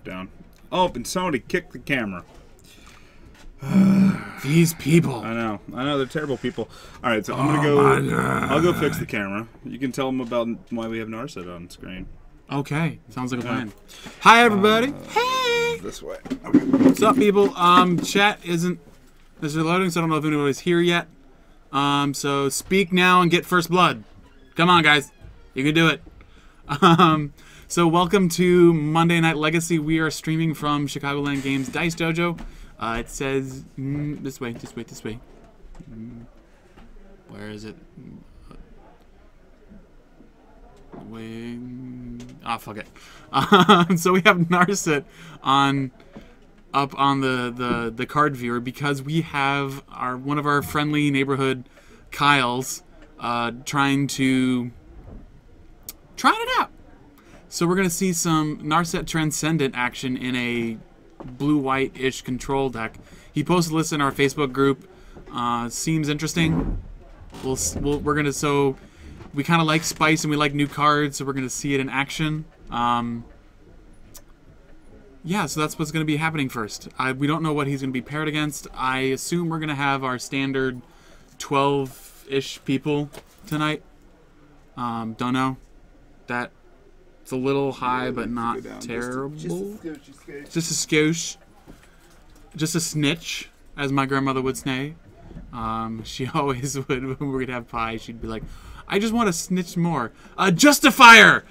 stuff down. Oh, and somebody kicked the camera. These people. I know, they're terrible people. All right, so I'm gonna go. I'll go fix the camera. You can tell them about why we have Narset on screen. Okay, sounds like a plan. Hi, everybody. Hey. This way. Okay. What's up, people? Chat isn't necessarily loading, so I don't know if anybody's here yet. So speak now and get first blood. Come on, guys. You can do it. So welcome to Monday Night Legacy. We are streaming from Chicagoland Games Dice Dojo. It says this way, this way, this way. Where is it? Fuck it. So we have Narset up on the card viewer because we have one of our friendly neighborhood Kyles trying it out. So we're gonna see some Narset Transcendent action in a blue-white-ish control deck. He posted this in our Facebook group. Seems interesting. So we kind of like spice and we like new cards, so we're gonna see it in action. Yeah, so that's what's gonna be happening first. We don't know what he's gonna be paired against. I assume we're gonna have our standard 12-ish people tonight. Don't know. It's a little high, but not terrible. Just a skosh. Just a snitch, as my grandmother would say. She always would, when we'd have pie, she'd be like, I just want to snitch more. Justifier!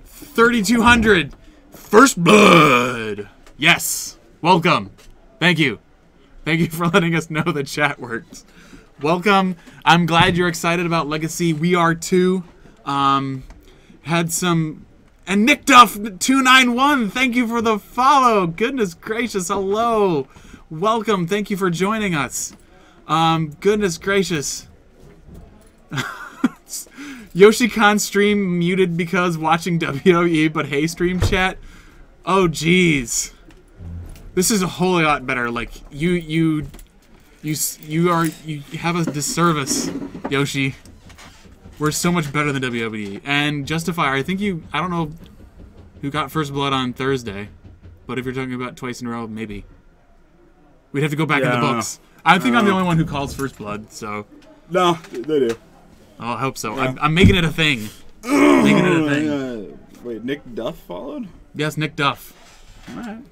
3200! First blood! Yes! Welcome. Thank you. Thank you for letting us know the chat works. Welcome. I'm glad you're excited about Legacy. We are too. Had some... And Nick Duff 291, thank you for the follow. Goodness gracious, hello. Welcome, thank you for joining us. Goodness gracious. Yoshi-Con stream muted because watching WWE, but hey stream chat. Oh jeez. This is a whole lot better. Like you have a disservice, Yoshi. We're so much better than WWE. And Justifier, I don't know who got first blood on Thursday, but if you're talking about twice in a row, maybe. We'd have to go back in the books. I think I'm the only one who calls first blood, so. No, they do. Oh, I hope so. Yeah. I'm making it a thing. Making it a thing. Wait, Nick Duff followed? Yes, Nick Duff. All right.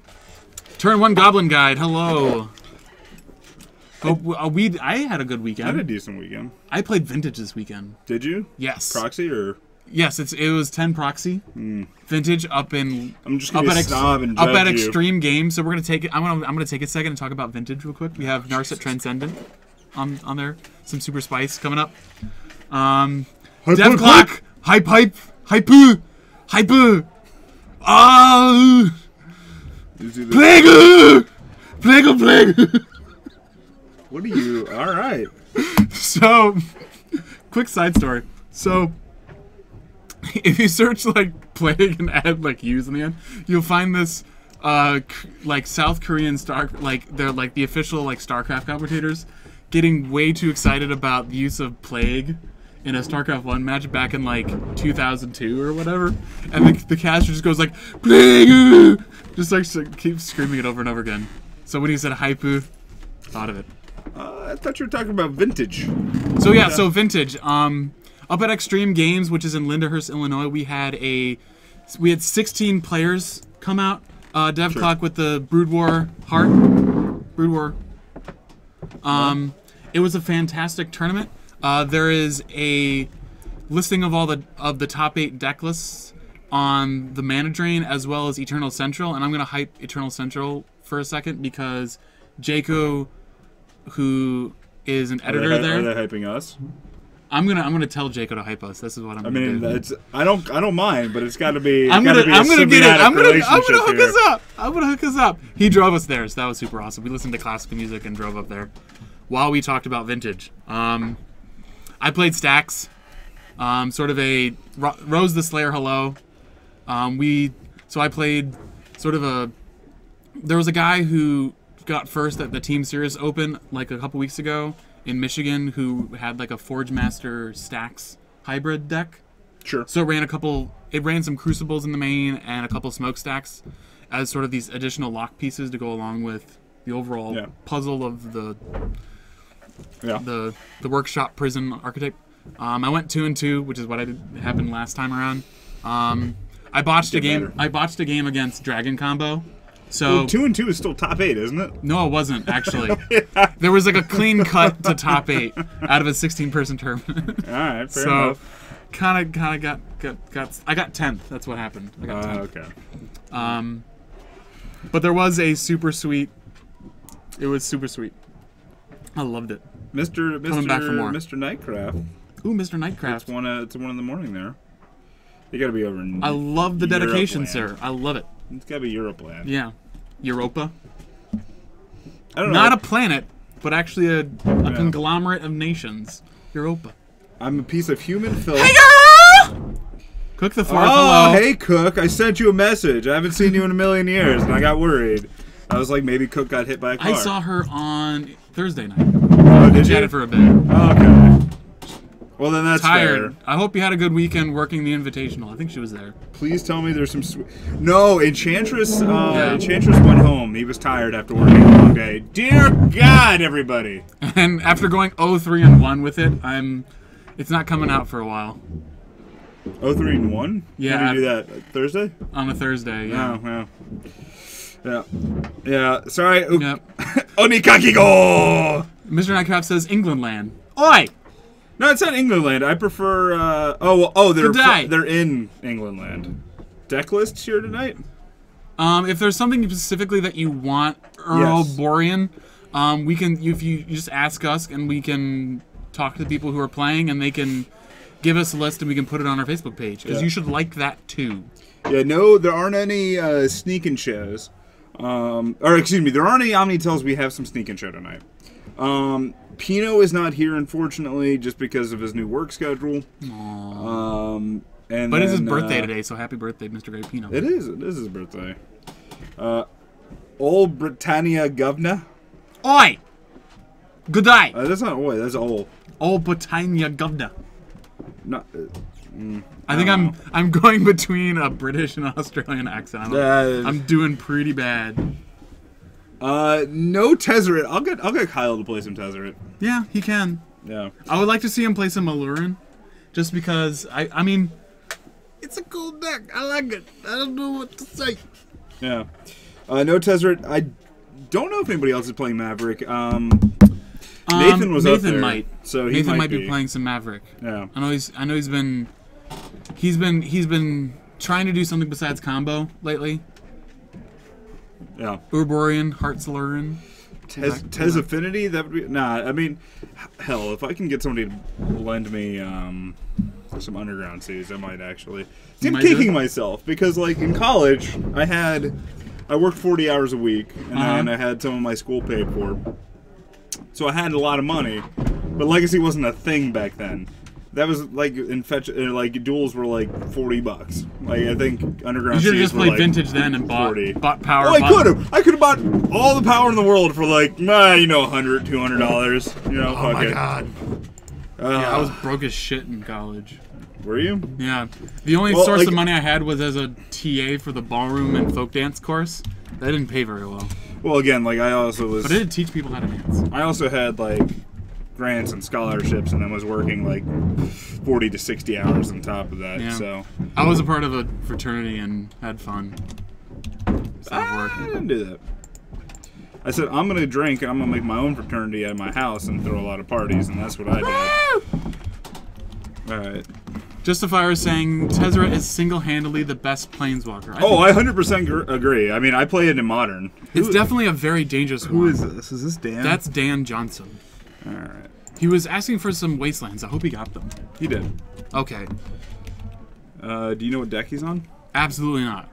Turn 1 Goblin Guide, hello. I had a good weekend. I had a decent weekend. I played Vintage this weekend. Did you? Yes. Proxy or? Yes, it was 10 Proxy. Vintage up in. I'm just gonna snob and judge up at you. Extreme Games. So we're gonna take it. I'm gonna take a second and talk about Vintage real quick. We have Narset Transcendent on there. Some Super Spice coming up. Dev Clock. Hype. Plague. What are you? All right. So, quick side story. So, if you search like Plague and add like U's in the end, you'll find this like South Korean they're like the official like StarCraft commentators getting way too excited about the use of Plague in a StarCraft 1 match back in like 2002 or whatever, and the caster just goes like Plague, just like keeps screaming it over and over again. So when he said Haipu, thought of it. I thought you were talking about Vintage. So yeah, so Vintage. Up at Extreme Games, which is in Lyndhurst, Illinois, we had 16 players come out. Dev Clock with the Brood War heart. Brood War. It was a fantastic tournament. There is a listing of all the top 8 deck lists on the Mana Drain as well as Eternal Central, and I'm gonna hype Eternal Central for a second because Jaco, who is an editor there. Are they hyping us? I'm gonna tell Jaco to hype us. This is what I'm gonna do. I don't mind, but it's got to be. I'm gonna hook us up. I'm gonna hook us up. He drove us there, so that was super awesome. We listened to classical music and drove up there while we talked about Vintage. I played Stacks, sort of a Rose the Slayer. Hello. So I played sort of a. There was a guy who got first at the Team Series Open like a couple weeks ago in Michigan who had like a Forge Master Stacks hybrid deck. Sure. So it ran some Crucibles in the main and a couple Smokestacks. as sort of these additional lock pieces to go along with the overall puzzle of the workshop prison archetype. I went 2-2, which is what happened last time around. I botched a game. I botched a game against Dragon Combo. So 2-2 is still top 8, isn't it? No, it wasn't actually. There was like a clean cut to top 8 out of a 16-person tournament. All right, fair enough. Kind of got. I got 10th. That's what happened. I got 10th. Okay. But there was a super sweet. It was super sweet. I loved it. Coming back for more. Mr. Nightcraft. Ooh, Mr. Nightcraft. It's 1 in the morning there. You gotta be over in I love the dedication, Europe-land. sir. I love it. It's gotta be Europe-land. Yeah. Europa. I don't know. Not a planet, but actually a conglomerate of nations. Europa. I'm a piece of human filth. Hey, girl! Cook the fourth. Oh, Hello. hey, Cook. I sent you a message. I haven't seen you in a million years, and I got worried. I was like, maybe Cook got hit by a car. I saw her on Thursday night. Oh, did you? Chatted for a bit. Oh, okay. Well, then that's tired. fair. I hope you had a good weekend working the Invitational. I think she was there. Please tell me there's some sweet... No, Enchantress, Enchantress went home. He was tired after working a long day. Dear God, everybody. And after going 0-3-1 with it, it's not coming out for a while. 0-3-1? Yeah. When did you do that? Thursday? On a Thursday, yeah. Oh, yeah. Yeah. Sorry. Yep. Onikakigo! Mr. Nightcraft says England land. Oi! No, it's not England land. I prefer. They're in England land. Deck lists here tonight. If there's something specifically that you want, Earl Borean, we can. If you just ask us, and we can talk to the people who are playing, and they can give us a list, and we can put it on our Facebook page because you should like that too. Yeah. No, there aren't any sneaking shows. Or excuse me, there aren't any Omnitels. We have some sneaking show tonight. Pino is not here, unfortunately, just because of his new work schedule. Aww. But it's his birthday today, so happy birthday, Mr. Grey Pino. It is his birthday. Old Britannia Governor. Oi! Good day. That's not oi, that's old. Old Britannia Governor. Not. I think I'm going between a British and Australian accent. I'm doing pretty bad. No Tezzeret. I'll get Kyle to play some Tezzeret. Yeah, he can. Yeah. I would like to see him play some Malurin, just because I mean, it's a cool deck. I like it. I don't know what to say. Yeah. No Tezzeret. I don't know if anybody else is playing Maverick. Nathan was up there. Nathan might be playing some Maverick. Yeah. I know he's been trying to do something besides combo lately. Yeah. Urborian, Heartslarin. Tez Affinity? That would be... Nah, I mean, hell, if I can get somebody to lend me some Underground Seas, I might actually. See, I'm kicking myself, because, like, in college, I worked 40 hours a week, and I had some of my school paid for. So I had a lot of money, but Legacy wasn't a thing back then. That was like duels were like $40. Like I think Underground. You should have just played like Vintage then and bought power. Oh, I could have. I could have bought all the power in the world for like $100, $200. You know. Oh my God. Yeah, I was broke as shit in college. Were you? Yeah. The only source of money I had was as a TA for the ballroom and folk dance course. That didn't pay very well. Well, again, like I also was. But it did teach people how to dance. I also had like grants and scholarships, and then was working like 40 to 60 hours on top of that. Yeah. So I was a part of a fraternity and had fun. I didn't do that. I said I'm gonna drink and I'm gonna make my own fraternity at my house and throw a lot of parties, and that's what I did. All right. Justifier is saying Tezzeret is single-handedly the best planeswalker. I 100% agree. I mean, I play it in Modern. It's definitely a very dangerous one. Who is this? Is this Dan? That's Dan Johnson. All right. He was asking for some Wastelands. I hope he got them. He did. Okay. Do you know what deck he's on? Absolutely not.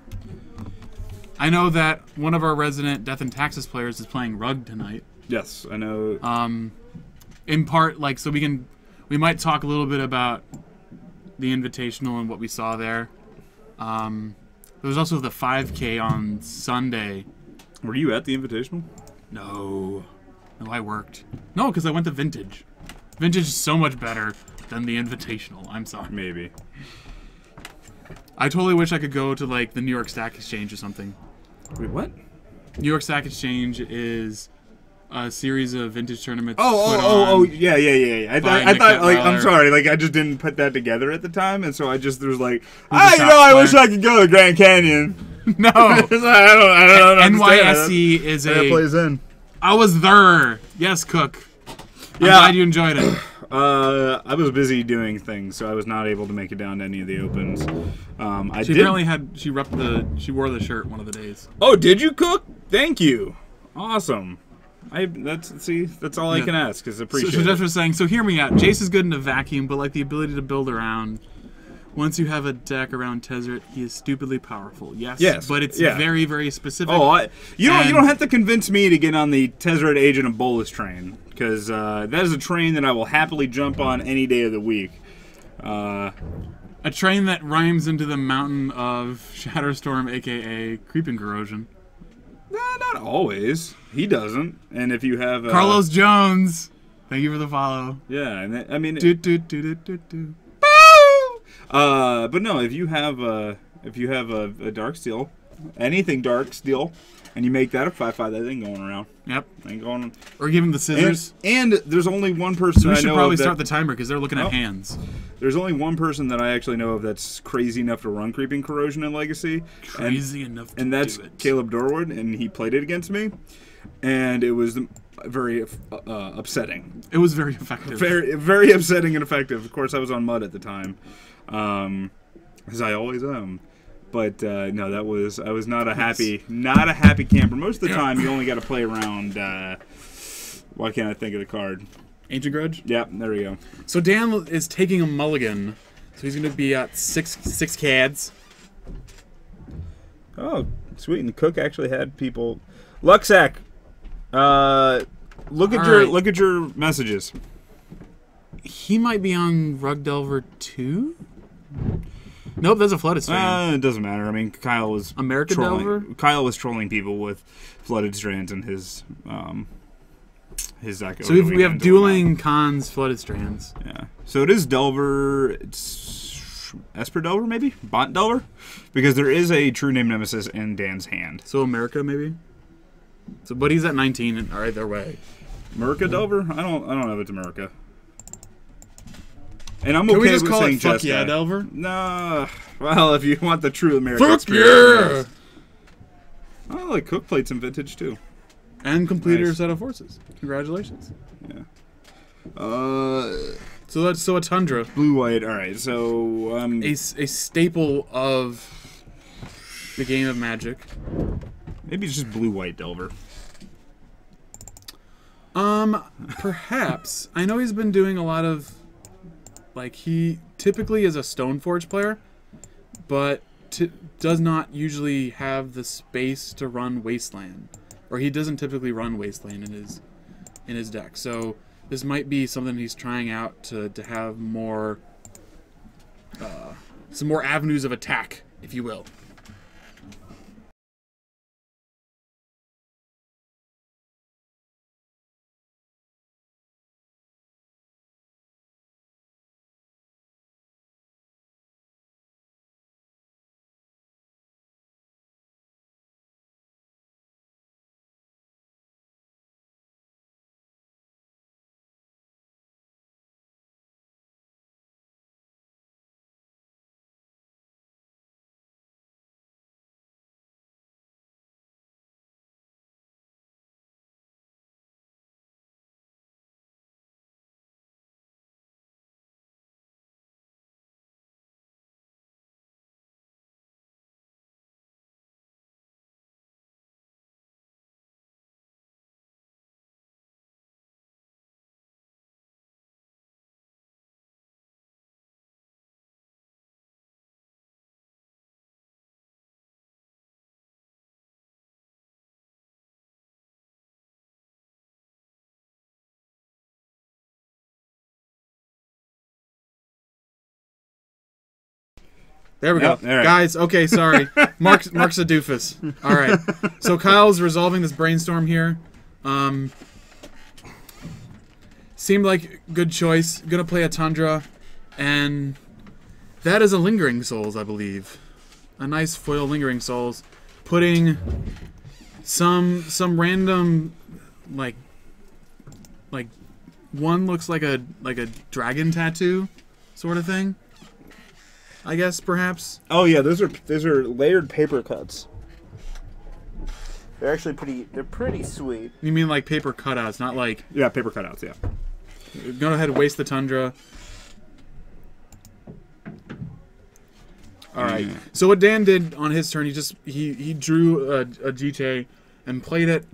I know that one of our resident Death and Taxes players is playing Rug tonight. Yes, I know. In part, like, so we might talk a little bit about the Invitational and what we saw there. There was also the 5K on Sunday. Were you at the Invitational? No, I worked. No, because I went to Vintage. Vintage is so much better than the Invitational. I'm sorry. Maybe. I totally wish I could go to, like, the New York Stock Exchange or something. Wait, what? New York Stock Exchange is a series of vintage tournaments. Yeah. I thought, like, I'm sorry, like, I just didn't put that together at the time, and so I just, there was like, I wish I could go to Grand Canyon. No. I don't NYSE is that plays in. I was there. Yes, Cook. I'm Yeah. glad you enjoyed it. I was busy doing things, so I was not able to make it down to any of the opens. She wore the shirt one of the days. Oh, did you, Cook? Thank you. Awesome. That's all I can ask, is appreciate So it. Jeff was saying, so hear me out. Jace is good in a vacuum, but like the ability to build around. Once you have a deck around Tezzeret, he is stupidly powerful. Yes. But it's very, very specific. Oh, you don't have to convince me to get on the Tezzeret Agent of Bolus train, because that is a train that I will happily jump on any day of the week. A train that rhymes into the mountain of Shatterstorm, a.k.a. Creeping Corrosion. Nah, not always. He doesn't. And if you have... Carlos Jones! Thank you for the follow. Yeah, and I mean... Do. But no, if you have a dark steel, anything dark steel, and you make that a 5/5, that ain't going around. Yep. Ain't going. Or give him the scissors. And there's only one person So we I should know probably of start the timer because they're looking at hands. There's only one person that I actually know of that's crazy enough to run Creeping Corrosion in Legacy. Enough to and that's do it. Caleb Dorwood, and he played it against me, and it was very upsetting. It was very effective. Very, very upsetting and effective. Of course, I was on mud at the time, as I always am. But no, I was not a happy camper. Most of the time, you only got to play around. Why can't I think of the card? Ancient Grudge? Yeah, there we go. So Dan is taking a mulligan. So he's going to be at six cads. Oh, sweet. And the Cook actually had people. Luxac, look at your messages. He might be on Rug Delver 2? Nope, that's a Flooded Strand. It doesn't matter. I mean, Kyle was American Delver? Kyle was trolling people with Flooded Strands and his Echo. So we have dueling cons, Flooded Strands. Yeah. So it is Delver. It's Esper Delver, maybe? Bont Delver? Because there is a True Name Nemesis in Dan's hand. So America, maybe? So, but he's at 19 either way. America Delver? I don't know if it's America. And I'm Can okay we just with call saying it Fuck Jessica. Yeah Delver? Nah. Well, if you want the true American Fuck experience. Yeah! Oh, like Cook played some vintage too. And completed her set of forces. Congratulations. Yeah. So a Tundra. Blue white. All right. So a staple of the game of Magic. Maybe it's just blue white Delver. Perhaps. I know he's been doing a lot of, like, he typically is a Stoneforge player, but does not usually have the space to run Wasteland, or he doesn't typically run Wasteland in his deck. So this might be something he's trying out to have more, some more avenues of attack, if you will. There we go. All right. Guys, okay, sorry. Mark's a doofus. All right. So Kyle's resolving this brainstorm here. Seemed like good choice. Gonna play a Tundra. And that is a Lingering Souls, I believe. A nice foil Lingering Souls. putting some random like one looks like a dragon tattoo sort of thing. I guess perhaps. Oh yeah, those are layered paper cuts. They're actually pretty sweet. You mean like paper cutouts, not like... Yeah, paper cutouts, yeah. Go ahead and waste the tundra. All right. So what Dan did on his turn, he drew a GT and played it,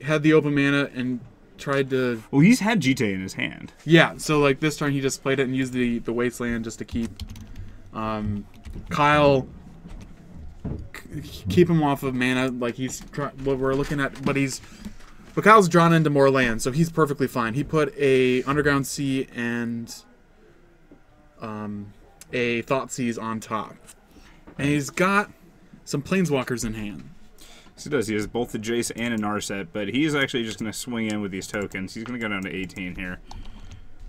had the open mana, and tried to... Well, he's had GT in his hand. Yeah, so like this turn he just played it and used the Wasteland just to keep Kyle... keep him off of mana, like he's what we're looking at, but Kyle's drawn into more land, so he's perfectly fine. He put a Underground Sea and a Thoughtseize on top, and he's got some Planeswalkers in hand. Yes, he does. He has both the Jace and a Narset, but he's actually just going to swing in with these tokens. He's going to go down to 18 here.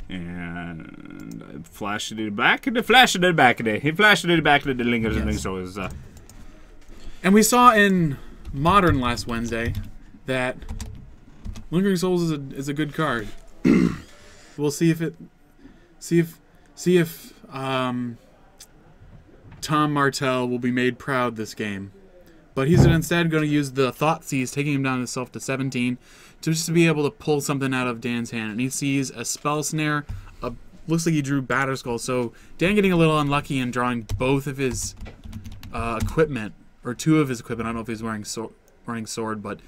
And flash it back, and flash it back. He flashed it back to the lingers, and so is. And we saw in Modern last Wednesday that Lingering Souls is a good card. We'll see if Tom Martell will be made proud this game. But he's instead going to use the Thoughtseize, taking him down himself to 17, to just be able to pull something out of Dan's hand. And he sees a Spell Snare. Looks like he drew Batterskull. So Dan getting a little unlucky and drawing both of his equipment. Or two of his equipment. I don't know if he's wearing sword, but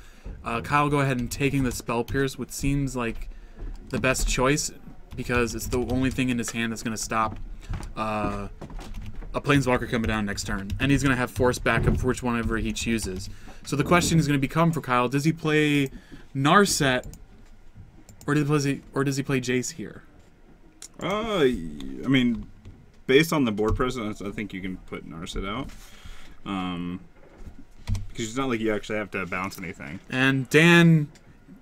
Kyle go ahead and taking the Spell Pierce, which seems like the best choice because it's the only thing in his hand that's going to stop a Planeswalker coming down next turn, and he's going to have force backup for which whenever he chooses. So the question is going to become for Kyle: does he play Narset, or does he play Jace here? I mean, based on the board presence, I think you can put Narset out. Because it's not like you actually have to bounce anything. And Dan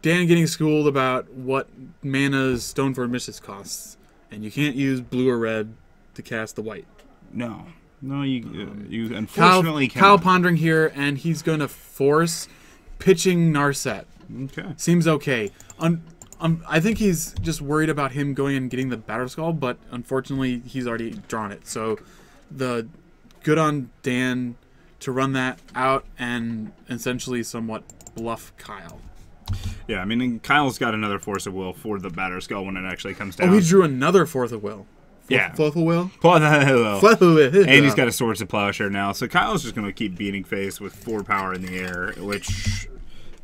getting schooled about what mana's Stoneforge Mistress costs, and you can't use blue or red to cast the white. No, you unfortunately can't. Kyle pondering here, and he's going to force pitching Narset. Okay, seems okay. I think he's just worried about him going and getting the Batterskull, but unfortunately he's already drawn it. So the good on Dan to run that out and essentially somewhat bluff Kyle. Yeah, I mean, Kyle's got another Force of Will for the Batterskull when it actually comes down. Oh, he drew another Fourth of Will. Fourth of Will? And he's got a Swords of Plowshare now. So Kyle's just going to keep beating face with 4 power in the air, which,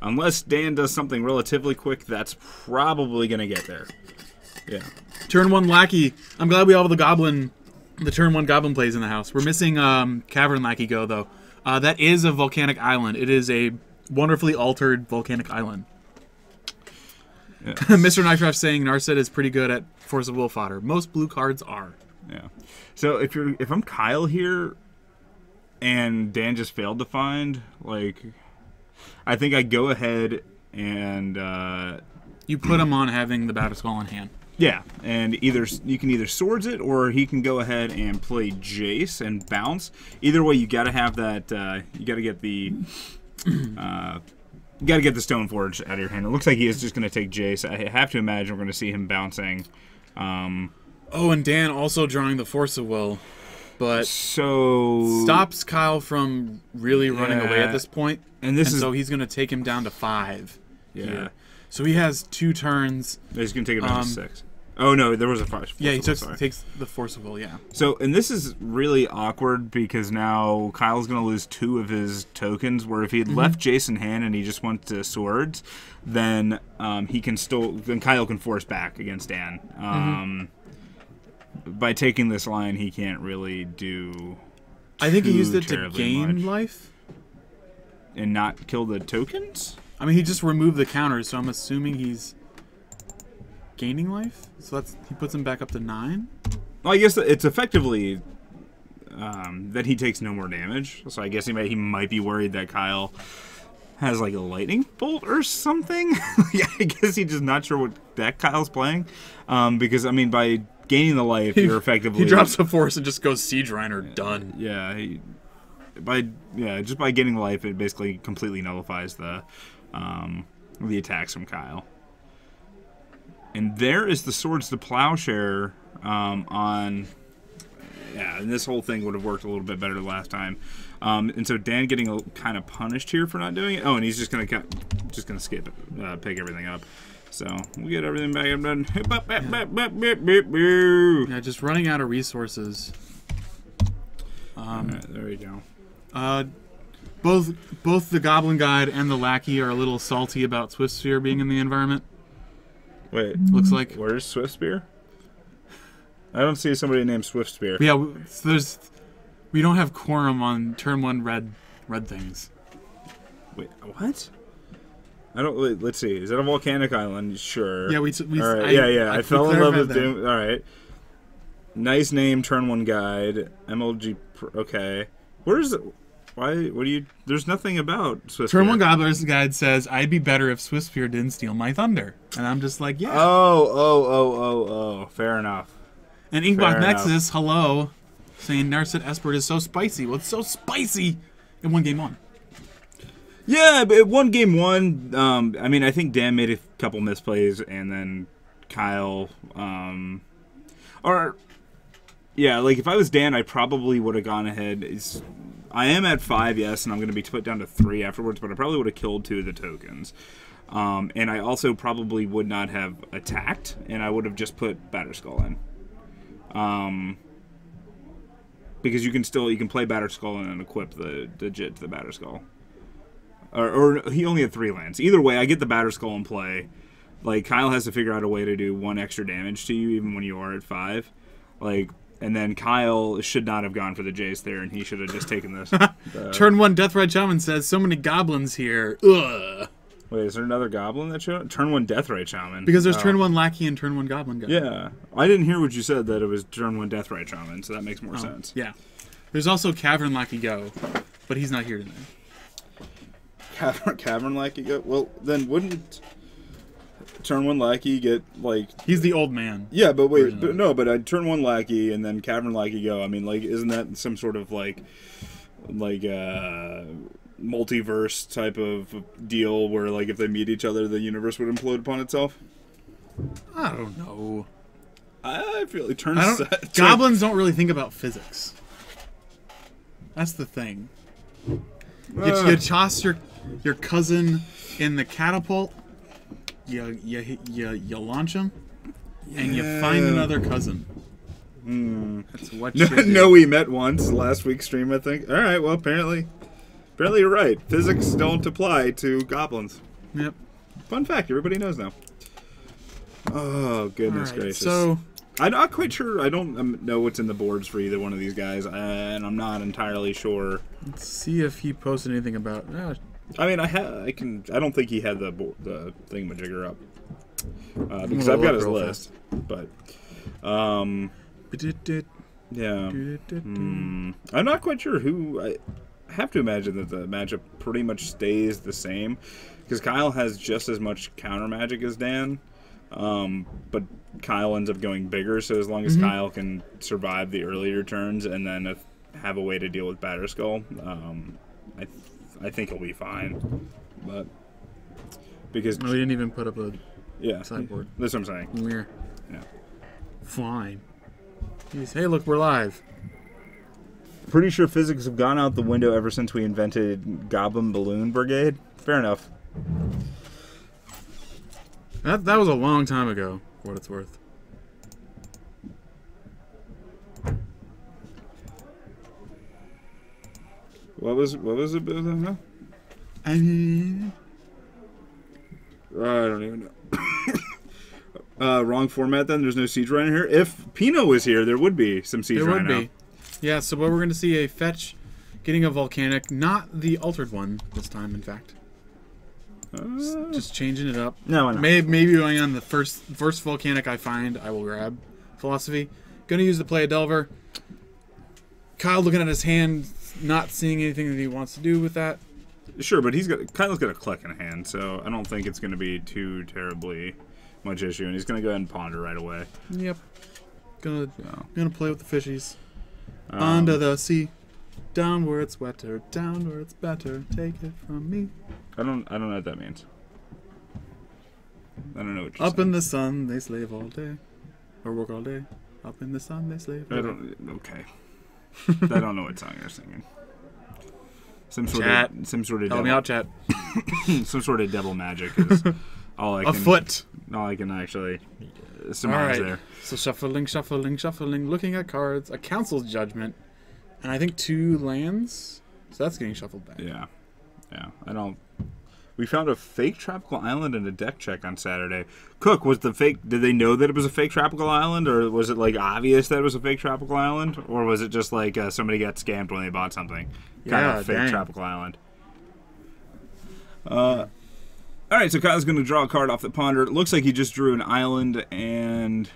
unless Dan does something relatively quick, that's probably going to get there. Yeah. Turn 1 Lackey. I'm glad we all have the turn 1 Goblin plays in the house. We're missing Cavern Lackey Go, though. That is a volcanic island. It is a wonderfully altered volcanic island. Yes. Mr. Knifecraft saying Narset is pretty good at Force of Will fodder. Most blue cards are. Yeah. So if I'm Kyle here and Dan just failed to find, like, I think I go ahead and you put him on having the Batterskull in hand. Yeah, and you can either swords it, or he can go ahead and play Jace and bounce. Either way, you got to have that. You got to get the. You got to get the Stoneforge out of your hand. It looks like he is just going to take Jace. I have to imagine we're going to see him bouncing. Oh, and Dan also drawing the Force of Will, but so stops Kyle from really running away at this point. And so he's going to take him down to 5. Yeah. Here. So he has 2 turns. He's going to take him down to 6. Oh, no, there was a 5. Yeah, he takes the Force of Will, yeah. So, and this is really awkward because now Kyle's going to lose 2 of his tokens, where if he had left Jace in hand and he just went to swords, then then Kyle can force back against Dan. By taking this line, he can't really do I think he used it to gain life. And not kill the tokens? I mean, he just removed the counters, so I'm assuming he's gaining life. So he puts him back up to 9. Well, I guess it's effectively that he takes no more damage. So I guess he might be worried that Kyle has like a lightning bolt or something. Yeah, I guess he's just not sure what deck Kyle's playing. Because I mean, by gaining the life, you're effectively he drops a force and just goes Siege Rhino, done. Yeah. just by getting life, it basically completely nullifies the attacks from Kyle. And there is the Swords to Plowshare on. Yeah, and this whole thing would have worked a little bit better last time. And so Dan getting kind of punished here for not doing it. Oh, and he's just gonna skip it, pick everything up. So we'll get everything back up done. Yeah, just running out of resources. Right, there you go. Both the Goblin Guide and the Lackey are a little salty about Swiftsphere being in the environment. Wait, looks like. Where's Swiftspear? I don't see somebody named Swiftspear. Yeah, we don't have quorum on turn 1 red things. Wait, what? I don't. Let's see. Is that a volcanic island? Sure. Yeah, we all right. I fell in love with Doom. All right. Nice name. Turn 1 guide. MLG. Okay. Where's it? Why? What do you? There's nothing about Swiftspear. Turn 1 Gobbler's Guide says I'd be better if Swiftspear didn't steal my thunder, and I'm just like, yeah. Oh. Fair enough. And Inkbot Nexus, hello, saying Narset Esport is so spicy. Well, it's so spicy in 1 game 1. Yeah, but 1 game 1, I mean, I think Dan made a couple misplays, and then Kyle, like, if I was Dan, I probably would have gone ahead. I am at 5, yes, and I'm going to be put down to 3 afterwards, but I probably would have killed 2 of the tokens. And I also probably would not have attacked, and I would have just put Batterskull in. Because you can play Batterskull in and equip the Jit to the Batterskull. Or he only had 3 lands. Either way, I get the Batterskull in play. Like, Kyle has to figure out a way to do 1 extra damage to you, even when you are at 5. Like, and then Kyle should not have gone for the Jace there, and he should have just taken this. Turn 1 Deathrite Shaman says, so many goblins here. Ugh. Wait, is there another goblin that showed up? Turn 1 Deathrite Shaman. Because there's turn 1 Lackey and turn 1 Goblin Guy. Yeah. I didn't hear what you said, that it was turn 1 Deathrite Shaman, so that makes more sense. Yeah. There's also Cavern Lackey Go, but he's not here today. Cavern Lackey Go? Well, then wouldn't turn 1 Lackey get, like... He's the old man. Yeah, but wait, but I'd turn 1 Lackey and then Cavern Lackey Go. I mean, like, isn't that some sort of, like multiverse type of deal where, like, if they meet each other, the universe would implode upon itself? I don't know. I feel it turns... Goblins don't really think about physics. That's the thing. You toss your cousin in the catapult, you launch him, and you find another cousin. That's what you do. No, we met once last week's stream, I think. All right, well, apparently you're right. Physics don't apply to goblins. Yep. Fun fact, everybody knows now. Oh, goodness gracious. So... I'm not quite sure. I don't know what's in the boards for either one of these guys, and I'm not entirely sure. Let's see if he posted anything about... I mean, I don't think he had the thingamajigger up. Because I've got his list. But... yeah. I'm not quite sure who... I have to imagine that the matchup pretty much stays the same. Because Kyle has just as much counter magic as Dan. But Kyle ends up going bigger, so as long as Kyle can survive the earlier turns and then have a way to deal with Batterskull, I think he'll be fine. But because we didn't even put up a sideboard. That's what I'm saying. We're yeah, fine. Hey, look, we're live. Pretty sure physics have gone out the window ever since we invented Goblin Balloon Brigade. Fair enough. That was a long time ago, for what it's worth. What was it? Huh? I mean... I don't even know. Wrong format then? There's no Siege Rhino here? If Pino was here, there would be some Siege Rhino. There would be. Yeah, so what we're going to see a fetch getting a volcanic, not the altered one this time, in fact. Just changing it up. No, no. Maybe going on the first volcanic I find, I will grab. Philosophy. Going to use the play a Delver. Kyle looking at his hand, not seeing anything that he wants to do with that. Sure, but Kyle's got a Kleck in hand, so I don't think it's going to be too terribly much issue, and he's going to go ahead and ponder right away. Yep. Gonna play with the fishies. Onto the sea. Down where it's wetter, down where it's better. Take it from me. I don't know what that means. I don't know what you're Up saying. in the sun, they slave all day. Or work all day. Up in the sun, they slave all day. Okay. I don't know what song you're singing. Some sort of Help me out, chat. some sort of devil magic is all I can. Afoot. All I can actually surmise there. So shuffling, shuffling, shuffling, looking at cards, a council's judgment, and I think 2 lands. So that's getting shuffled back. Yeah. I don't. We found a fake tropical island in a deck check on Saturday. Cook, was the fake? Did they know that it was a fake tropical island, or was it like obvious that it was a fake tropical island, or was it just like somebody got scammed when they bought something? Kind of a fake tropical island. All right, so Kyle's going to draw a card off the ponder. It looks like he just drew an island, and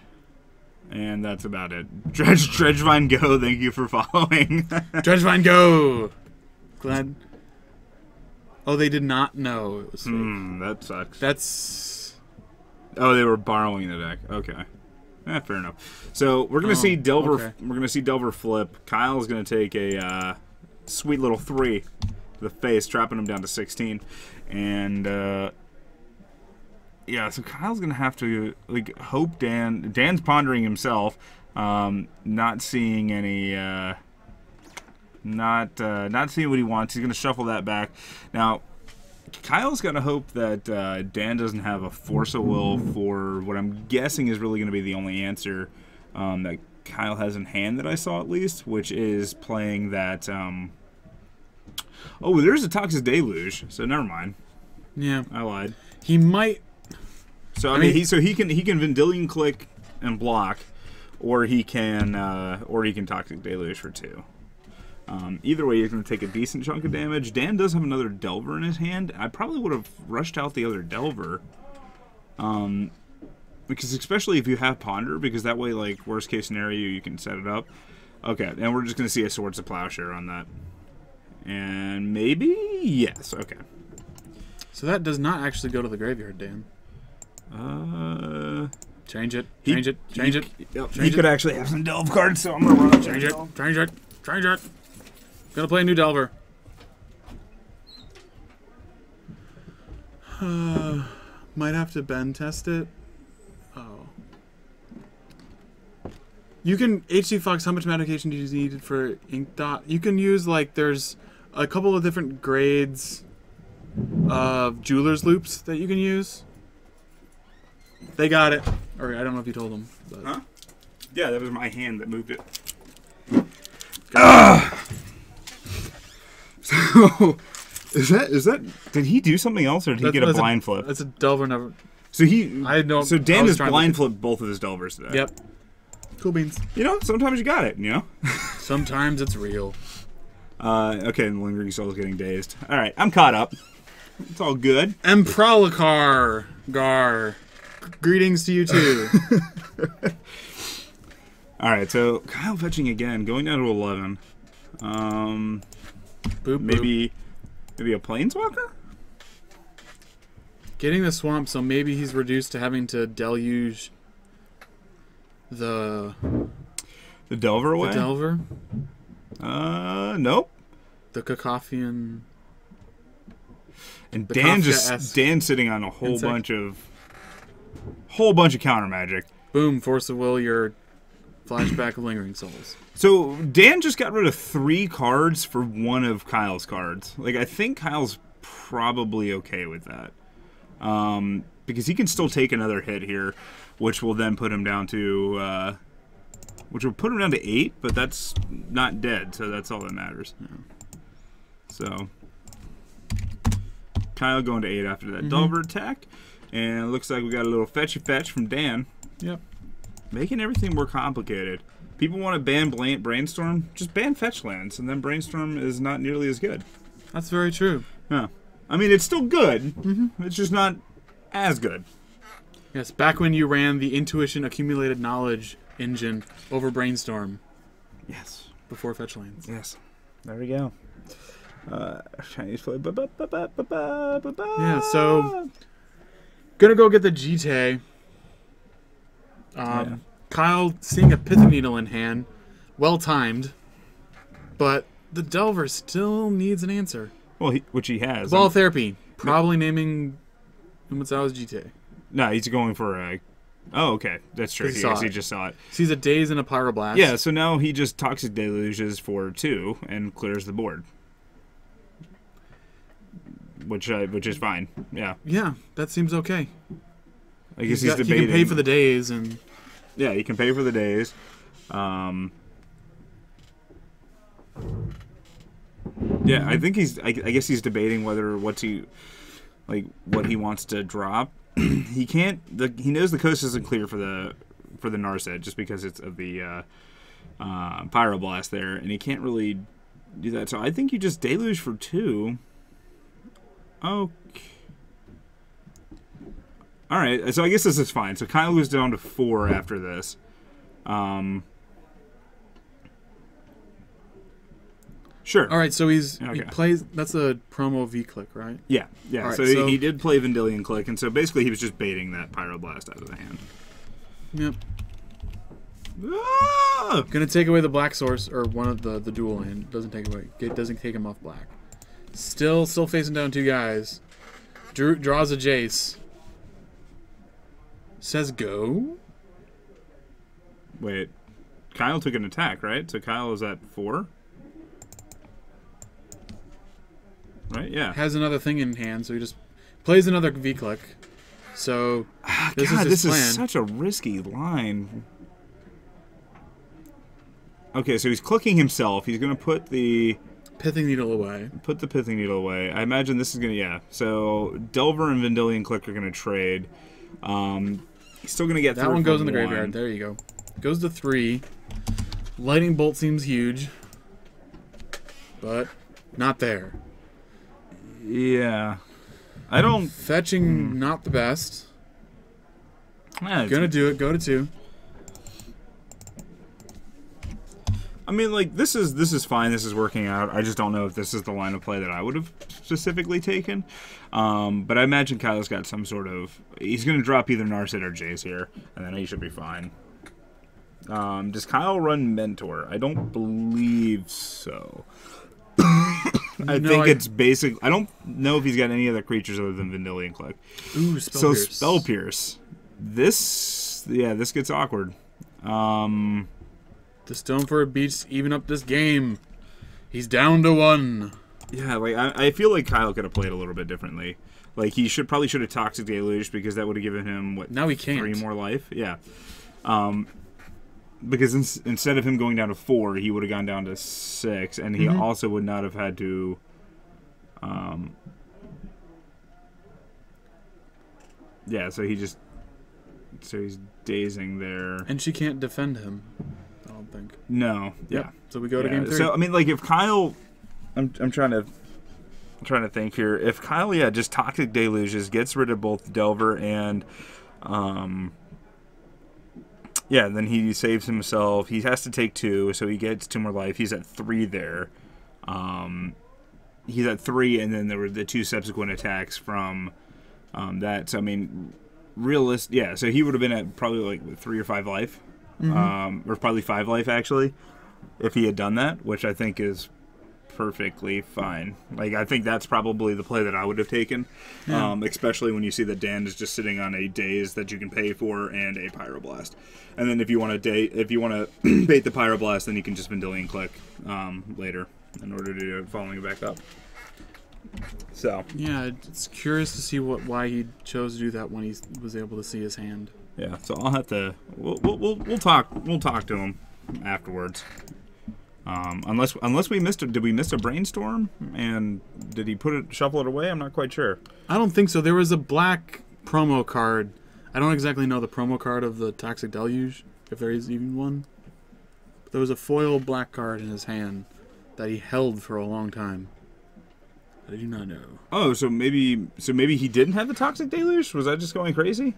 that's about it. Dredgevine, go. Thank you for following. Dredgevine, go. Glad. Oh, they did not know it was fake. That sucks. That's. Oh, they were borrowing the deck. Okay. Fair enough. So we're gonna see Delver. Okay. We're gonna see Delver flip. Kyle's gonna take a sweet little 3 to the face, dropping him down to 16. And yeah, so Kyle's gonna have to hope Dan's pondering himself, not seeing any. Not seeing what he wants. He's going to shuffle that back. Now, Kyle's got to hope that Dan doesn't have a force of will for what I'm guessing is really going to be the only answer that Kyle has in hand that I saw at least, which is playing that. Oh, there's a Toxic Deluge, so never mind. Yeah, I lied. He might. So I mean, he can Vendilion Click and block, or he can Toxic Deluge for 2. Either way, he's going to take a decent chunk of damage. Dan does have another Delver in his hand. I probably would have rushed out the other Delver. Because especially if you have Ponder, because that way, like, worst case scenario, you can set it up. Okay, and we're just going to see a Swords of Plowshare on that. And maybe? Yes, okay. So that does not actually go to the graveyard, Dan. Change it. Change it. Change it. Yep, he could actually have some Delve cards, so I'm going to run up. Change it. Change it. Change it. Gonna play a new Delver. Might have to bend test it. Oh. You can HC Fox. How much medication do you need for Ink Dot? You can use there's a couple of different grades of jeweler's loops that you can use. They got it. Or I don't know if you told them. But. Huh? Yeah, that was my hand that moved it. So, is that? Did he do something else, or did he get a blind flip? That's a Delver never. So So Dan has blind flipped both of his Delvers today. Yep. Cool beans. You know, sometimes you got it. You know. Sometimes it's real. Okay, and the Lingering Soul is getting dazed. All right, I'm caught up. It's all good. Emprolicar, Gar. Greetings to you too. All right, so Kyle fetching again, going down to 11. Boop, maybe a Planeswalker? Getting the swamp, so maybe he's reduced to having to deluge the Delver away? The Delver? Nope. The Cacophian. And Dan's sitting on a whole bunch of counter magic. Boom, Force of Will, your flashback of Lingering Souls. So Dan just got rid of 3 cards for one of Kyle's cards. I think Kyle's probably okay with that. Because he can still take another hit here, which will then put him down to 8, but that's not dead, so that's all that matters. Yeah. So Kyle going to 8 after that Delver attack. And it looks like we got a little fetchy fetch from Dan. Yep. Making everything more complicated. People want to ban Brainstorm, just ban fetch lands, and then Brainstorm is not nearly as good. That's very true. Yeah. I mean, it's still good. It's just not as good. Yes, back when you ran the Intuition Accumulated Knowledge engine over Brainstorm. Yes. Before fetch lands. Yes. There we go. Chinese play. Yeah, so gonna go get the Jite. Kyle seeing a Pithing Needle in hand, well timed, but The Delver still needs an answer. Well, which he has. Cabal Therapy. Probably naming Umatsu's GTA. No, he's going for a... Oh, okay. That's true. He just saw it. Sees a Daze and a Pyroblast. Yeah, so now he just Toxic Deluges for 2 and clears the board. Which is fine. Yeah. Yeah, that seems okay. I guess he's debating. He can pay for the days and... Yeah, he can pay for the days. Yeah, I think I guess he's debating what he wants to drop. He can't. He knows the coast isn't clear for the Narset just because it's of the Pyroblast there, and he can't really do that. So I think you just Deluge for 2. Okay. All right. So I guess this is fine. So Kyle goes down to 4 after this. Sure. All right, so he plays. That's a promo V-Click, right? Yeah, yeah. Right, so he did play Vendilion Click, and so basically he was just baiting that Pyroblast out of the hand. Yep. Ah! Gonna take away the black source, or one of the dual hand. Doesn't take away. It doesn't take him off black. Still facing down 2 guys. Draws a Jace. Says go. Wait, Kyle took an attack, right? So Kyle is at 4. Right, yeah. Has another thing in hand, so he just plays another V-Click. So, this is such a risky line. Okay, so he's clicking himself. He's going to put the... Pithing Needle away. Put the Pithing Needle away. I imagine this is going to... Yeah, so Delver and Vendilion Click are going to trade. He's still going to get... That one goes in the graveyard. There you go. Goes to 3. Lightning Bolt seems huge. But, not there. Yeah. I don't... Fetching, not the best. Gonna do it. Go to 2. I mean, like, this is fine. This is working out. I just don't know if this is the line of play that I would have specifically taken. But I imagine Kyle's got some sort of... He's going to drop either Narset or Jace here, and then he should be fine. Does Kyle run Mentor? I don't believe so. I think it's basic. I don't know if he's got any other creatures other than Vendilion Click. Ooh, Spell Pierce. Spell Pierce. This gets awkward. The Stone for a Beach even up this game. He's down to 1. Yeah, like I feel like Kyle could have played a little bit differently. Like he probably should have Toxic Deluge because that would have given him now he can't 3 more life. Yeah. Because instead of him going down to 4, he would have gone down to 6, and he also would not have had to. Yeah, so he's dazing there, and she can't defend him. I don't think. No. Yep. Yeah. So we go to game 3. So I mean, like if Kyle, I'm trying to think here. If Kyle, just Toxic Deluges, gets rid of both Delver and, then he saves himself. He has to take 2, so he gets 2 more life. He's at 3 there. He's at 3, and then there were the 2 subsequent attacks from that. So I mean, so he would have been at probably like 3 or 5 life, or probably 5 life actually, if he had done that, which I think is perfectly fine. Like I think that's probably the play that I would have taken, especially when you see that Dan is just sitting on a Daze that you can pay for and a Pyroblast, and then if you want to bait the Pyroblast, then you can just Vendilion Click later in order to do it, following it back up. So yeah, it's curious to see why he chose to do that when he was able to see his hand. Yeah, so I'll have to we'll talk to him afterwards. Unless we missed it. Did we miss a brainstorm? And did he shuffle it away? I'm not quite sure. I don't think so. There was a black promo card. I don't exactly know the promo card of the Toxic Deluge, if there is even one. But there was a foil black card in his hand that he held for a long time. I do not know. Oh, so maybe he didn't have the Toxic Deluge? Was I just going crazy?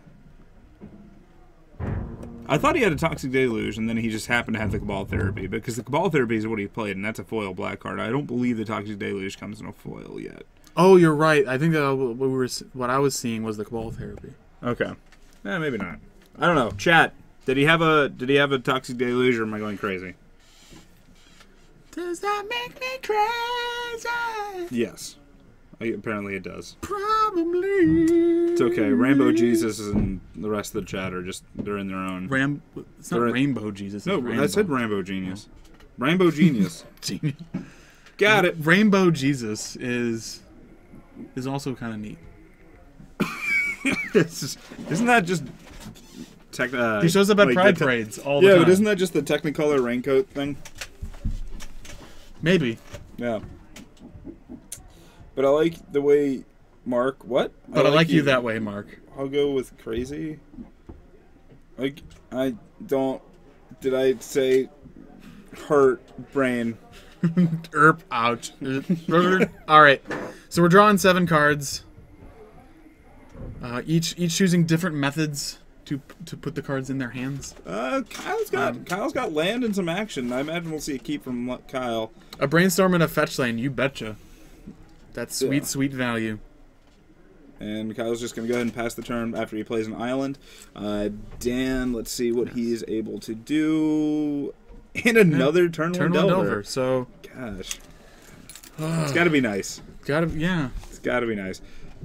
I thought he had a Toxic Deluge, and then he just happened to have the Cabal Therapy, because the Cabal Therapy is what he played, and that's a foil black card. I don't believe the Toxic Deluge comes in a foil yet. Oh, you're right. I think that what I was seeing was the Cabal Therapy. Okay. Maybe not. I don't know. Chat. Did he have a Toxic Deluge, or am I going crazy? Does that make me crazy? Yes. Apparently it does. Probably. It's okay. Rainbow Jesus and the rest of the chat are just, they're in their own. It's not Rainbow Jesus. No, Rainbow. I said Rainbow Genius. Rainbow Genius. Genius. Got it. Rainbow Jesus is also kind of neat. Isn't that just... he shows up at pride parades all the time. Yeah, but isn't that just the Technicolor raincoat thing? Maybe. Yeah. But I like the way Mark... What? But I like you that way, Mark. I'll go with crazy. Like, I don't... Did I say hurt brain? Ouch. All right. So we're drawing 7 cards. Each choosing different methods to put the cards in their hands. Kyle's got land and some action. I imagine we'll see a keep from Kyle. A brainstorm and a fetch lane. You betcha. That's sweet, sweet value. And Kyle's just going to go ahead and pass the turn after he plays an island. Dan, let's see what he is able to do. And another turn one Delver. So, gosh, it's got to be nice. Yeah. It's got to be nice.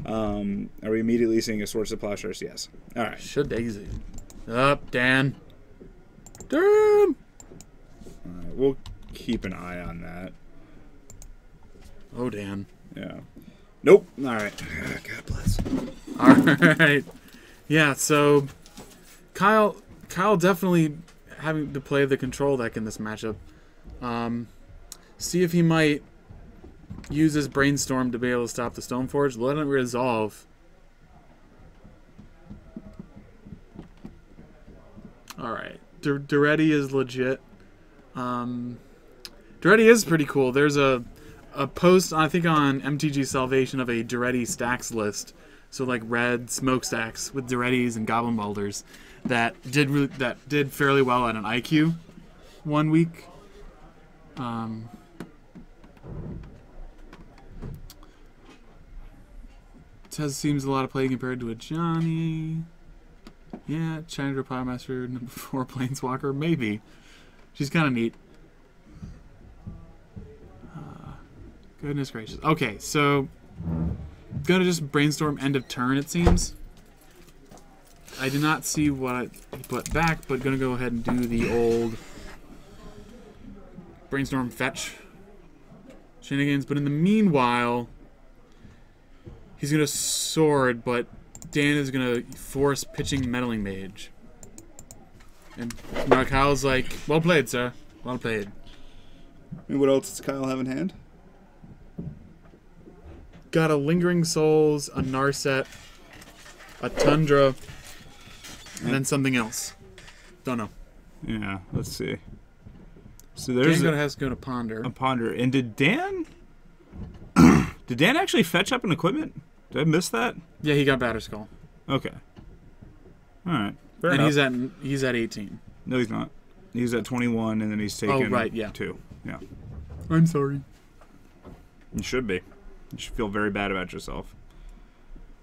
Are we immediately seeing a Swords to Plowshares? Yes. All right. Should daisy. Up, Dan. Dan. All right, we'll keep an eye on that. Oh, Dan. Yeah. Nope. All right. God bless. All right. Yeah. So, Kyle definitely having to play the control deck in this matchup. See if he might use his brainstorm to be able to stop the Stoneforge. Let it resolve. All right. Duretti is legit. Duretti is pretty cool. There's a post, I think, on MTG Salvation of a Duretti stacks list. So like red smokestacks with Durettis and Goblin Welders that did fairly well at an IQ 1 week. Tez seems a lot of play compared to a Johnny. Yeah, Chandra Pyromaster, number 4 Planeswalker, maybe. She's kind of neat. Goodness gracious. Okay, so gonna just brainstorm end of turn, it seems. I did not see what he put back, but gonna go ahead and do the old brainstorm fetch shenanigans. But in the meanwhile, he's gonna sword, but Dan is gonna force pitching Meddling Mage. And now Kyle's like, well played, sir. Well played. And what else does Kyle have in hand? Got a Lingering Souls, a Narset, a Tundra, and then something else. Don't know. Yeah, let's see. So there's has to go to Ponder. A Ponder. And did Dan... did Dan actually fetch up an equipment? Did I miss that? Yeah, he got Batterskull. Okay. All right. Fair and enough. he's at 18. No, he's not. He's at 21, and then he's taken 2. Yeah. I'm sorry. You should be. You should feel very bad about yourself.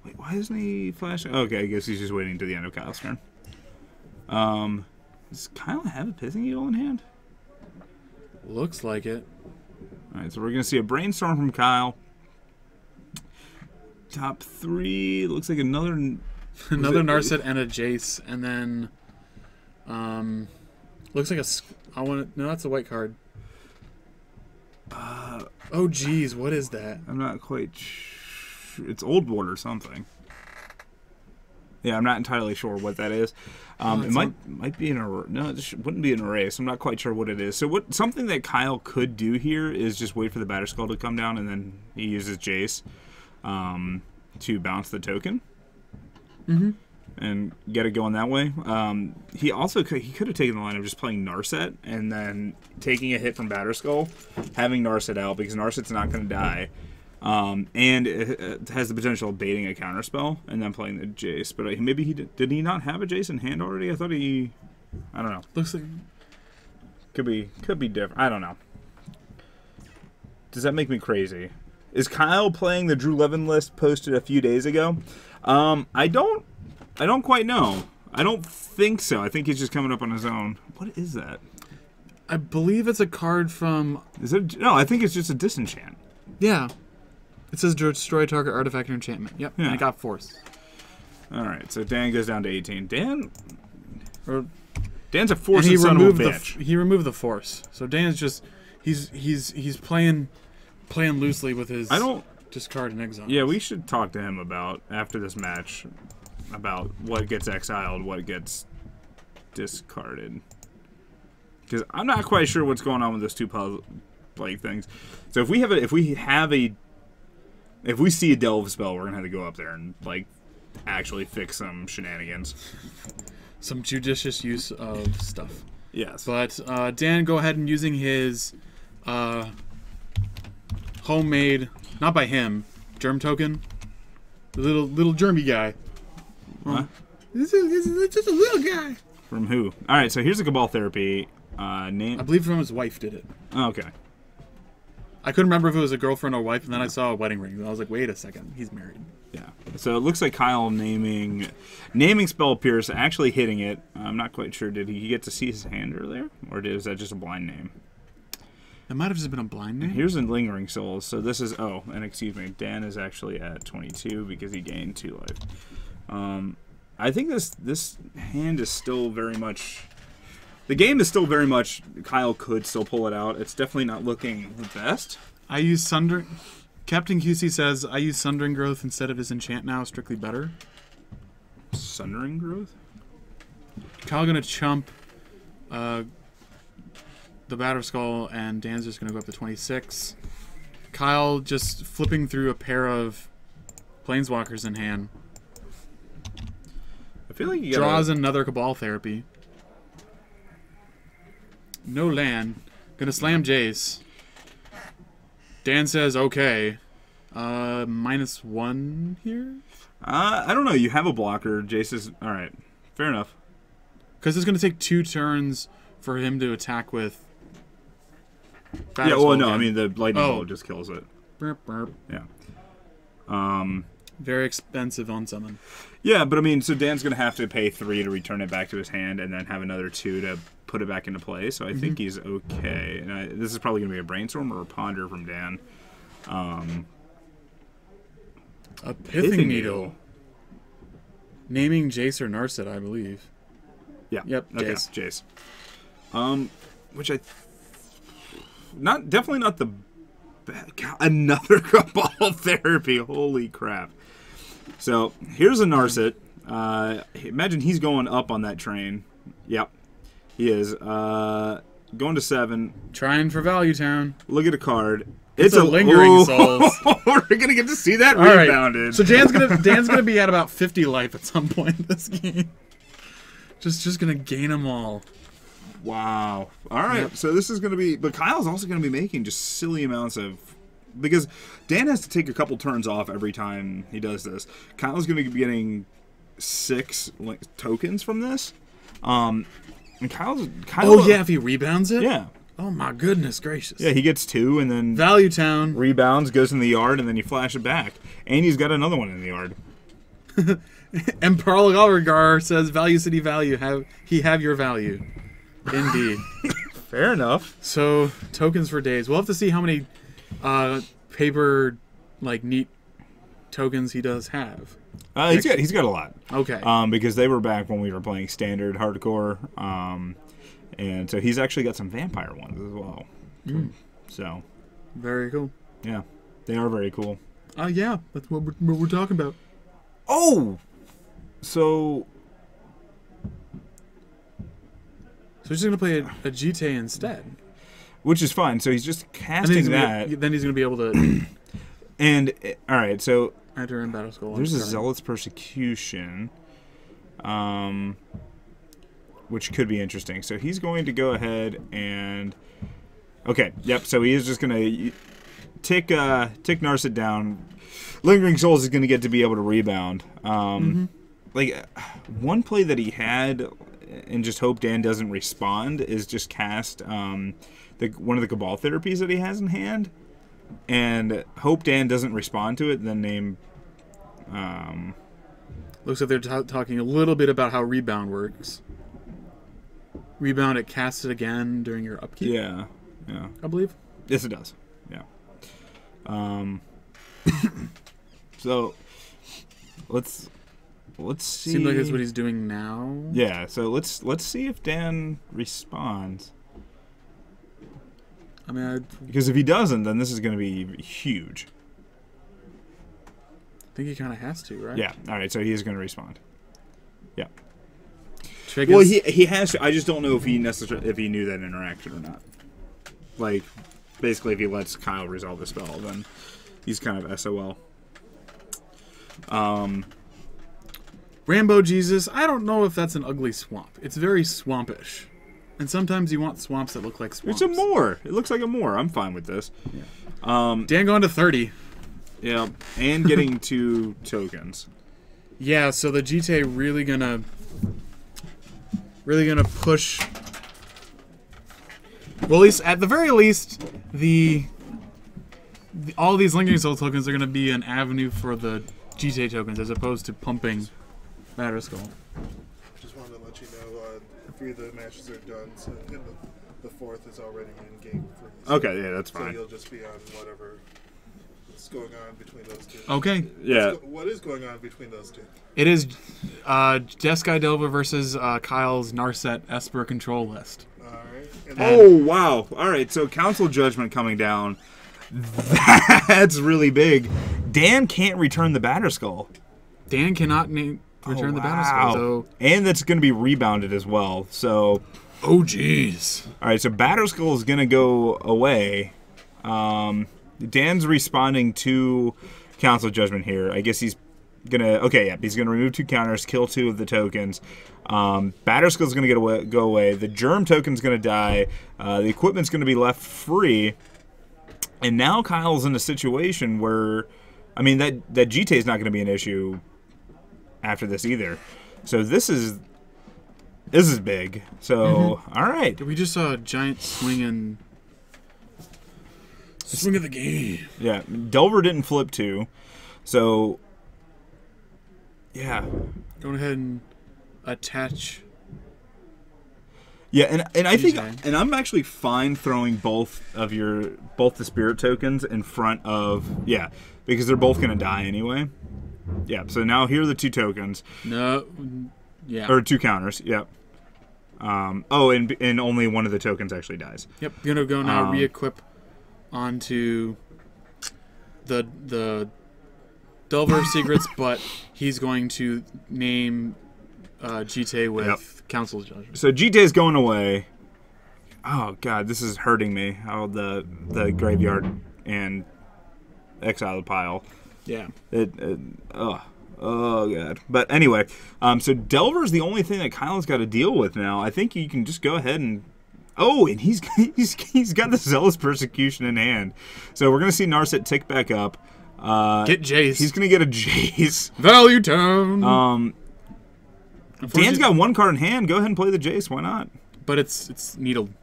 Wait, why isn't he flashing? Okay, I guess he's just waiting to the end of Kyle's turn. Does Kyle have a Pithing Needle in hand? Looks like it. All right, so we're going to see a Brainstorm from Kyle. Top 3. Looks like another Narset and a Jace, and then looks like no, that's a white card. Oh geez, what is that? I'm not quite sure. It's Old Ward or something. Yeah, I'm not entirely sure what that is. It might be an array. No, it wouldn't be an array, so I'm not quite sure what it is. So something that Kyle could do here is just wait for the Batterskull to come down, and then he uses Jace to bounce the token. Mm-hmm. And get it going that way. He could have taken the line of just playing Narset and then taking a hit from Batterskull, having Narset out because Narset's not going to die, and it has the potential of baiting a counterspell and then playing the Jace. But maybe did he not have a Jace in hand already? I thought I don't know. Looks like could be different. I don't know. Does that make me crazy? Is Kyle playing the Drew Levin list posted a few days ago? I don't quite know. I don't think so. I think he's just coming up on his own. What is that? I believe it's a card from... Is it? No, I think it's just a disenchant. Yeah. It says destroy target artifact or enchantment. Yep, yeah. And it got force. All right, so Dan goes down to 18. Dan's a And force he son of a removed bitch. he removed the force. So Dan's just... He's playing loosely with his discard and exile. Yeah, we should talk to him about, after this match, about what gets exiled, what gets discarded. Because I'm not quite sure what's going on with those two puzzle things. So if we see a delve spell, we're gonna have to go up there and actually fix some shenanigans. Some judicious use of stuff. Yes. But Dan, go ahead and using his homemade, not by him, germ token, the little germy guy. What? This is just a little guy. From who? All right. So here's a Cabal Therapy name. I believe from his wife did it. Oh, okay. I couldn't remember if it was a girlfriend or wife, and then I saw a wedding ring. And I was like, wait a second, he's married. Yeah. So it looks like Kyle naming Spell Pierce, actually hitting it. I'm not quite sure. Did he get to see his hand earlier, or is that just a blind name? It might have just been a blind name. Here's a Lingering Souls. So this is and excuse me, Dan is actually at 22 because he gained 2 life. I think this hand is still very much. The game is still very much. Kyle could still pull it out. It's definitely not looking the best. I use Sundering. Captain QC says I use Sundering Growth instead of his enchant now. Strictly better. Sundering Growth. Kyle gonna chump the Batter Skull, and Dan's just gonna go up to 26. Kyle just flipping through a pair of Planeswalkers in hand. I feel like he draws another Cabal Therapy. No land. Gonna slam Jace. Dan says okay. -1 here? I don't know. You have a blocker. Jace is... Alright. Fair enough. Because it's gonna take 2 turns for him to attack with... Yeah, well, no. I mean, the lightning bolt just kills it. Burp, burp. Yeah. Very expensive on summon. Yeah, but I mean, so Dan's going to have to pay 3 to return it back to his hand and then have another 2 to put it back into play. So I think he's okay. And this is probably going to be a Brainstorm or a Ponder from Dan. A Pithing Needle. Naming Jace or Narset, I believe. Yeah. Yep, okay. Jace. Which definitely not the God, another Cabal Therapy. Holy crap. So, here's a Narset. Imagine he's going up on that train. Yep. He is. Going to 7. Trying for Value Town. Look at a card. It's a Lingering Souls. We're going to get to see that all rebounded. Right. So Dan's gonna be at about 50 life at some point in this game. Just going to gain them all. Wow. All right. Yep. So this is going to be... But Kyle's also going to be making just silly amounts of... Because Dan has to take a couple turns off every time he does this. Kyle's going to be getting 6 tokens from this. And Kyle... Oh, yeah, if he rebounds it? Yeah. Oh, my goodness gracious. Yeah, he gets 2 and then... Value Town. Rebounds, goes in the yard, and then you flash it back. And he's got another one in the yard. And Pearl Galrigar says, Value City Value, have your value. Indeed. Fair enough. So, tokens for days. We'll have to see how many paper, neat tokens he does have. He's got a lot. Okay. Because they were back when we were playing standard hardcore. And so he's actually got some vampire ones as well. So. Very cool. Yeah. They are very cool. Yeah. That's what we're talking about. Oh! So he's just going to play a Jite instead. Which is fine. So he's just casting that. Then he's going to be able to... And, alright, so... Enter in Battle Skull. There's a Zealot's Persecution. Which could be interesting. So he's going to go ahead and... Okay, yep, so he is just going to tick Narset down. Lingering Souls is going to get to be able to rebound. One play that he had... and just hope Dan doesn't respond is just cast one of the Cabal Therapies that he has in hand and hope Dan doesn't respond to it, then name looks like they're talking a little bit about how rebound works. rebound, it casts it again during your upkeep. Yeah. I believe. Yes, it does. Yeah. So let's see. Seems like that's what he's doing now. Yeah. So let's see if Dan responds. I mean, because if he doesn't, then this is going to be huge. I think he kind of has to, right? Yeah. All right. So he is going to respond. Yeah. Chickens. Well, he has to. I just don't know if he knew that interaction or not. Like, basically, if he lets Kyle resolve the spell, then he's kind of SOL. WUBRGxyz, I don't know if that's an ugly swamp. It's very swampish. And sometimes you want swamps that look like swamps. It's a moor. It looks like a moor. I'm fine with this. Yeah. Dan going to 30. Yeah, and getting 2 tokens. Yeah, so the GTA really gonna push. Well, at the very least, all these Linking Soul tokens are gonna be an avenue for the GTA tokens as opposed to pumping Batterskull. Just wanted to let you know 3 of the matches are done, so the 4th is already in game 3. So, okay, yeah, that's fine. So you'll just be on whatever is going on between those 2. Okay. Yeah. What is going on between those 2? It is Jeskai Delva versus Kyle's Narset Esper control list. Alright. Oh, wow. Alright, so Council Judgment coming down. That's really big. Dan can't return the Batterskull. Dan cannot return the Batterskull. So. And that's going to be rebounded as well. So. Oh, jeez. Alright, so Batterskull is going to go away. Dan's responding to Council Judgment here. I guess he's gonna. Okay, yeah, he's gonna remove 2 counters, kill 2 of the tokens. Batterskull's gonna go away. The Germ token's gonna die. The equipment's gonna be left free. And now Kyle's in a situation where, I mean, that GTA is not gonna be an issue after this either. So this is big. So all right. We just saw a giant swing of the game. Yeah, Delver didn't flip 2, so yeah. Go ahead and attach. Yeah, and I think, and I'm actually fine throwing both the spirit tokens in front of, yeah, because they're both gonna die anyway. Yeah, so now here are the 2 tokens. No, yeah, or 2 counters. Yep. Oh, and only one of the tokens actually dies. Yep, gonna go now. Re-equip onto the Delver secrets, but he's going to name GTA with Council's Judgment. So GTA's going away. Oh god, this is hurting me. How the graveyard and exile pile. Yeah. Oh god. But anyway, so Delver's the only thing that Kyle's got to deal with now. I think you can just go ahead and. Oh, and he's got the Zealous Persecution in hand. So we're gonna see Narset tick back up. Get Jace. He's gonna get a Jace. Value Town. Dan's got 1 card in hand. Go ahead and play the Jace. Why not? But it's needled.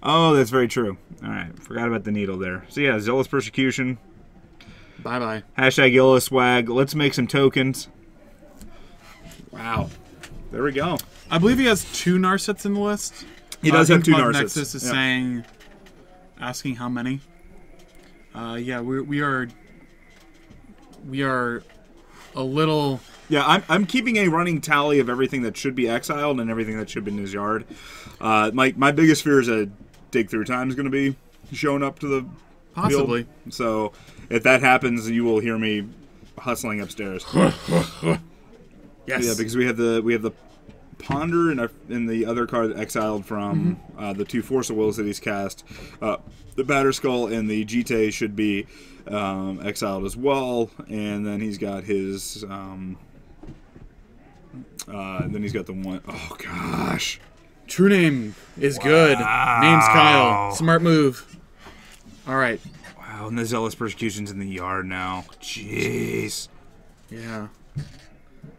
Oh, that's very true. All right, forgot about the needle there. So yeah, Zealous Persecution. Bye bye. Hashtag Yellow Swag. Let's make some tokens. Wow. There we go. I believe he has 2 Narsets in the list. He does have 2 Narsets. Nexus is asking how many. Yeah, we are a little. Yeah, I'm keeping a running tally of everything that should be exiled and everything that should be in his yard. My biggest fear is that Dig Through Time is going to be showing up to the possibly field. So if that happens, you will hear me hustling upstairs. Yes. Yeah, because we have the Ponder in the other card exiled from the 2 Force of Wills that he's cast. The Batterskull and the GTA should be exiled as well, and then he's got his. Then he's got the one. Oh gosh. True name is good. Name's Kyle. Smart move. All right. Wow, and the Zealous Persecution's in the yard now. Jeez. Yeah.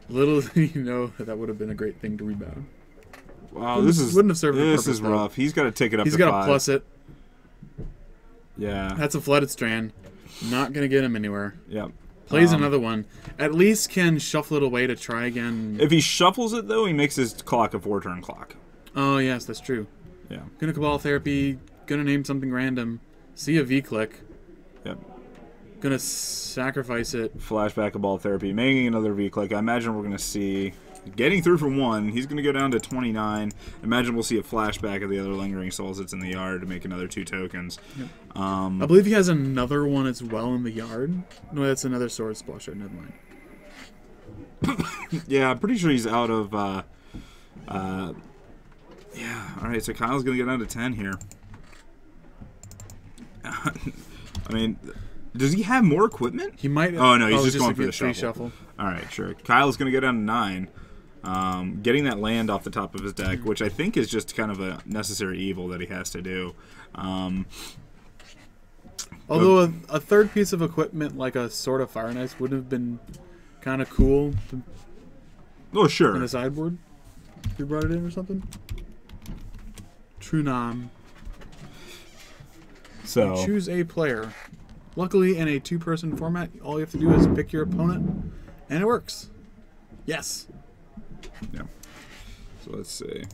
Little did you know that would have been a great thing to rebound. Wow, wouldn't have served the purpose. This is rough. He's got to take it up. He's got to plus it. Yeah. That's a flooded strand. Not gonna get him anywhere. Yep. Plays another one. At least can shuffle it away to try again. If he shuffles it though, he makes his clock a 4-turn clock. Oh, yes, that's true. Yeah. Gonna Cabal Therapy. Gonna name something random. See a V-click. Yep. Gonna sacrifice it. Flashback of ball therapy, making another V-click. I imagine we're going to see getting through from 1. He's going to go down to 29. Imagine we'll see a flashback of the other lingering souls that's in the yard to make another 2 tokens. Yep. I believe he has another one as well in the yard. No, that's another sword splasher. Never mind. Yeah, I'm pretty sure he's out of. Yeah. All right. So Kyle's going to get down to 10 here. I mean. Does he have more equipment? He might. Oh, no, he's just going a for the free shuffle. All right, sure. Kyle's going to go down to 9. Getting that land off the top of his deck, which I think is just kind of a necessary evil that he has to do. Although a third piece of equipment like a Sword of Fire Knights would have been kind of cool Oh, sure. in the sideboard. If you brought it in or something. True Nam. So Choose a player. Luckily, in a 2-person format, all you have to do is pick your opponent, and it works. Yes. Yeah. So let's see.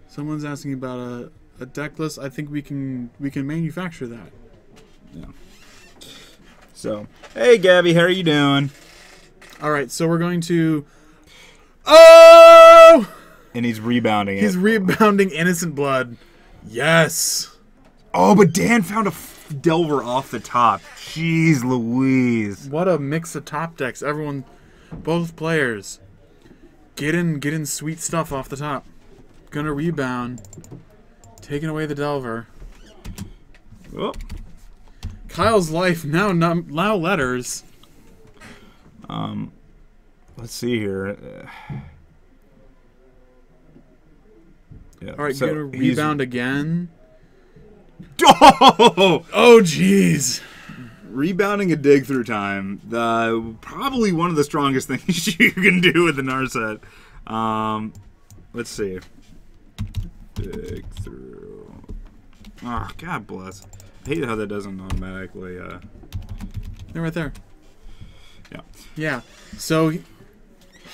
Someone's asking about a deck list. I think we can manufacture that. Yeah. So, hey, Gabby, how are you doing? All right, so we're going to. Oh! And he's rebounding it. He's rebounding Innocent Blood. Yes. Oh, but Dan found a Delver off the top. Jeez Louise. What a mix of top decks. Everyone, both players, getting sweet stuff off the top. Gonna rebound. Taking away the Delver. Oh. Kyle's life now letters. Let's see here. Yeah. All right, so gonna rebound again. Oh, jeez. Rebounding a dig through time. Probably one of the strongest things you can do with the Narset. Let's see. Dig through. Oh, God bless. I hate how that doesn't automatically. They're right there. Yeah. Yeah. So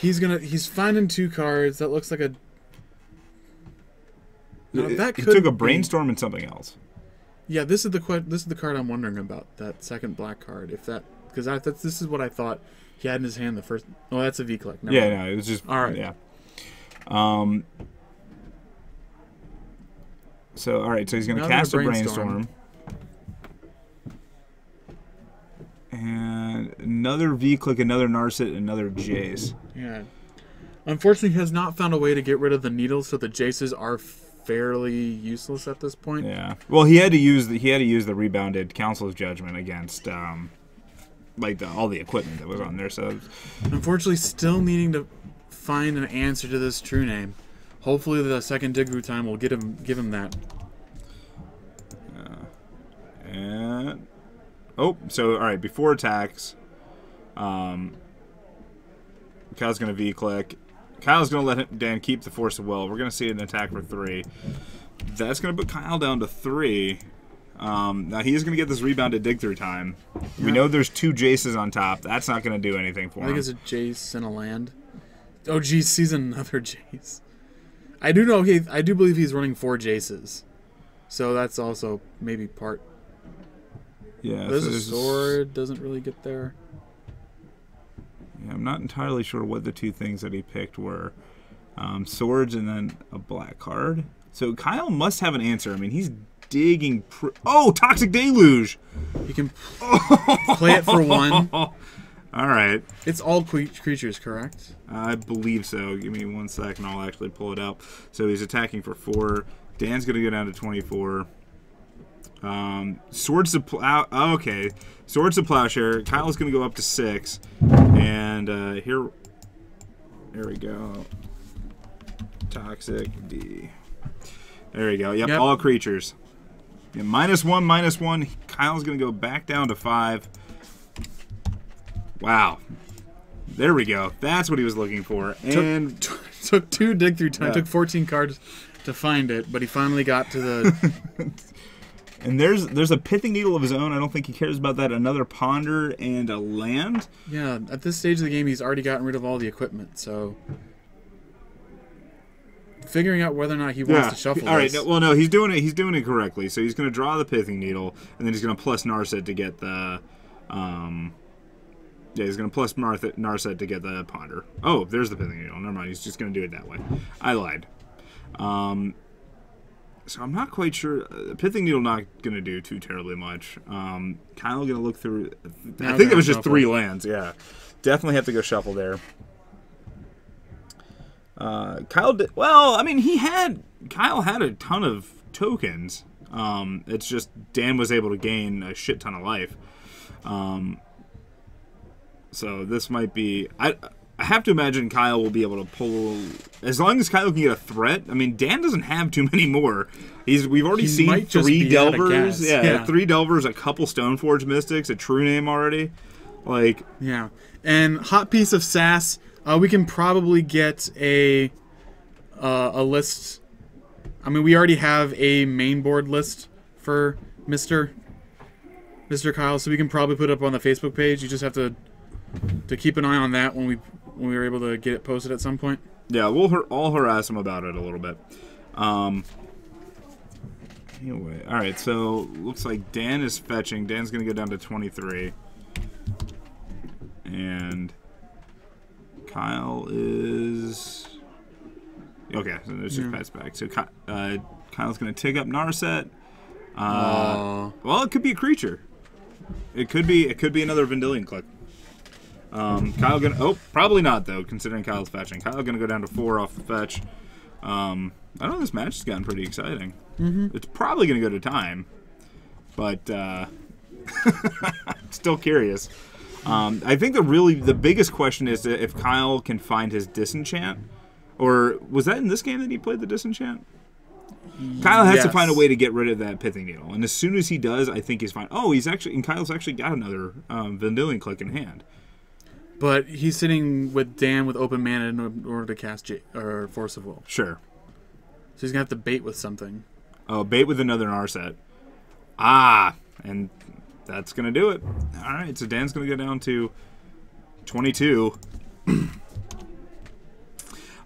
he's finding 2 cards. That looks like a. No, that he could took a be... brainstorm and something else. Yeah, this is the card I'm wondering about. That second black card, if that, because this is what I thought he had in his hand the first. Oh, that's a V-click. No, it was just all right. Yeah. So all right, so he's going to cast a brainstorm. And another V-click, another Narset, another Jace. Yeah. Unfortunately, he has not found a way to get rid of the needles, so the Jaces are fairly useless at this point. Yeah. Well, he had to use the rebounded Council's Judgment against all the equipment that was on there. So unfortunately, still needing to find an answer to this true name. Hopefully, the second dig through time will give him that. And so all right, before attacks, Kyle's gonna V-click. Kyle's going to let Dan keep the Force of Will. We're going to see an attack for 3. That's going to put Kyle down to 3. Now, he is going to get this rebounded dig through time. Yeah. We know there's 2 Jaces on top. That's not going to do anything for him. I think it's a Jace and a land. Oh, geez, sees another Jace. I do believe he's running 4 Jaces. So that's also maybe part. Yeah. There's a sword. Doesn't really get there. Yeah, I'm not entirely sure what the 2 things that he picked were. Swords and then a black card. So Kyle must have an answer. I mean, he's digging. Toxic Deluge! You can play it for 1. All right. It's all creatures, correct? I believe so. Give me 1 second. I'll actually pull it up. So he's attacking for 4. Dan's going to go down to 24. Swords to Plow. Okay. Swords to Plowshare. Kyle's going to go up to 6. And here we go. Toxic D. There we go. Yep. All creatures. Yeah, -1/-1. Kyle's going to go back down to 5. Wow. There we go. That's what he was looking for. And took 2 dig through time. Took 14 cards to find it, but he finally got to the. And there's a Pithing Needle of his own. I don't think he cares about that. Another Ponder and a land. Yeah, at this stage of the game, he's already gotten rid of all the equipment. So figuring out whether or not he wants to shuffle. All right. this. No, he's doing it. He's doing it correctly. So he's going to draw the Pithing Needle, and then he's going to plus Narset to get the. Yeah, he's going to plus Narset to get the Ponder. Oh, there's the Pithing Needle. Never mind. He's just going to do it that way. I lied. So I'm not quite sure. Pithing Needle not going to do too terribly much. Kyle going to look through. I think it was just 3 lands. Yeah, definitely have to go shuffle there. Kyle did well. I mean, Kyle had a ton of tokens. It's just Dan was able to gain a shit ton of life. So this might be. I have to imagine Kyle will be able to pull, as long as Kyle can get a threat. I mean, Dan doesn't have too many more. We've already seen 3 Delvers. Yeah, 3 Delvers, a couple Stoneforge Mystics, a True Name already. Like, yeah, and hot piece of sass. We can probably get a list. I mean, we already have a main board list for Mr. Kyle, so we can probably put it up on the Facebook page. You just have to keep an eye on that when we were able to get it posted at some point. Yeah, I'll harass him about it a little bit. Anyway, all right. So looks like Dan is fetching. Dan's gonna go down to 23, and Kyle is okay. So there's just pets back. So Kyle's gonna take up Narset. Well, it could be a creature. It could be another Vendilion Click. Kyle gonna probably not though, considering Kyle's fetching. Kyle gonna go down to 4 off the fetch. I don't know, this match has gotten pretty exciting. It's probably gonna go to time, but still curious. I think the biggest question is if Kyle can find his Disenchant, or was that in this game that he played the Disenchant? Kyle has to find a way to get rid of that Pithing Needle, and as soon as he does, I think he's fine. Oh, Kyle's actually got another Vendilion Click in hand. But he's sitting with Dan with open mana in order to cast Force of Will. Sure. So he's going to have to bait with something. Oh, bait with another Narset. And that's going to do it. All right, so Dan's going to go down to 22.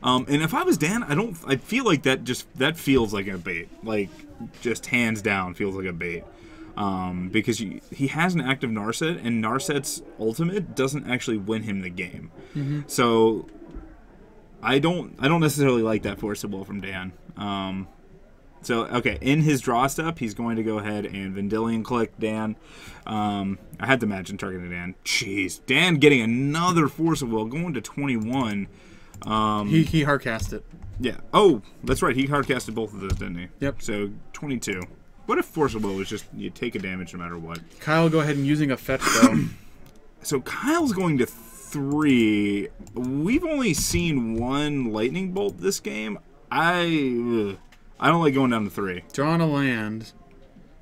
And if I was Dan, I feel like that feels like a bait. Like, just hands down feels like a bait. Because he has an active Narset, and Narset's ultimate doesn't actually win him the game. So I don't necessarily like that Force of Will from Dan. So okay, in his draw step, he's going to go ahead and Vendilion Click Dan. I had to imagine targeting Dan. Jeez, Dan getting another Force of Will, going to 21. He hardcast it. Yeah. Oh, that's right. He hardcasted both of those, didn't he? Yep. So 22. What if Force of Will was just you take a damage no matter what? Kyle, go ahead and using a fetch though. So Kyle's going to 3. We've only seen 1 Lightning Bolt this game. I don't like going down to 3. Drawing a land.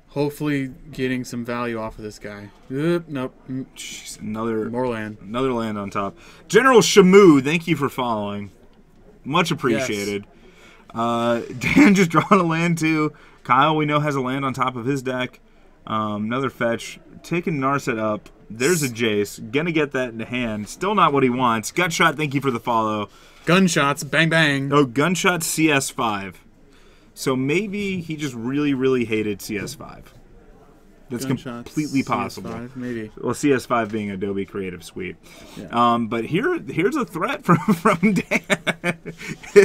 Hopefully getting some value off of this guy. Nope. Jeez, more land. Another land on top. General Shamu, thank you for following. Much appreciated. Yes. Dan just drawing a land too. Kyle, we know, has a land on top of his deck. Another fetch. Taking Narset up. There's a Jace. Gonna get that into hand. Still not what he wants. Gutshot, thank you for the follow. Gunshots. Bang, bang. Oh, Gunshot CS5. So maybe he just really, really hated CS5. That's completely possible. CS5, maybe. Well, CS5 being Adobe Creative Suite. Yeah. But here's a threat from Dan.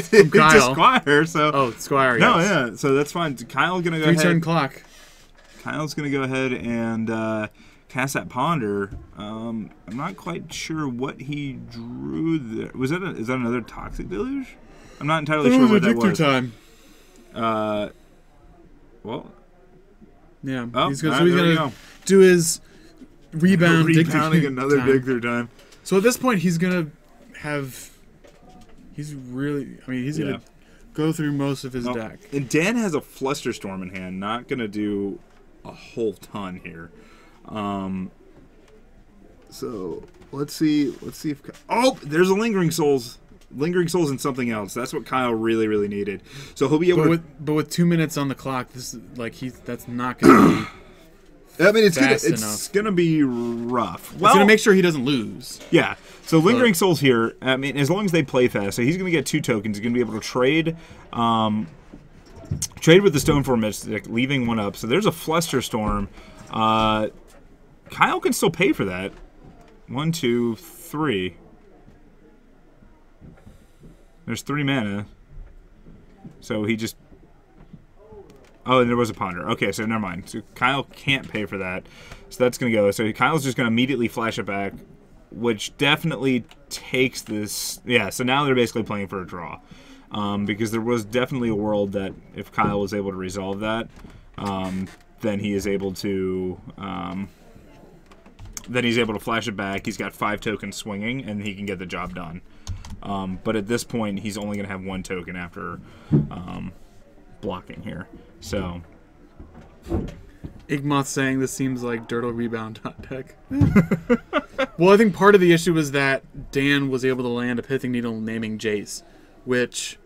From Kyle. To Squire. So Squire. No, yes. yeah. So that's fine. Kyle's gonna go ahead. 3-turn clock. Kyle's gonna go ahead and cast that Ponder. I'm not quite sure what he drew there. Is that another Toxic Deluge? I'm not entirely sure what that was. Time. Well. Yeah, oh, he's gonna do his rebound. Rebounding another dig through time. So at this point, he's gonna have. He's gonna go through most of his deck. And Dan has a Flusterstorm in hand. Not gonna do a whole ton here. So let's see if there's a Lingering Souls. Lingering Souls and something else. That's what Kyle really, really needed. So he'll be able but with 2 minutes on the clock, this is that's not going to be I mean, it's fast gonna be rough. Well, it's gonna make sure he doesn't lose. Yeah. So Lingering Souls here. I mean, as long as they play fast, so he's gonna get 2 tokens. He's gonna be able to trade, trade with the Stoneform Mystic, leaving 1 up. So there's a Flusterstorm. Kyle can still pay for that. 1, 2, 3. There's 3 mana. So he just... Oh, and there was a Ponder. Okay, so never mind. So Kyle can't pay for that. So that's going to go. So Kyle's just going to immediately flash it back, which definitely takes this... Yeah, so now they're basically playing for a draw. Because there was definitely a world that if Kyle was able to resolve that, then he is able to... then he's able to flash it back. He's got 5 tokens swinging, and he can get the job done. But at this point, he's only going to have 1 token after blocking here. So, Igmoth saying this seems like Dirtle Rebound deck. Well, I think part of the issue was that Dan was able to land a Pithing Needle naming Jace, which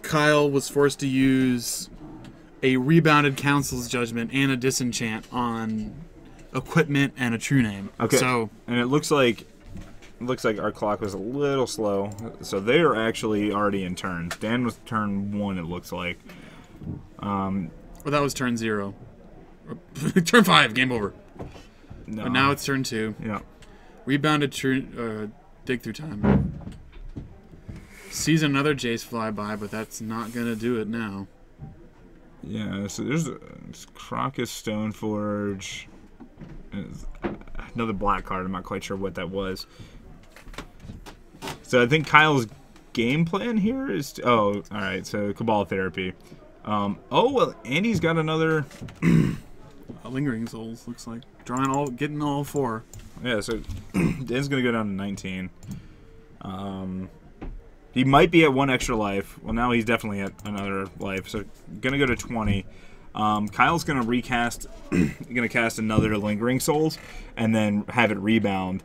Kyle was forced to use a rebounded Council's Judgment and a Disenchant on equipment and a True Name. Okay. So, and it looks like our clock was a little slow. So they are actually already in turns. Dan was turn 1, it looks like. Well, that was turn 0. Turn 5, game over. No. But now it's turn 2. Yeah. Rebounded dig through time. Sees another Jace fly by, but that's not going to do it now. Yeah, so there's Crocus Stoneforge. Another black card. I'm not quite sure what that was. So I think Kyle's game plan here is... oh, alright, so Cabal Therapy. Oh, well, Andy's got another... Lingering Souls, looks like. Getting all 4. Yeah, so Dan's going to go down to 19. He might be at 1 extra life. Well, now he's definitely at another life. So going to go to 20. Kyle's going to recast... going to cast another Lingering Souls and then have it rebound,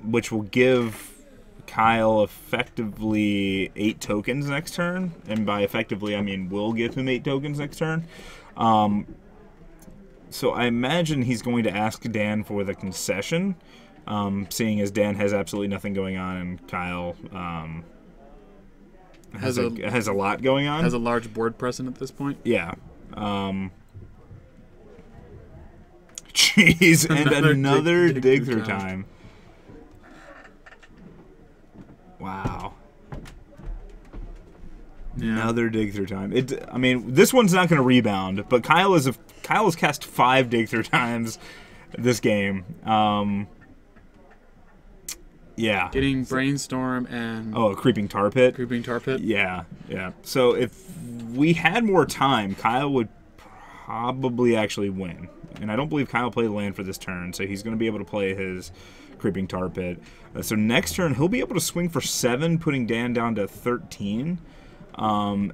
which will give Kyle effectively 8 tokens next turn. And by effectively, I mean will give him 8 tokens next turn. So I imagine he's going to ask Dan for the concession, seeing as Dan has absolutely nothing going on and Kyle has a lot going on. Has a large board present at this point. Yeah. Jeez, and another dig through time. Wow. Yeah. Another dig through time. I mean, this one's not going to rebound, but Kyle has cast 5 dig through times this game. Yeah. Getting Brainstorm and... oh, a Creeping Tar Pit. Creeping Tar Pit? Yeah, yeah. So if we had more time, Kyle would probably actually win. And I don't believe Kyle played land for this turn, so he's going to be able to play his Creeping Tar Pit. So next turn, he'll be able to swing for 7, putting Dan down to 13. And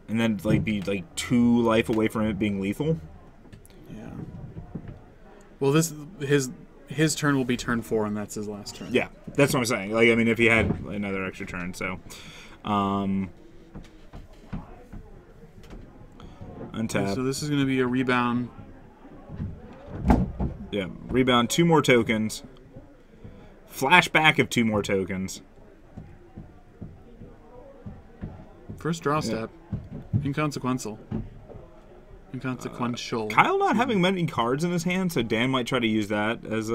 then be 2 life away from it being lethal. Yeah. Well, his turn will be turn 4, and that's his last turn. Yeah, that's what I'm saying. I mean, if he had another extra turn, so untap. So this is going to be a rebound. Yeah, rebound 2 more tokens. Flashback of 2 more tokens. First draw step. Inconsequential. Inconsequential. Kyle not having many cards in his hand, so Dan might try to use that as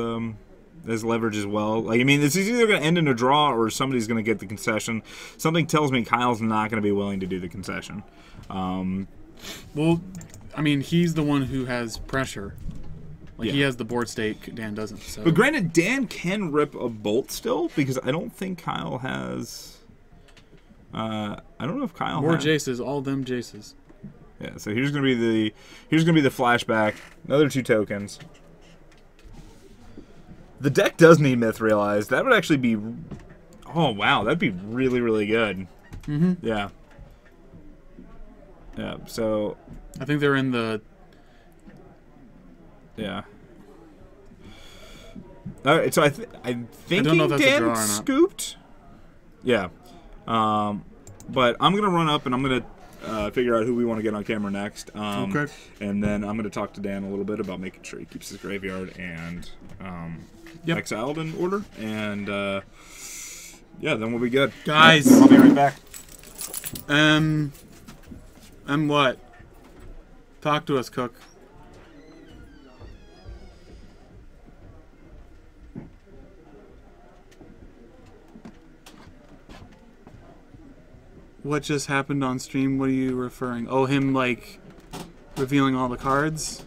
leverage as well. I mean, this is either going to end in a draw or somebody's going to get the concession. Something tells me Kyle's not going to be willing to do the concession. Well, I mean, he's the one who has pressure. He has the board stake, Dan doesn't. So. But granted, Dan can rip a bolt still, because I don't think Kyle has... I don't know if Kyle more has... Jaces, all them Jaces. Yeah, so here's gonna be the flashback. Another 2 tokens. The deck does need Mithrilize. That would actually be... oh wow, that'd be really, really good. Mm-hmm. Yeah. Yeah, so... I think they're in the... yeah. Alright, so I'm thinking Dan scooped. Yeah. But I'm going to run up and I'm going to figure out who we want to get on camera next. Okay. And then I'm going to talk to Dan a little bit about making sure he keeps his graveyard and exiled in order. And yeah, then we'll be good. Guys. I'll be right back. What? Talk to us, Cook. What just happened on stream? What are you referring? Oh, him, like, revealing all the cards?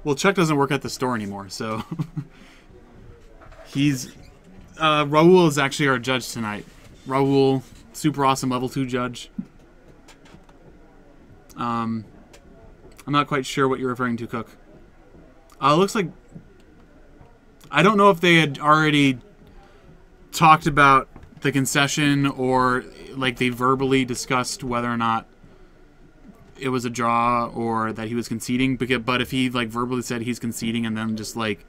Well, Chuck doesn't work at the store anymore, so... He's... Raul is actually our judge tonight. Raul, super awesome level 2 judge. I'm not quite sure what you're referring to, Cook. It looks like... I don't know if they had already talked about the concession or like they verbally discussed whether or not it was a draw or that he was conceding. But if he like verbally said he's conceding and then just like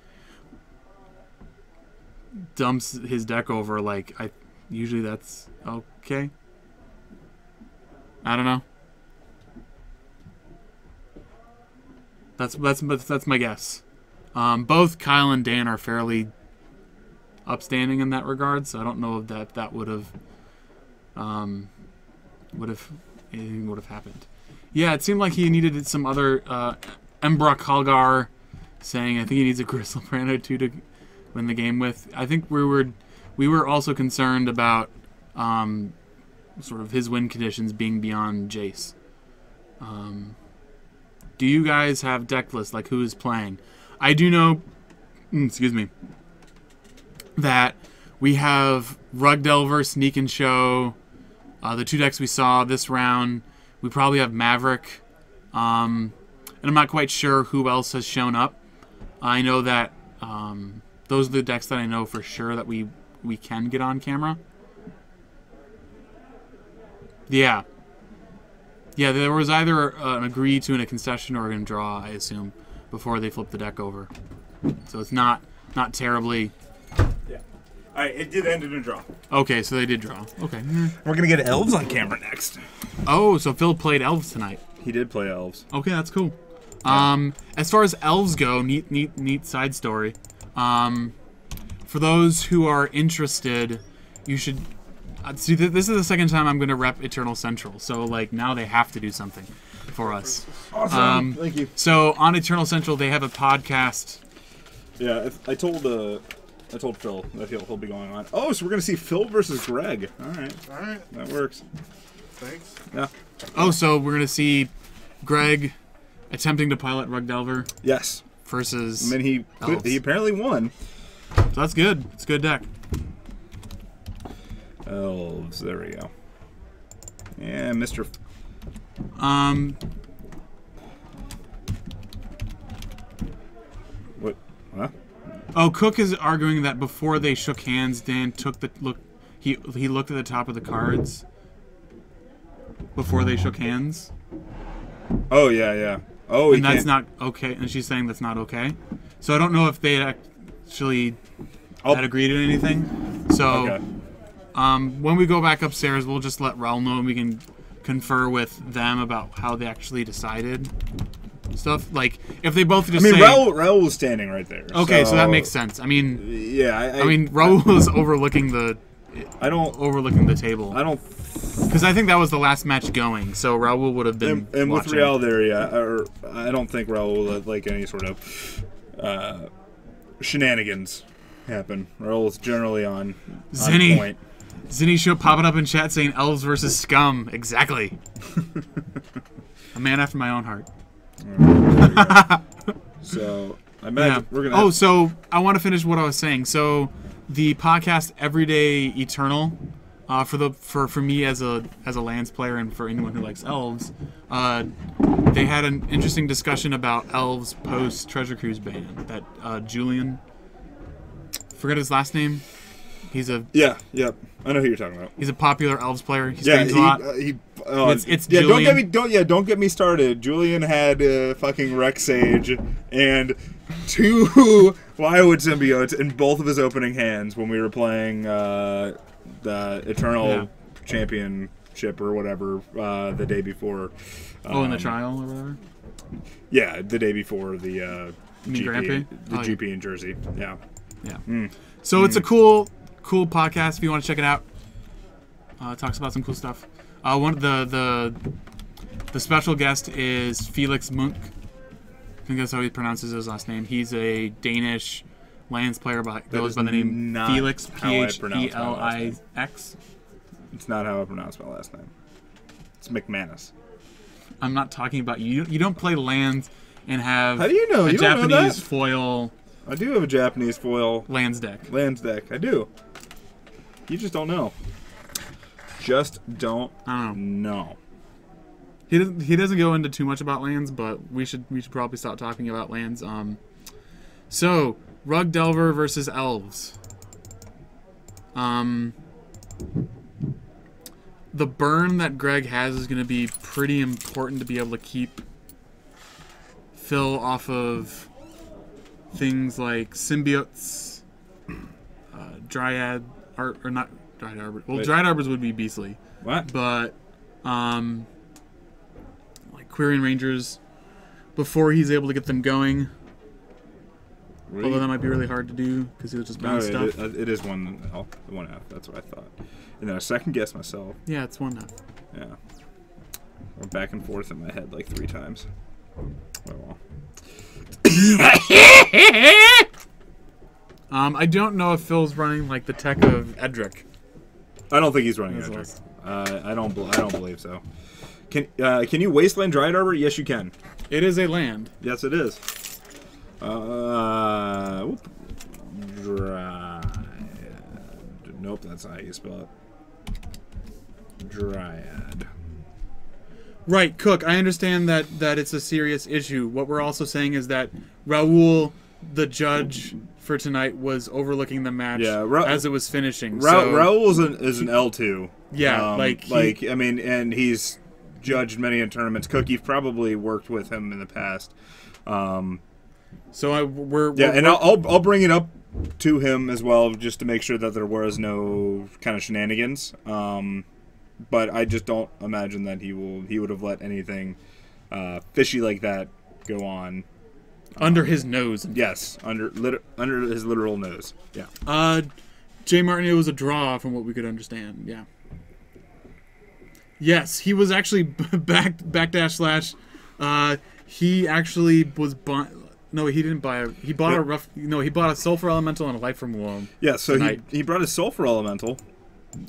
dumps his deck over, like usually that's okay. I don't know. That's my guess. Both Kyle and Dan are fairly upstanding in that regard, so I don't know if that would have anything would have happened. Yeah, it seemed like he needed some other Embrock Halgar saying I think he needs a Crystal Brand or two to win the game with. I think we were also concerned about sort of his win conditions being beyond Jace. Do you guys have deck lists, like who is playing? I do know, excuse me, that we have Rug Delver, Sneak and Show, the two decks we saw this round. We probably have Maverick, and I'm not quite sure who else has shown up. I know that those are the decks that I know for sure that we can get on camera. Yeah. Yeah, there was either an agree to and a concession or a draw, I assume, before they flip the deck over. So it's not terribly... Yeah. All right, it did end in a draw. Okay, so they did draw. Okay. We're going to get Elves on camera next. Oh, so Phil played Elves tonight. He did play Elves. Okay, that's cool. As far as Elves go, neat side story. For those who are interested, you should... see, this is the second time I'm going to rep Eternal Central, so like now they have to do something for us. Awesome. Thank you. So on Eternal Central, they have a podcast. Yeah, I told Phil that he'll be going on. Oh, so we're going to see Phil versus Greg. All right. That works. Thanks. Yeah. Oh, so we're going to see Greg attempting to pilot Rug Delver. Yes. Versus I mean, he apparently won. So that's good. It's a good deck. Elves, there we go. Yeah, Mr. What? Huh? Oh, Cook is arguing that before they shook hands, Dan took the look. He looked at the top of the cards before they shook hands. Oh yeah. Oh, and that's not okay. And she's saying that's not okay. So I don't know if they actually had agreed to anything. So. Okay. When we go back upstairs, we'll just let Raul know and we can confer with them about how they actually decided stuff. Like, if they both just say... Raul was standing right there. Okay, so that makes sense. I mean... Yeah, I mean, Raul was overlooking the... Overlooking the table. Because I think that was the last match going, so Raul would have been And watching. with Raul there, yeah, I don't think Raul will let any sort of shenanigans happen. Raul's generally on point. Zinni show popping up in chat saying Elves versus Scum. Exactly. A man after my own heart. So I imagine we're gonna. Oh, so I want to finish what I was saying. So the podcast Everyday Eternal, for me as a lands player and for anyone who likes Elves, they had an interesting discussion about Elves post Treasure Cruise ban. That Julian, forget his last name. He's a Yep. I know who you're talking about. He's a popular Elves player. He streams a lot. It's Julian. Don't get me started. Julian had fucking WUBRGxyz and 2 Wildwood symbiotes in both of his opening hands when we were playing the Eternal championship or whatever the day before. In the trial or whatever? Yeah, the day before the GP in Jersey. Yeah. Yeah. So it's a cool podcast if you want to check it out. It talks about some cool stuff. One of the special guest is Felix Munk. I think that's how he pronounces his last name. He's a Danish lands player, goes by the name Felix, Phelix. It's not how I pronounce my last name. It's McManus. I'm not talking about you. You don't play lands and have how do you know? a you Japanese don't know that? foil. I do have a Japanese foil lands deck. I do. You just don't know. Just don't know. He doesn't go into too much about lands, but we should probably stop talking about lands. So Rug Delver versus Elves. The burn that Greg has is going to be pretty important to be able to keep Phil off of things like symbiotes, dryad, or not dryad arbor. Well, dryad arbors would be beastly. What? But like Quirion Rangers, before he's able to get them going. Really? Although that might be really hard to do because he was just bounce stuff. It is 1F. That's what I thought. And then I second guessed myself. Yeah, it's 1F. Yeah. Went back and forth in my head like 3 times. Oh well. I don't know if Phil's running like the tech of Edric. I don't think he's running Edric. I don't believe so. Can you wasteland Dryad Arbor? Yes, you can. It is a land. Yes, it is. Dryad. Nope, that's not how you spell it. Dryad. Right, Cook. I understand that it's a serious issue. What we're also saying is that Raul, the judge for tonight, was overlooking the match as it was finishing. Raul is an L2. Yeah, and he's judged many in tournaments. Cook, you've probably worked with him in the past. I'll bring it up to him as well, just to make sure that there was no kind of shenanigans. But I just don't imagine that he would have let anything fishy like that go on under his nose. Yes, under his literal nose. Yeah. Jay Martin, it was a draw from what we could understand. Yeah. Yes, he was actually backdash / he actually was no, he didn't buy he bought a sulfur elemental and a life from Womb. Yeah, so he brought a sulfur elemental,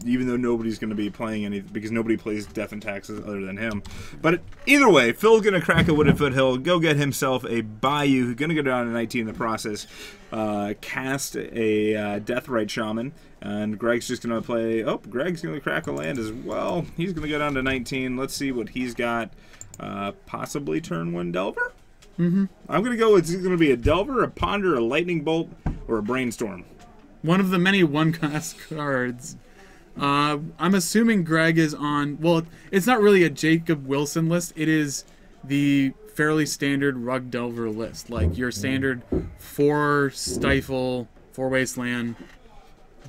even though nobody's going to be playing any, because nobody plays Death and Taxes other than him. But either way, Phil's going to crack a Wooded Foothill, go get himself a Bayou, who's going to go down to 19 in the process, cast a Deathrite Shaman, and Greg's just going to play, Greg's going to crack a land as well. He's going to go down to 19. Let's see what he's got. Possibly turn 1 Delver? Mm-hmm. I'm going to go, it's going to be a Delver, a Ponder, a Lightning Bolt, or a Brainstorm. One of the many one-class cards. I'm assuming Greg is on... Well, it's not really a Jacob Wilson list. It is the fairly standard Rug Delver list. Like your standard 4 Stifle, 4 Wasteland,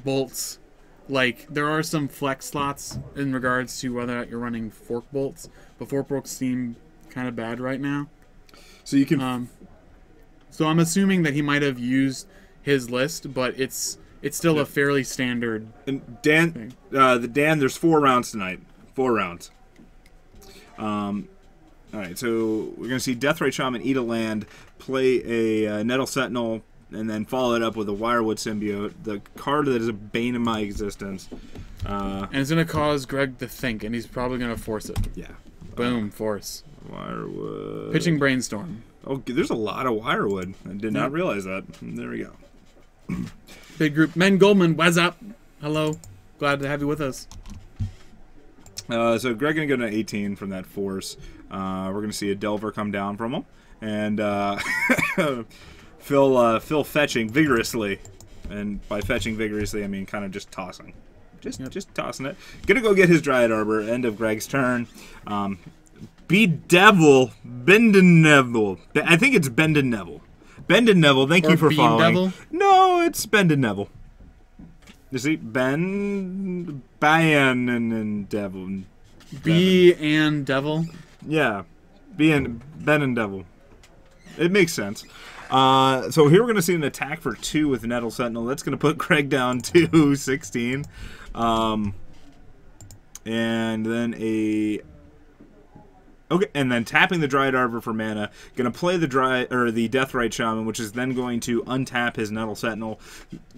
Bolts. Like, there are some flex slots in regards to whether or not you're running Fork Bolts. But Fork Bolts seem kind of bad right now. So you can... so I'm assuming that he might have used his list, but it's still a fairly standard. And Dan, there's 4 rounds tonight. 4 rounds. All right, so we're gonna see Deathrite Shaman eat a land, play a Nettle Sentinel, and then follow it up with a Wirewood Symbiote, the card that is a bane of my existence. And it's gonna cause Greg to think, and he's probably gonna force it. Yeah. Boom, force. Wirewood. Pitching Brainstorm. Oh, there's a lot of Wirewood. I did not realize that. There we go. Big group. Men Goldman, what's up? Hello. Glad to have you with us. So Greg going to go to 18 from that force. We're going to see a Delver come down from him. And Phil fetching vigorously. And by fetching vigorously, I mean kind of just tossing. Just tossing it. Going to go get his Dryad Arbor. End of Greg's turn. Bedevil. Bendin-Neville. I think it's Bendin-Neville. Bendin Neville, thank you for following. Devil? No, it's Bendin Neville. You see, and Devil. B and Devil. Yeah, Ben and Devil. It makes sense. So here we're going to see an attack for 2 with Nettle Sentinel. That's going to put Greg down to 16. And then and then tapping the Dryad Arbor for mana. Going to play the Deathrite Shaman, which is then going to untap his Nettle Sentinel.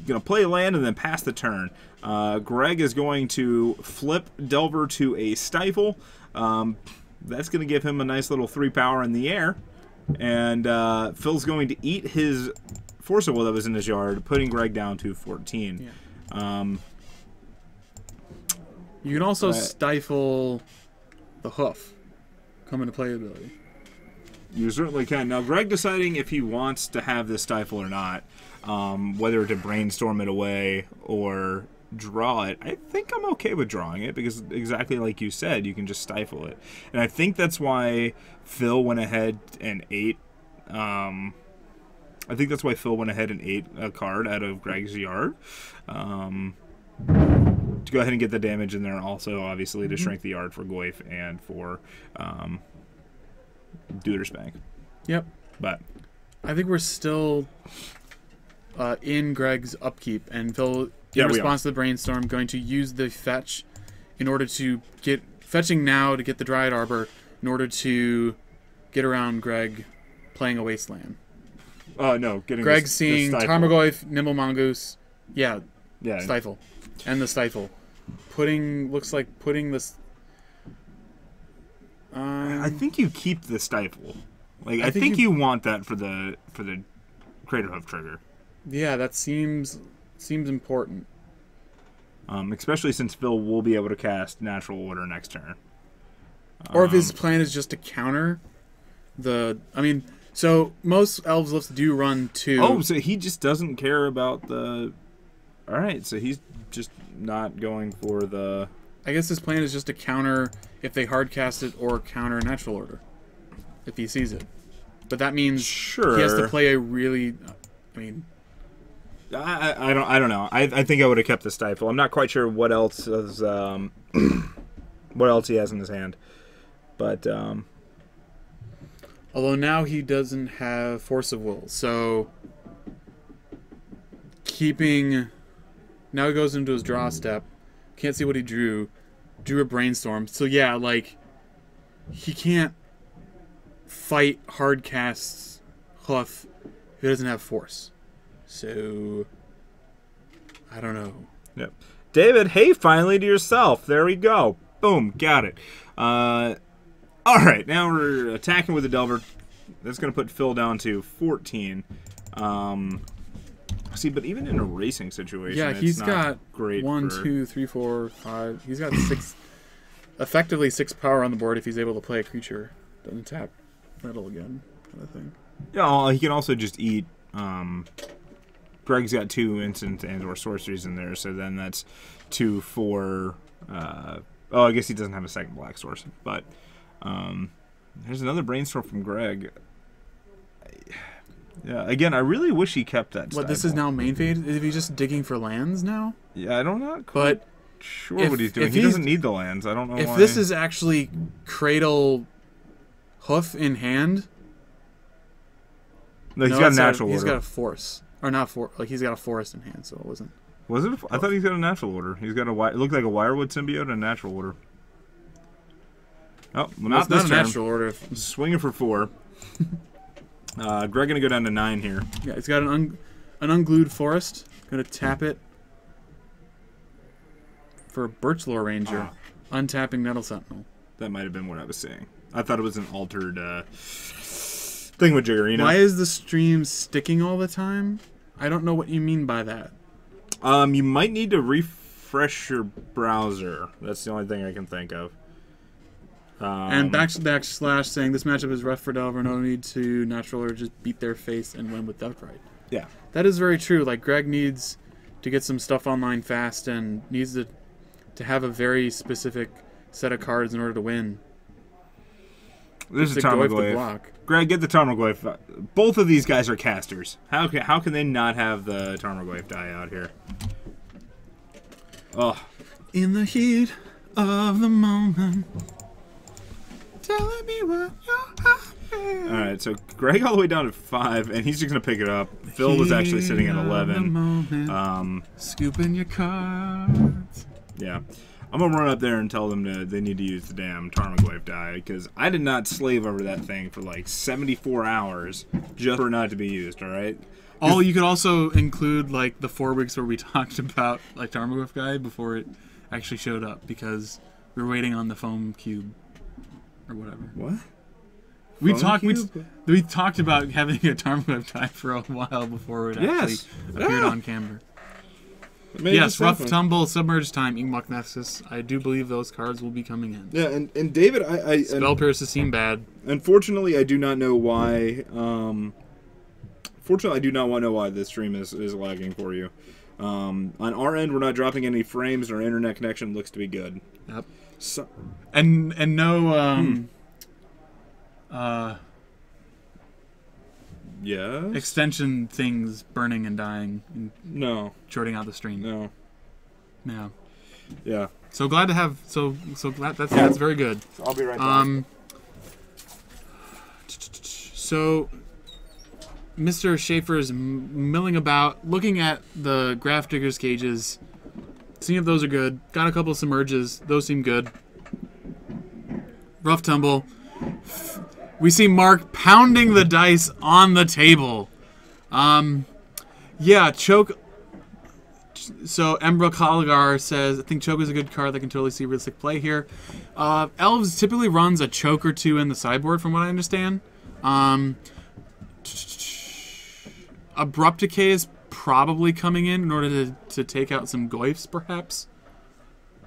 Going to play land and then pass the turn. Greg is going to flip Delver to a Stifle. That's going to give him a nice little 3 power in the air. And Phil's going to eat his Force of Will that was in his yard, putting Greg down to 14. Yeah. You can also stifle the Hoof. Come into playability. You certainly can. Now, Greg deciding if he wants to have this Stifle or not, whether to brainstorm it away or draw it. I think I'm okay with drawing it because exactly like you said, you can just stifle it. And I think that's why Phil went ahead and ate a card out of Greg's yard. To go ahead and get the damage in there, and also obviously to shrink the yard for Goyf and for Duderspank. Yep. But I think we're still in Greg's upkeep, and Phil, in response to the brainstorm, going to use the fetch in order to get fetching now to get the Dryad Arbor in order to get around Greg playing a wasteland. No, getting Greg seeing Tarmogoyf, Nimble Mongoose, Stifle. And the Stifle. Looks like putting this... I think you keep the Stifle. Like I think you want that for the Craterhoof trigger. Yeah, that seems important. Especially since Phil will be able to cast Natural Order next turn. Or if his plan is just to counter the... I mean, so most Elves Lifts do run 2. Oh, so he just doesn't care about the... Alright, so he's just not going for the... I guess his plan is just to counter if they hardcast it or counter Natural Order. If he sees it. But that means he has to play a really... I mean... I don't know. I think I would have kept the Stifle. I'm not quite sure what else is, what else he has in his hand. But although now he doesn't have Force of Will, so now he goes into his draw step. Can't see what he drew. Drew a Brainstorm. So yeah, like he can't fight hard casts Hoof if he doesn't have Force. So I don't know. Yep. David, hey, finally to yourself. There we go. Boom, got it. All right, now we're attacking with the Delver. That's going to put Phil down to 14. See, but even in a racing situation, he's not got great 1, 2, 3, 4, 5. He's got 6, effectively 6 power on the board if he's able to play a creature. Doesn't tap metal again, kind of thing. Yeah, he can also just eat. Greg's got 2 instant and or sorceries in there, so then that's 2, 4. I guess he doesn't have a second black source, but there's another brainstorm from Greg. Yeah, again, I really wish he kept that. What, this is now main phase? Is he just digging for lands now? Yeah, I don't know. But sure what he's doing. He doesn't need the lands. I don't know why. If this is actually Cradle Hoof in hand... No, he's got a natural order. He's got a force. Or not force. Like, he's got a forest in hand, so it wasn't... Was it? I thought he's got a natural order. He's got it looked like a Wirewood symbiote and a natural order. Oh, well, not this turn. A natural order. Swinging for 4. Greg gonna go down to 9 here. Yeah, it's got an unglued forest. Gonna tap it for Birchlore Ranger. Untapping Nettle Sentinel. That might have been what I was saying. I thought it was an altered thingamajigger, you know? Why is the stream sticking all the time? I don't know what you mean by that. You might need to refresh your browser. That's the only thing I can think of. And // saying this matchup is rough for Delver. No need to natural or just beat their face and win with Deathrite. Yeah, that is very true. Like Greg needs to get some stuff online fast and needs to have a very specific set of cards in order to win. There's a Tarmogoyf. Greg, get the Tarmogoyf. Both of these guys are casters. How can they not have the Tarmogoyf die out here? Oh. In the heat of the moment, telling me what you're having. All right, so Greg all the way down to 5, and he's just gonna pick it up. Phil was actually sitting at 11. Scooping your cards. Yeah, I'm gonna run up there and tell them they need to use the damn Tarmogoyf die, because I did not slave over that thing for like 74 hours just for it not to be used. All right. Oh, you could also include like the 4 weeks where we talked about like Tarmogoyf guy before it actually showed up, because we were waiting on the foam cube or whatever. What? We talked about having a Tarmogoyf die for a while before it actually appeared on camera. Yes, Rough Tumble, Submerged Time, Inkmoth Nexus. I do believe those cards will be coming in. Yeah, and David, Spell Pierces seem bad. Unfortunately, I do not know why. Fortunately, I do not want to know why this stream is lagging for you. On our end, we're not dropping any frames, and our internet connection looks to be good. Yep. So, and no yes. Extension things burning and dying and shorting out the stream. No. Yeah. So glad to have so glad that's very good. I'll be right back. So Mr. Schaefer's milling about, looking at the Grafdigger's cages, seeing if those are good. Got a couple of Submerges. Those seem good. Rough Tumble. We see Mark pounding the dice on the table. Yeah, Choke. So Embra Kalagar says, I think Choke is a good card that can totally see realistic play here. Elves typically runs a Choke or 2 in the sideboard, from what I understand. Abrupt Decay is probably coming in order to take out some Goyfs, perhaps.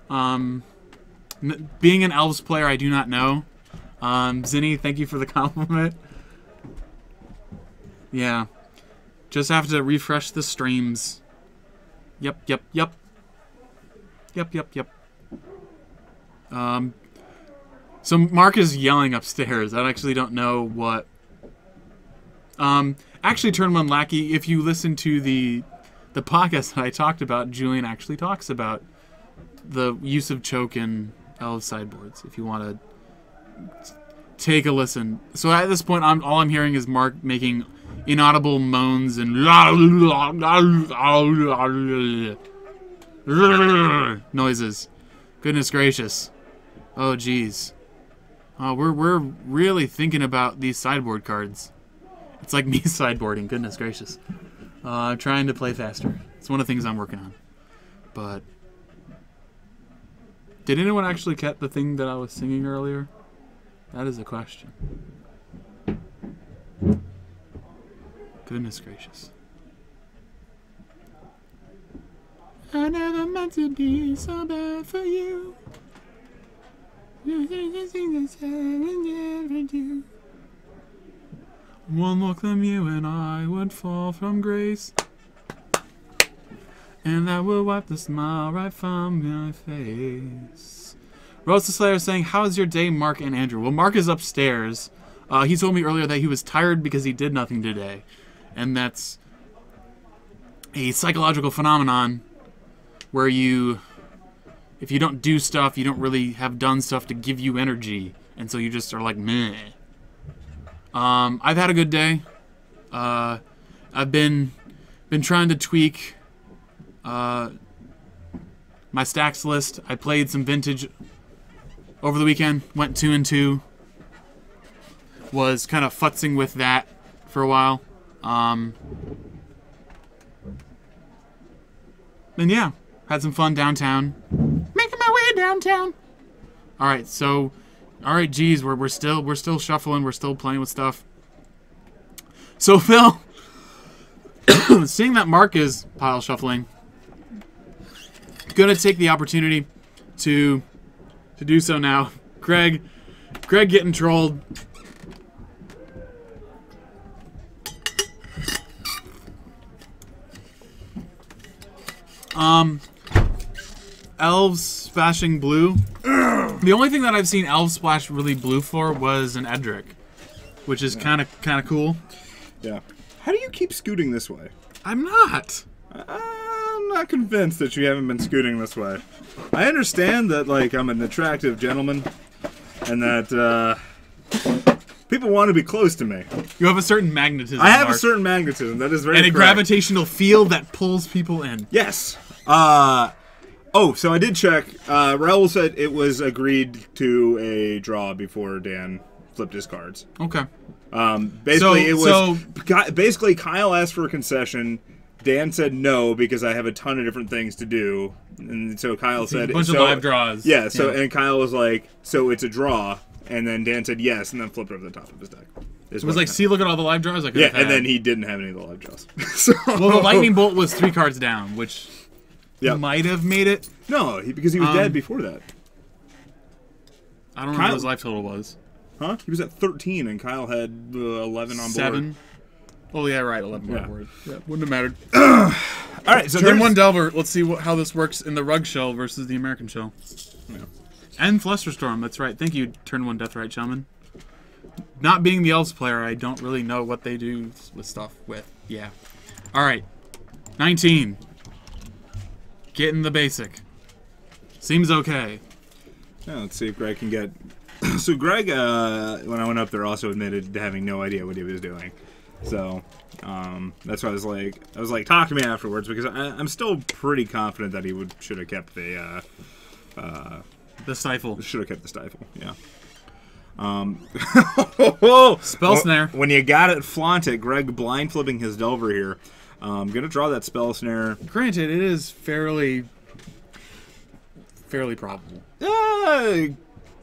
Being an Elves player, I do not know. Zinni, thank you for the compliment. Yeah. Just have to refresh the streams. Yep. So Mark is yelling upstairs. I actually don't know what. Actually, Turn 1 Lackey, if you listen to the podcast that I talked about, Julian actually talks about the use of Choke in Elf sideboards, if you want to take a listen. So at this point, all I'm hearing is Mark making inaudible moans and noises. Goodness gracious. Oh, jeez. We're really thinking about these sideboard cards. It's like me sideboarding. Goodness gracious. I'm trying to play faster. It's one of the things I'm working on. But did anyone actually get the thing that I was singing earlier? That is a question. Goodness gracious. I never meant to be so bad for you. You think the things I never do. One look from you and I would fall from grace. And that would wipe the smile right from my face. Rose the Slayer saying, how's your day, Mark and Andrew? Well, Mark is upstairs. He told me earlier that he was tired because he did nothing today. And that's a psychological phenomenon where if you don't do stuff, you don't really have done stuff to give you energy. And so you just are like, meh. I've had a good day. I've been trying to tweak my stacks list. I played some vintage over the weekend. Went 2-2. Was kind of futzing with that for a while. And yeah, had some fun downtown. Making my way downtown. All right, so. All right, geez, we're still shuffling, we're still playing with stuff. So Phil, seeing that Mark is pile shuffling, gonna take the opportunity to do so now. Greg getting trolled. Elves splashing blue. The only thing that I've seen Elves splash really blue for was an Edric, which is kind of cool. Yeah. How do you keep scooting this way? I'm not. I'm not convinced that you haven't been scooting this way. I understand that, like, I'm an attractive gentleman, and that people want to be close to me. You have a certain magnetism. I have Mark, a certain magnetism. That is very and a correct. gravitational field that pulls people in. Yes. So I did check. Raul said it was agreed to a draw before Dan flipped his cards. Okay. Basically Kyle asked for a concession. Dan said no because I have a ton of different things to do, and so Kyle said a bunch of live draws. Yeah. And Kyle was like, so it's a draw, and then Dan said yes, and then flipped over the top of his deck. It was like, see, look at all the live draws I could have had. And then he didn't have any of the live draws. So, well, the lightning bolt was 3 cards down, which might have made it. No, because he was dead before that. I don't know what his life total was. Huh? He was at 13, and Kyle had 11 on board. 7. Oh, yeah, right, 11 on board. Yeah, wouldn't have mattered. All right, so turn 1 Delver. Let's see how this works in the Rug Shell versus the American Shell. Yeah. And Flusterstorm, that's right. Thank you, turn 1 Deathrite Shaman. Not being the Elves player, I don't really know what they do with stuff with. Yeah. All right. 19. Getting the basic. Seems okay. Yeah, let's see if Greg can get... So Greg, when I went up there, also admitted to having no idea what he was doing. So that's why I was like, talk to me afterwards, because I'm still pretty confident that he should have kept the stifle. Should have kept the stifle. Yeah. Spell snare. When you got it, flaunt it. Greg blind flipping his Delver here. Gonna draw that spell snare. Granted, it is fairly probable.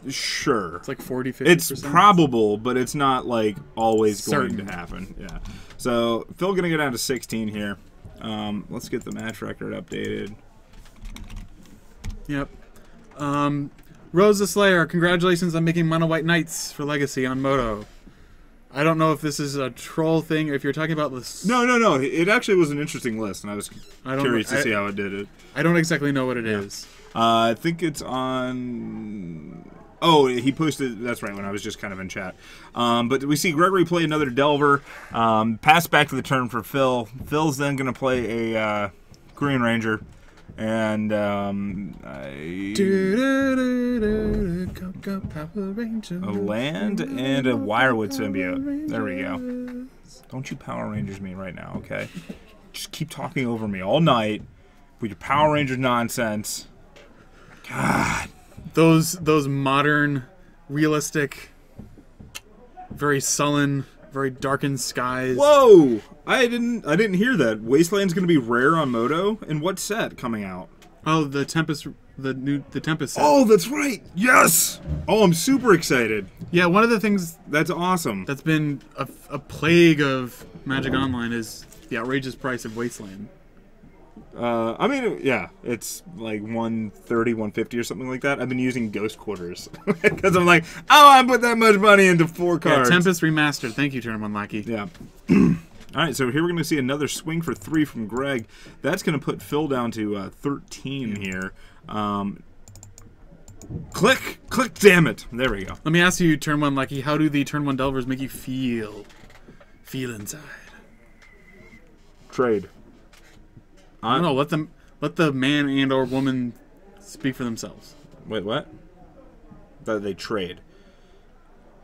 Sure. It's like 40-50%. It's probable, but it's not like always going to happen. Yeah. So Phil gonna go down to 16 here. Let's get the match record updated. Yep. Rose the Slayer, congratulations on making Mono White Knights for Legacy on Moto. I don't know if this is a troll thing, or if you're talking about this. No. It actually was an interesting list, and I was curious to see how it did it. I don't exactly know what it is. I think it's on... Oh, he posted... That's right, when I was just kind of in chat. But we see Gregory play another Delver. Pass back to the turn for Phil. Phil's then going to play a Green Ranger. And a land and a Wirewood Symbiote. There we go. Don't you Power Rangers me right now, okay? Just keep talking over me all night with your Power Rangers nonsense. God. Those modern, realistic, very sullen, very darkened skies. Whoa! I didn't hear that. Wasteland's going to be rare on Moto. And what set coming out? Oh, the Tempest, the Tempest set. Oh, that's right. Yes. Oh, I'm super excited. Yeah, one of the things that's awesome. That's been a plague of Magic Online is the outrageous price of Wasteland. I mean, yeah, it's like 130, 150 or something like that. I've been using Ghost Quarters because I'm like, I put that much money into 4 cards. Yeah, Tempest Remastered. Thank you, Turn 1 Lackey. Yeah. All right, so here we're going to see another swing for 3 from Greg. That's going to put Phil down to 13 here. Click, damn it. There we go. Let me ask you, Turn 1 Lackey, how do the Turn 1 Delvers make you feel? Feel inside. Trade. No, let the man and or woman speak for themselves. Wait, what? That they trade.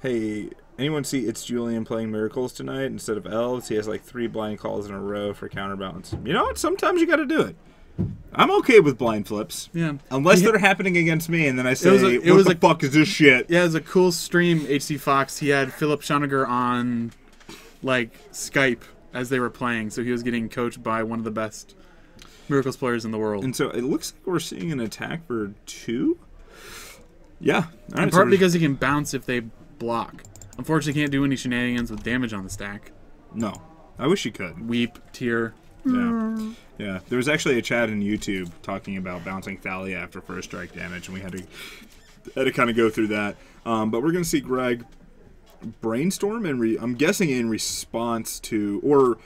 Hey, anyone see It's Julian playing Miracles tonight instead of Elves? He has like 3 blind calls in a row for counterbalance. You know what? Sometimes you got to do it. I'm okay with blind flips. Yeah. Unless they're happening against me, and then I say, what the fuck is this shit? Yeah, it was a cool stream, HC Fox. He had Philip Schoniger on, like, Skype as they were playing, so he was getting coached by one of the best Miracles players in the world. And so it looks like we're seeing an attack for 2? Yeah. Right, in part because he can bounce if they block. Unfortunately, he can't do any shenanigans with damage on the stack. No. I wish he could. Weep, tear. Yeah. Yeah. There was actually a chat in YouTube talking about bouncing Thalia after first strike damage, and we had to kind of go through that. But we're going to see Greg brainstorm, and I'm guessing in response to... or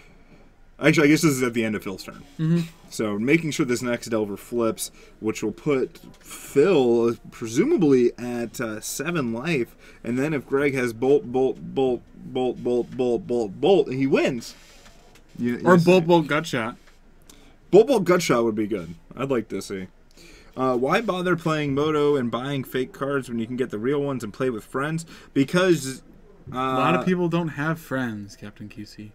actually, I guess this is at the end of Phil's turn. Mm-hmm. So making sure this next Delver flips, which will put Phil presumably at 7 life. And then if Greg has bolt, he wins. Or bolt, gut shot. Bolt Ball Gutshot would be good. I'd like to see. Why bother playing Moto and buying fake cards when you can get the real ones and play with friends? Because a lot of people don't have friends, Captain QC.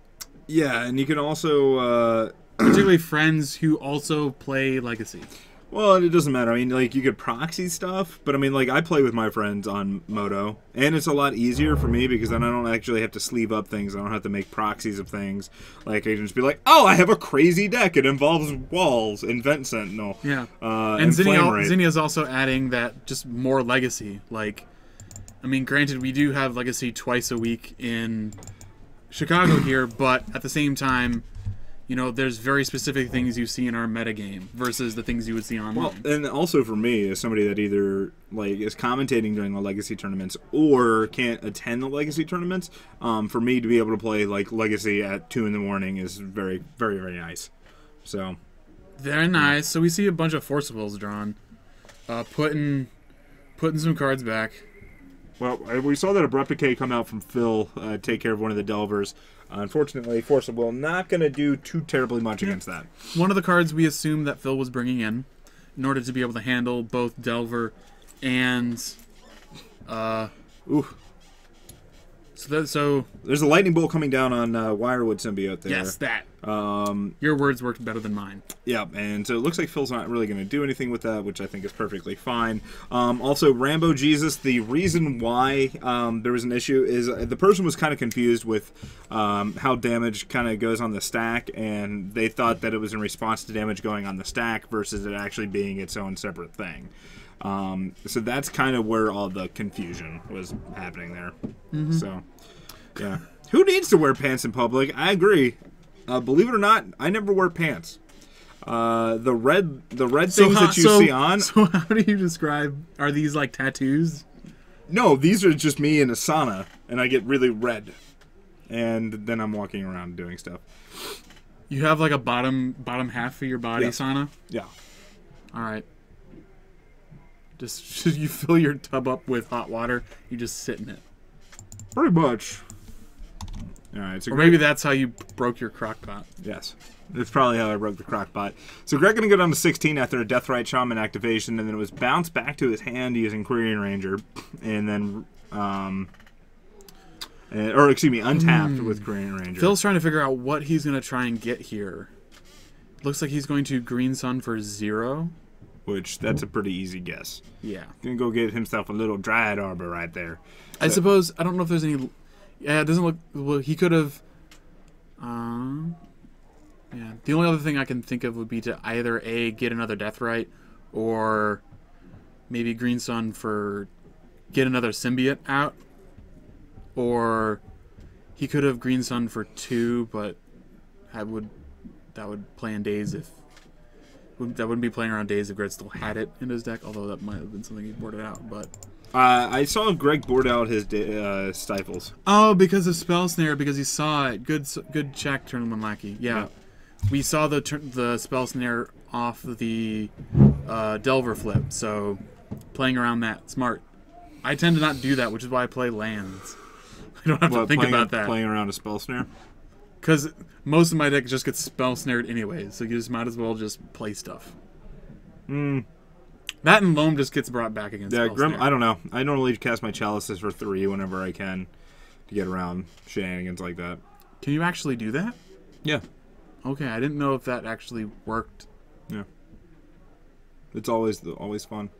Yeah, and you can also particularly friends who also play Legacy. Well, it doesn't matter. I mean, like, you could proxy stuff, but I mean, like, I play with my friends on Moto, and it's a lot easier for me because then I don't actually have to sleeve up things. I don't have to make proxies of things. Like, I can just be like, oh, I have a crazy deck. It involves walls and Vent Sentinel. Yeah. And Zinnia's also adding that just more Legacy. Like, I mean, granted, we do have Legacy twice a week in Chicago here, but at the same time, you know, there's very specific things you see in our metagame versus the things you would see online. Well, and also for me, as somebody that either like is commentating during the Legacy tournaments or can't attend the Legacy tournaments, for me to be able to play like Legacy at 2 in the morning is very, very, very nice. So very nice. So we see a bunch of Force Wills drawn, putting some cards back. Well, we saw that Abrupt Decay come out from Phil, take care of one of the Delvers. Unfortunately, Force of Will not going to do too terribly much against that. One of the cards we assumed that Phil was bringing in order to be able to handle both Delver and... Ooh. So there's a lightning bolt coming down on Wirewood Symbiote there. Yes, that. Your words worked better than mine. Yeah, and so it looks like Phil's not really going to do anything with that, which I think is perfectly fine. Also, WUBRGxyz, the reason why there was an issue is the person was kind of confused with how damage kind of goes on the stack, and they thought that it was in response to damage going on the stack versus it actually being its own separate thing. So that's kind of where all the confusion was happening there. Mm-hmm. So, yeah. Who needs to wear pants in public? I agree. Believe it or not, I never wear pants. The red things that you see on... So how do you describe... Are these like tattoos? No, these are just me in a sauna, and I get really red. And then I'm walking around doing stuff. You have like a bottom half of your body sauna? Yeah. All right. Just you fill your tub up with hot water, you just sit in it. Pretty much. All right. So or maybe that's how you broke your crock pot. Yes. That's probably how I broke the crock pot. So Greg going to go down to 16 after a Deathrite Shaman activation, and then it was bounced back to his hand using Quirion Ranger, and then, untapped with Quirion Ranger. Phil's trying to figure out what he's going to try and get here. Looks like he's going to Green Sun for 0. Which, that's a pretty easy guess. Yeah. Gonna go get himself a little Dryad Arbor right there. So, I suppose, I don't know if there's any... Yeah, it doesn't look... Well, he could have... Yeah. The only other thing I can think of would be to either A, get another Deathrite, or maybe Green Sun for... Get another Symbiote out. Or he could have Green Sun for 2, but that would play in Days if... That wouldn't be playing around Days if Greg still had it in his deck, although that might have been something he boarded out. But I saw Greg board out his Stifles. Oh, because of Spell Snare, because he saw it. Good check, Turn 1 Lackey. Yeah. We saw the Spell Snare off the Delver flip, so playing around that, smart. I tend to not do that, which is why I play lands. I don't have to think about that. Playing around a Spell Snare? Because most of my deck just gets spell snared anyway, so you just might as well just play stuff. That and Loam just gets brought back against spell snare. I don't know. I normally cast my Chalices for 3 whenever I can to get around shenanigans like that. Can you actually do that? Yeah. Okay, I didn't know if that actually worked. Yeah. It's always fun.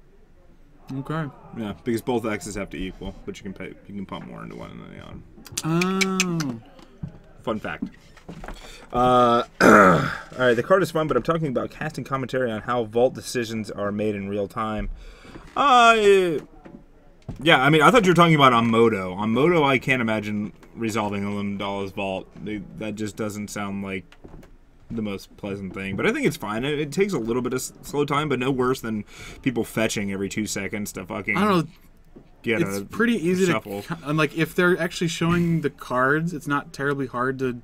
Okay. Yeah, because both X's have to equal, but you can pump more into one than the other. Oh. Fun fact. Alright, the card is fun, but I'm talking about casting commentary on how vault decisions are made in real time. Yeah, I mean, I thought you were talking about on Moto. On Moto, I can't imagine resolving a Limdalla's vault. That just doesn't sound like the most pleasant thing. But I think it's fine. It takes a little bit of slow time, but no worse than people fetching every 2 seconds to fucking... I don't know. It's pretty easy shuffle. And like if they're actually showing the cards, it's not terribly hard to.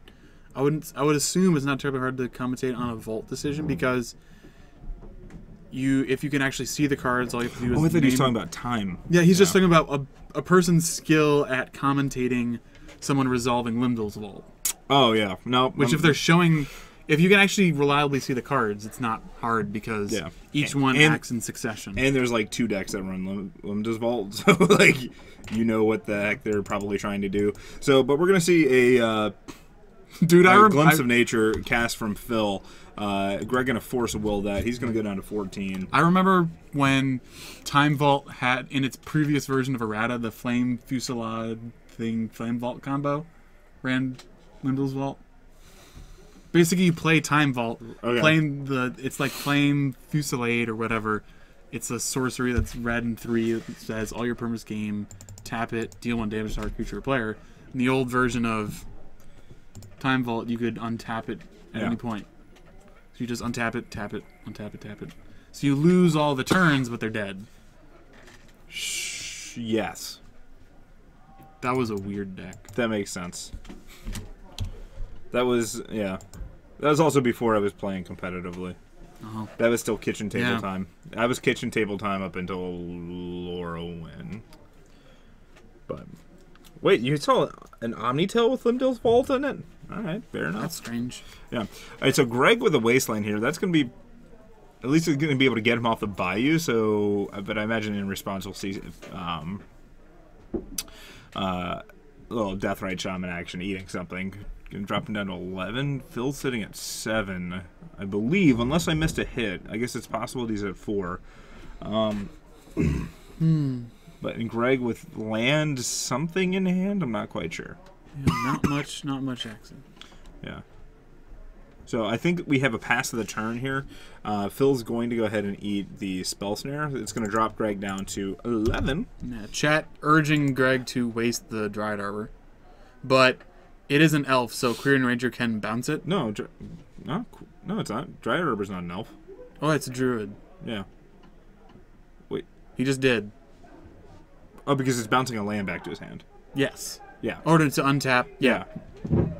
I would assume it's not terribly hard to commentate on a vault decision because if you can actually see the cards, all you have to do is. I thought he was talking about time. Yeah, he's just talking about a person's skill at commentating someone resolving Limdall's vault. Oh yeah, no. Which if they're showing if you can actually reliably see the cards, it's not hard because each one acts in succession. And there's like 2 decks that run Limitless Vault, so like you know what the heck they're probably trying to do. So, but we're gonna see a glimpse of nature cast from Phil. Greg gonna force a will that he's gonna go down to 14. I remember when Time Vault had in its previous version of errata the Flame Fusillade Flame Vault combo ran Limitless Vault. Basically, you play Time Vault, playing it's like Flame Fusillade or whatever. It's a sorcery that's red and 3. It says all your permanents game, tap it, deal 1 damage to target creature or player. In the old version of Time Vault, you could untap it at any point. So you just untap it, tap it, untap it, tap it. So you lose all the turns, but they're dead. Yes. That was a weird deck. That makes sense. That was, That was also before I was playing competitively. Oh. That was still kitchen table time. I was kitchen table time up until Lorwyn. But, wait, you saw an Omnitail with Limitless Vault in it? Alright, fair enough. That's strange. Yeah. Alright, so Greg with a Wasteland here. That's going to be, at least it's going to be able to get him off the Bayou, so, but I imagine in response we'll see little Deathrite Shaman action, eating something. Dropping down to 11. Phil's sitting at 7, I believe, unless I missed a hit. I guess it's possible he's at 4. But in Greg with land something in hand, I'm not quite sure. Yeah, not much accent. Yeah. So I think we have a pass of the turn here. Phil's going to go ahead and eat the Spell Snare. It's going to drop Greg down to 11. Yeah, chat urging Greg to waste the Dryad Arbor. But it is an elf, so Quirion Ranger can bounce it? No, it's not. Dryad Arbor's not an elf. Oh, it's a druid. Yeah. Wait. He just did. Oh, because it's bouncing a land back to his hand. Yes. Yeah. Order to untap. Yeah.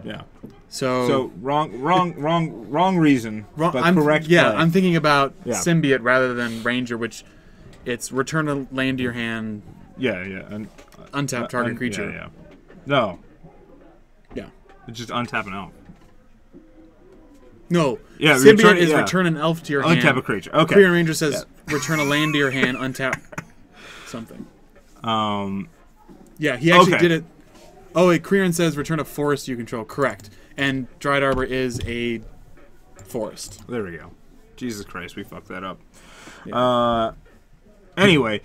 Yeah. So wrong reason, but correct. Yeah, play. I'm thinking about Symbiote rather than Ranger, which it's return a land to your hand. Yeah. Untap target creature. Yeah. No. Yeah. It's just untap an elf. No. Yeah. Symbiote is return an elf to your hand. Untap a creature. Okay. Quirion Ranger says return a land to your hand. Untap something. Yeah, he actually did it. Oh, wait, Quirion says return a forest you control. Correct. And Dryad Arbor is a forest. There we go. Jesus Christ, we fucked that up. Yeah. Anyway,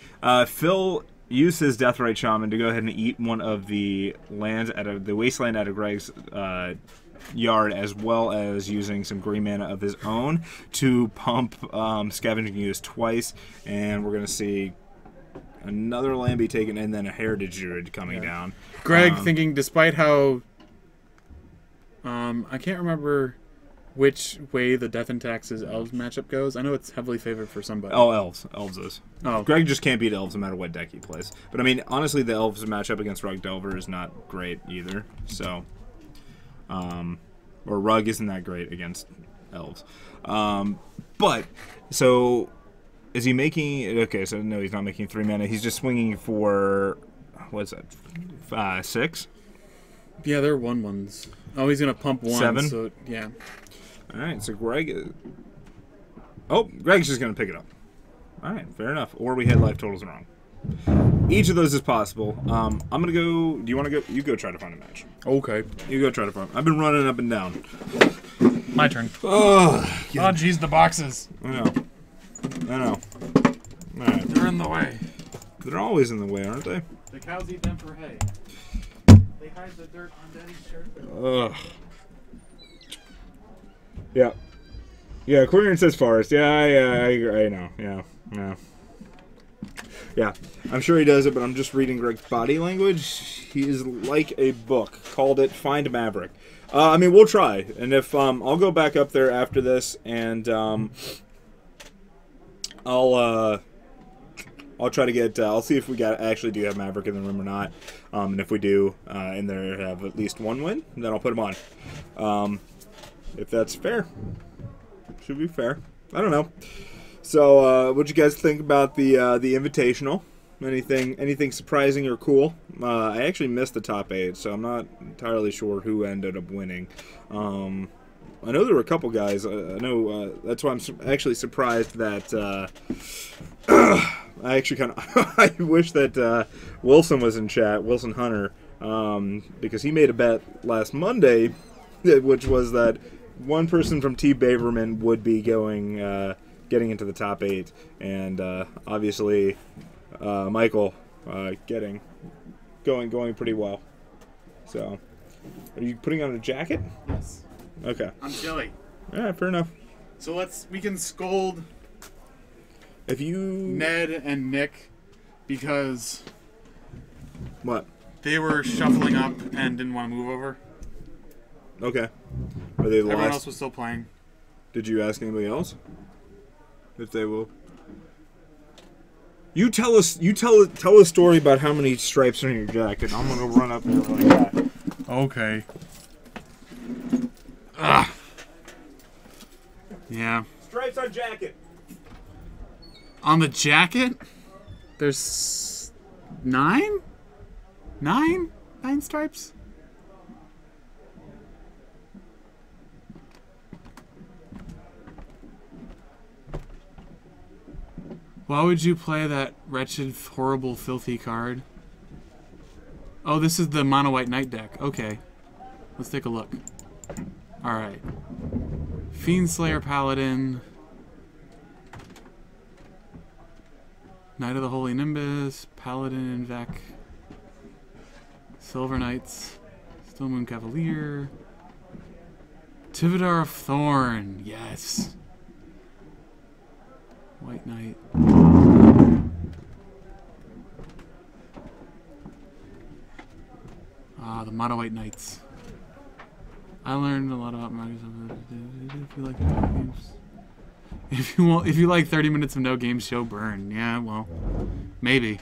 Phil used his Deathrite Shaman to go ahead and eat one of the lands the wasteland out of Greg's yard, as well as using some green mana of his own to pump Scavenging Use twice, and we're going to see another land be taken, and then a Heritage Druid coming down. Greg thinking, despite how I can't remember which way the Death and Taxes Elves matchup goes. I know it's heavily favored for somebody. Oh, Elves. Elves is. Oh. Greg just can't beat Elves no matter what deck he plays. But, I mean, honestly, the Elves matchup against Rug Delver is not great either. So, or Rug isn't that great against Elves. But, so, is he making... Okay, so no, he's not making 3 mana. He's just swinging for... What's that? 6? Yeah, they're 1/1s. Oh, he's going to pump 1. 7? So, yeah. All right, so Greg... Oh, Greg's just going to pick it up. All right, fair enough. Or we had life totals wrong. Each of those is possible. I'm going to go... Do you want to go? You go try to find a match. Okay. You go try to find... I've been running up and down. My turn. Oh, jeez, the boxes. I know. All right. They're in the way. They're always in the way, aren't they? The cows eat them for hay. They hide the dirt on Daddy's shirt. Ugh. Yeah. Yeah, Quirion says forest. Yeah, I know. Yeah. Yeah, I'm sure he does it, but I'm just reading Greg's body language. He is like a book. Called it Find Maverick. I mean, we'll try. And if, I'll go back up there after this, and, I'll try to get, I'll see if we actually do have Maverick in the room or not. And if we do, and they have at least 1 win, then I'll put him on. If that's fair. Should be fair. I don't know. So, what'd you guys think about the Invitational? Anything surprising or cool? I actually missed the top 8, so I'm not entirely sure who ended up winning. I know there were a couple guys. I know that's why I'm actually surprised that. I actually kind of I wish that Wilson was in chat, Wilson Hunter, because he made a bet last Monday, which was that one person from T. Baberman would be getting into the top 8, and obviously Michael going pretty well. So, are you putting on a jacket? Yes. Okay. I'm chilly. All right, fair enough. So we can scold If you Ned and Nick because what? they were shuffling up and didn't want to move over. Okay. Are they the Everyone last? else was still playing. Did you ask anybody else if they will? You tell us. You tell a story about how many stripes are in your jacket. I'm gonna run up there like that. Okay. Ugh. Yeah. Stripes on jacket. On the jacket, there's 9? 9 stripes? Why would you play that wretched, horrible, filthy card? Oh, this is the Mono White Knight deck. Okay. Let's take a look. Alright. Fiendslayer Paladin. Knight of the Holy Nimbus. Paladin Vec. Silver Knights. Stone Moon Cavalier. Tivadar of Thorn. Yes. White Knight. Ah, the Mono White Knights. I learned a lot about Microsoft. If you like games, if you like 30 minutes of no games, show burn. Yeah, well, maybe.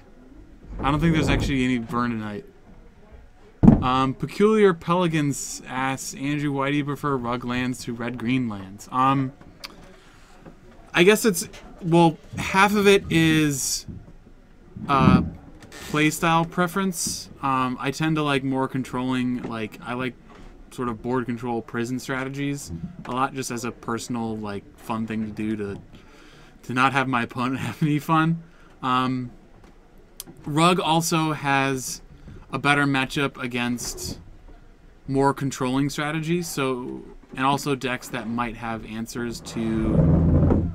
I don't think there's actually any burn tonight. Peculiar Pelicans asks Andrew, why do you prefer rug lands to red-green lands? I guess it's, well, half of it is playstyle preference. I tend to like more controlling, like, I like sort of board control prison strategies a lot, just as a personal, like, fun thing to do to not have my opponent have any fun. Rug also has a better matchup against more controlling strategies, so, and also decks that might have answers to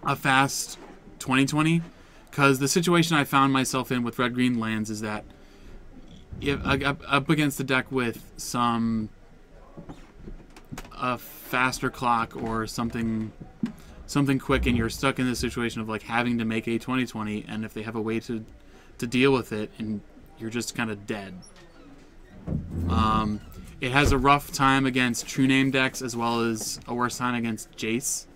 a fast 2020, because the situation I found myself in with red-green lands is that if up against a deck with a faster clock or something quick, and you're stuck in this situation of like having to make a 2020, and if they have a way to deal with it, and you're just kind of dead. It has a rough time against true name decks, as well as a worse time against Jace.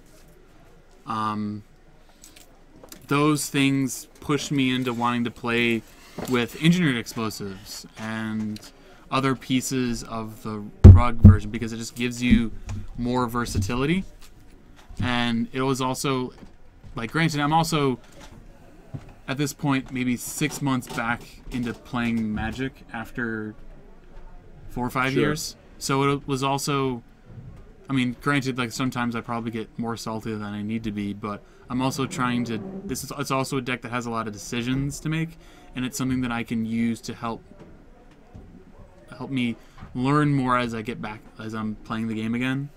Those things pushed me into wanting to play with engineered explosives and other pieces of the rug version, because it just gives you more versatility. And it was also, like, granted, I'm also at this point maybe 6 months back into playing Magic after 4 or 5 years. So it was also, I mean, granted, like, sometimes I probably get more salty than I need to be, but I'm also trying to, it's also a deck that has a lot of decisions to make, and it's something that I can use to help me learn more as I get back, as I'm playing the game again.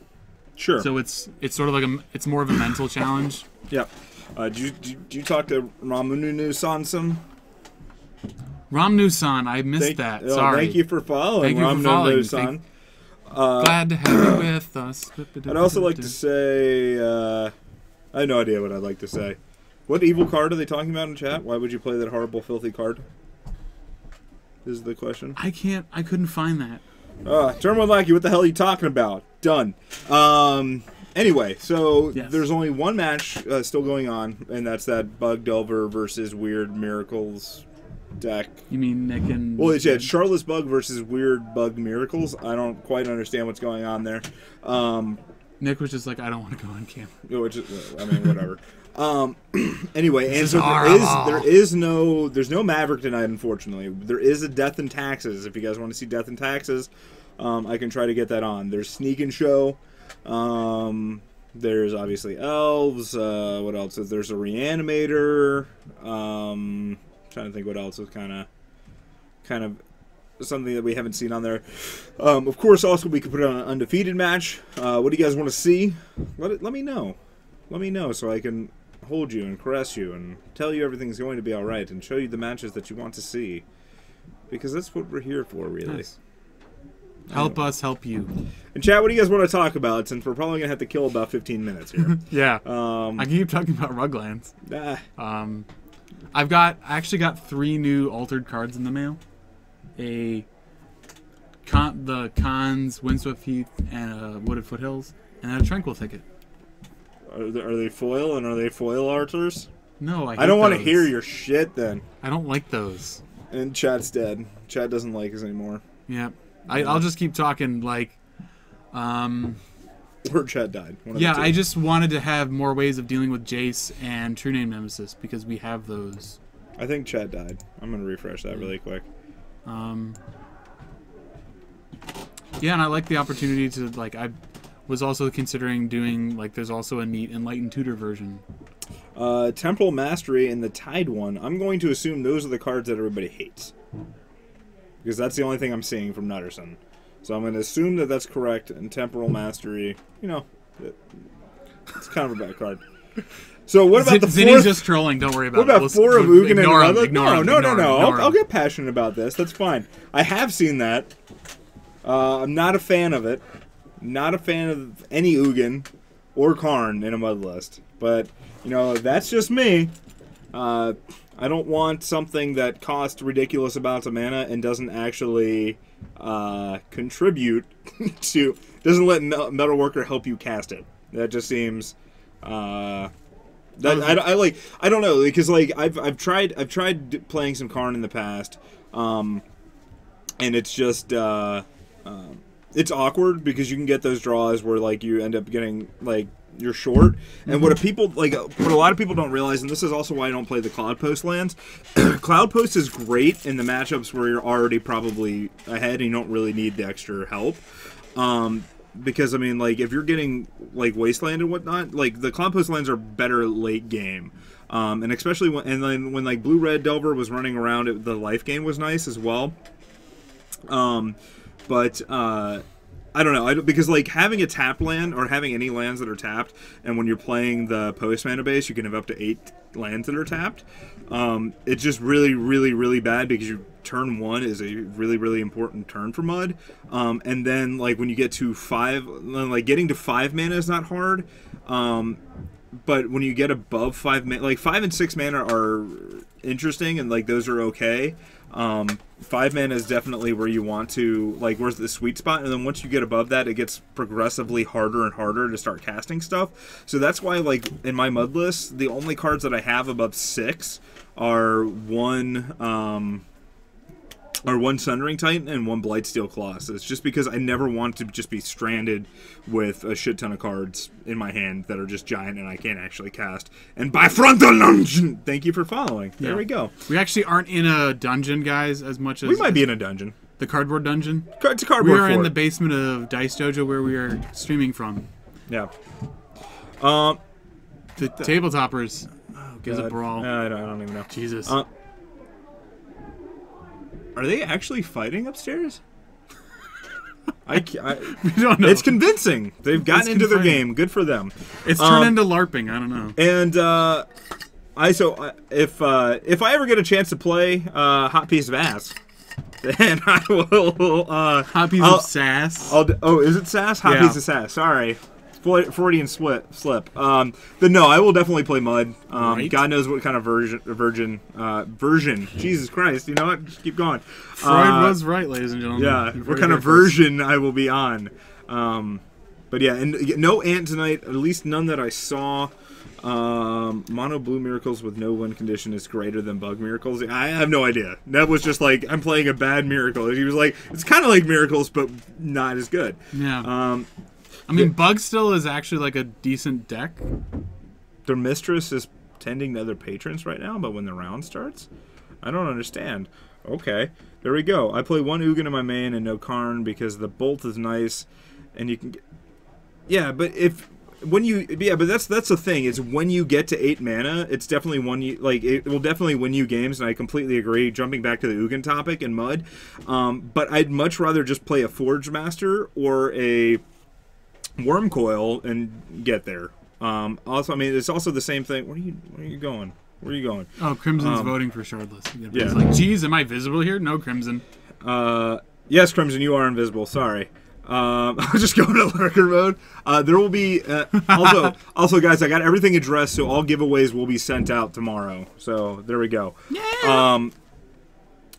Sure. So it's sort of like it's more of a mental challenge. Yep. Did you talk to Ramunu-san some? Ramnu-san, I missed that. Sorry. Thank you for following, Ramnu-san. Glad to have you with us. I'd also like to say, I have no idea what I'd like to say. What evil card are they talking about in chat? Why would you play that horrible, filthy card? Is the question. I couldn't find that. Terminal Lackey, what the hell are you talking about? Done. Anyway, so yes. There's only one match still going on, and that's that Bug Delver versus Weird Miracles deck. You mean Nick and... Well, it's Charlotte's Bug versus Weird Bug Miracles. I don't quite understand what's going on there. Nick was just like, I don't want to go on camera. Which, I mean, whatever. Anyway, and so there's no Maverick tonight, unfortunately. There is a Death and Taxes. If you guys want to see Death and Taxes, I can try to get that on. There's Sneak and Show. There's obviously Elves. What else? There's a Reanimator. Trying to think what else is kind of something that we haven't seen on there. Of course, also we could put on an undefeated match. What do you guys want to see? Let me know. Let me know so I can hold you and caress you and tell you everything's going to be all right and show you the matches that you want to see, because that's what we're here for, really. Nice. Help us help you. And chat, what do you guys want to talk about, since we're probably gonna have to kill about 15 minutes here? Yeah. I can keep talking about Ruglands. I actually got 3 new altered cards in the mail. The Cons, Windswept Heath, and Wooded Foothills, and a Tranquil ticket. Are they foil, and are they foil archers? No, I don't want to those. hear your shit then. I don't like those. And Chad's dead. Chad doesn't like us anymore. Yeah. I'll just keep talking, like... Or Chad died. Yeah, I just wanted to have more ways of dealing with Jace and True Name Nemesis, because we have those. I think Chad died. I'm going to refresh that really quick. Yeah, and I like the opportunity to, like, I was also considering doing, like, there's also a neat Enlightened Tutor version. Temporal Mastery and the Tide one, I'm going to assume those are the cards that everybody hates. Because that's the only thing I'm seeing from Nutterson. So I'm going to assume that that's correct, and Temporal Mastery, you know, it's kind of a bad card. So what about the fourth? Zinni's just trolling, don't worry about it. What about 4 of Ugin and Mother? No. I'll get passionate about this. That's fine. I have seen that. I'm not a fan of it. Not a fan of any Ugin or Karn in a mud list. But, you know, that's just me. I don't want something that costs ridiculous amounts of mana and doesn't actually contribute to... Doesn't let Metalworker help you cast it. That just seems... I don't know, because like I've tried playing some Karn in the past, and it's just it's awkward because you can get those draws where like you end up getting like you're short, and what a lot of people don't realize, and this is also why I don't play the Cloud Post lands. Cloud Post is great in the matchups where you're already probably ahead and you don't really need the extra help. Because, I mean, like, if you're getting, like, Wasteland and whatnot, like, the Cloud Post lands are better late game. And especially when like, Blue-Red Delver was running around, the life gain was nice as well. I don't know, because, like, having a tap land, or having any lands that are tapped, and when you're playing the post mana base, you can have up to 8 lands that are tapped. It's just really, really, really bad, because your turn 1 is a really, really important turn for Mud. And then, like, when you get to 5, like, getting to 5 mana is not hard. But when you get above 5 mana, like, 5 and 6 mana are interesting, and, like, those are okay. 5 mana is definitely where you want to, like, where's the sweet spot, and then once you get above that, it gets progressively harder and harder to start casting stuff. So that's why, like, in my mud list, the only cards that I have above 6 are one Sundering Titan and 1 Blightsteel Colossus, just because I never want to just be stranded with a shit ton of cards in my hand that are just giant and I can't actually cast. And by frontal dungeon! Thank you for following. There we go. We actually aren't in a dungeon, guys, as much as... We might be in a dungeon. The cardboard dungeon? It's a cardboard We are in fort. the basement of Dice Dojo where we are streaming from. Yeah. The tabletoppers. Oh, Gives a God. brawl. I don't even know. Jesus. Are they actually fighting upstairs? We don't know. It's convincing. They've gotten into their confirming. game. Good for them. It's turned into LARPing. I don't know. And if I ever get a chance to play Hot Piece of Ass, then I will. Hot Piece of Sass. Is it Sass? Hot Piece of Sass. Sorry. Freudian slip. But no, I will definitely play Mud. Right. God knows what kind of version. Jesus Christ! You know what? Just keep going. Freud was right, ladies and gentlemen. Yeah, what kind of version I will be on. But yeah, and no Ant tonight. At least none that I saw. Mono Blue Miracles with no win condition is greater than Bug Miracles. I have no idea. That was just like, I'm playing a bad Miracle. He was like, it's kind of like Miracles, but not as good. Yeah. I mean, Bug still is actually like a decent deck. Their mistress is tending to other patrons right now, but when the round starts, I don't understand. Okay, there we go. I play 1 Ugin in my main and no Karn because the bolt is nice, and you can get... Yeah, but but that's the thing. It's when you get to 8 mana, it's definitely it will definitely win you games, and I completely agree. Jumping back to the Ugin topic and Mud, but I'd much rather just play a Forge Master or a Worm Coil and get there. Also, I mean, it's also the same thing. Where are you going? Where are you going? Oh, Crimson's voting for Shardless. Yeah. It's like, geez, am I visible here? No, Crimson. Yes, Crimson, you are invisible. Sorry. I was just going to lurker mode. There will be also, guys, I got everything addressed, so all giveaways will be sent out tomorrow. So there we go. Yeah.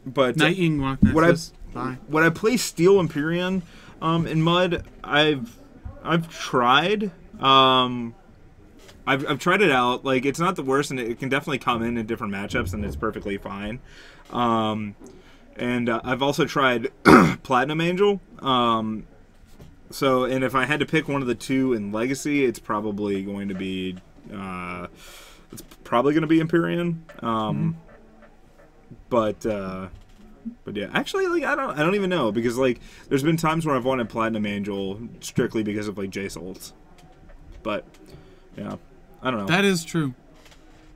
But when I play Steel Empyrean in Mud, I've tried. I've tried it out. Like, it's not the worst, and it can definitely come in different matchups, and it's perfectly fine. And I've also tried Platinum Angel. And if I had to pick one of the two in Legacy, it's probably going to be Empyrean. But yeah, actually, like, I don't even know, because like there's been times where I've wanted Platinum Angel strictly because of like J-Souls. But yeah, I don't know. That is true,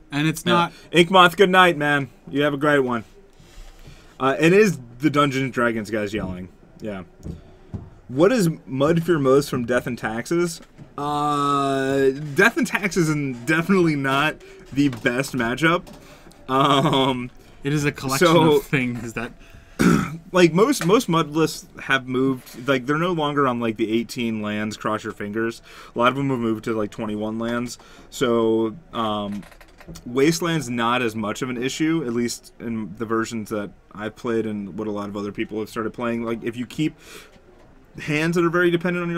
and it's not. Inkmoth, good night, man. You have a great one. It is the Dungeons and Dragons guys yelling. Yeah. What is Mud fear most from Death and Taxes? Death and Taxes is definitely not the best matchup. It is a collection of things that... like, most Mud lists have moved... Like, they're no longer on, like, the 18 lands, cross your fingers. A lot of them have moved to, like, 21 lands. So, Wasteland's not as much of an issue, at least in the versions that I've played and what a lot of other people have started playing. Like, if you keep hands that are very dependent on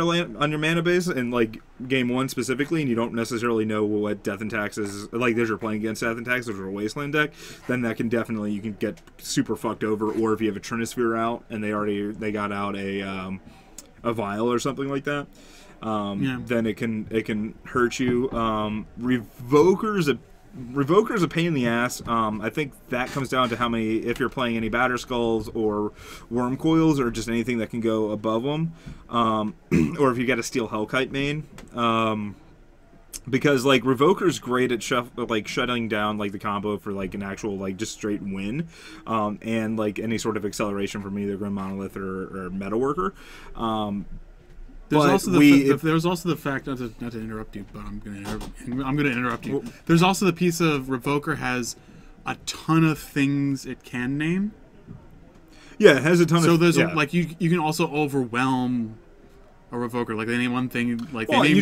your mana base, and like game 1 specifically, and you don't necessarily know what Death and Taxes is, like as you're playing against Death and Taxes or a Wasteland deck, then that can definitely, you can get super fucked over. Or if you have a Trinisphere out and they got out a Vial or something like that, then it can hurt you. Revoker's a pain in the ass. I think that comes down to how many, if you're playing any Batter Skulls or Worm Coils or just anything that can go above them, or if you got a Steel Hellkite main, because like Revoker's great at shutting down like the combo for like an actual like just straight win, and like any sort of acceleration from either Grim Monolith or Metalworker. There's also the fact, not to interrupt you, but I'm going to interrupt you. There's also the piece of Revoker has a ton of things it can name. Yeah, it has a ton of... So there's like you can also overwhelm a Revoker. Like they name one thing, like they name...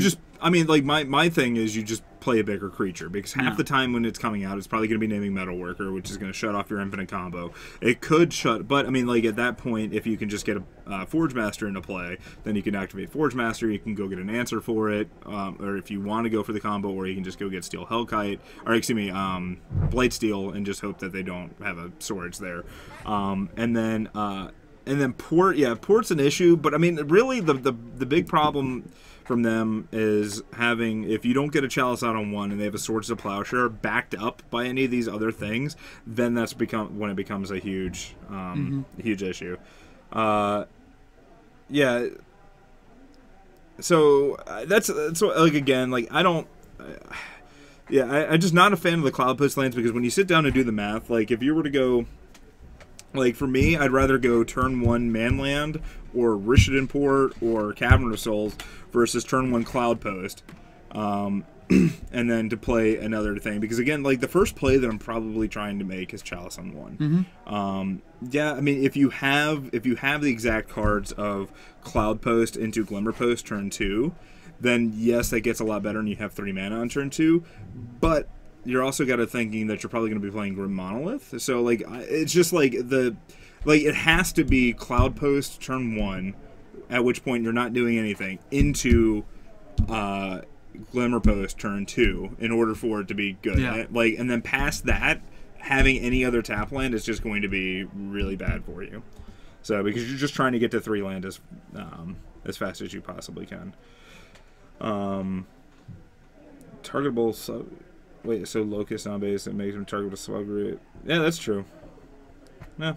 my thing is you just play a bigger creature, because half the time when it's coming out, it's probably going to be naming Metalworker, which is going to shut off your infinite combo. It could shut, but I mean, like at that point, if you can just get a Forge Master into play, then you can activate Forge Master. You can go get an answer for it, or if you want to go for the combo, or you can just go get Steel Hellkite, or excuse me, Blightsteel, and just hope that they don't have a Swords there, and then Port. Yeah, Port's an issue, but I mean, really, the big problem from them is having, if you don't get a Chalice out on one and they have a Swords to Plowshare backed up by any of these other things, then that's when it becomes a huge huge issue. Yeah. So that's like, again, like I don't. I'm just not a fan of the Cloud Post lands, because when you sit down and do the math, like if you were to go. Like, for me, I'd rather go turn 1 Manland or Rishadan Port or Cavern of Souls versus turn 1 Cloud Post. And then to play another thing. Because, again, like, the first play that I'm probably trying to make is Chalice on 1. Yeah, I mean, if you have the exact cards of Cloud Post into Glimmer Post turn 2, then, yes, that gets a lot better and you have 3 mana on turn 2. But you're also got to thinking that you're probably going to be playing Grim Monolith. So, like, it's just, like, it has to be Cloud Post turn 1, at which point you're not doing anything, into Glimmer Post turn 2 in order for it to be good. Yeah. Like, and then past that, having any other tap land is just going to be really bad for you. So, because you're just trying to get to 3 land as fast as you possibly can. Targetable... Wait, so Locust on base, it makes him targetable to Slugger. Yeah, that's true. Yeah,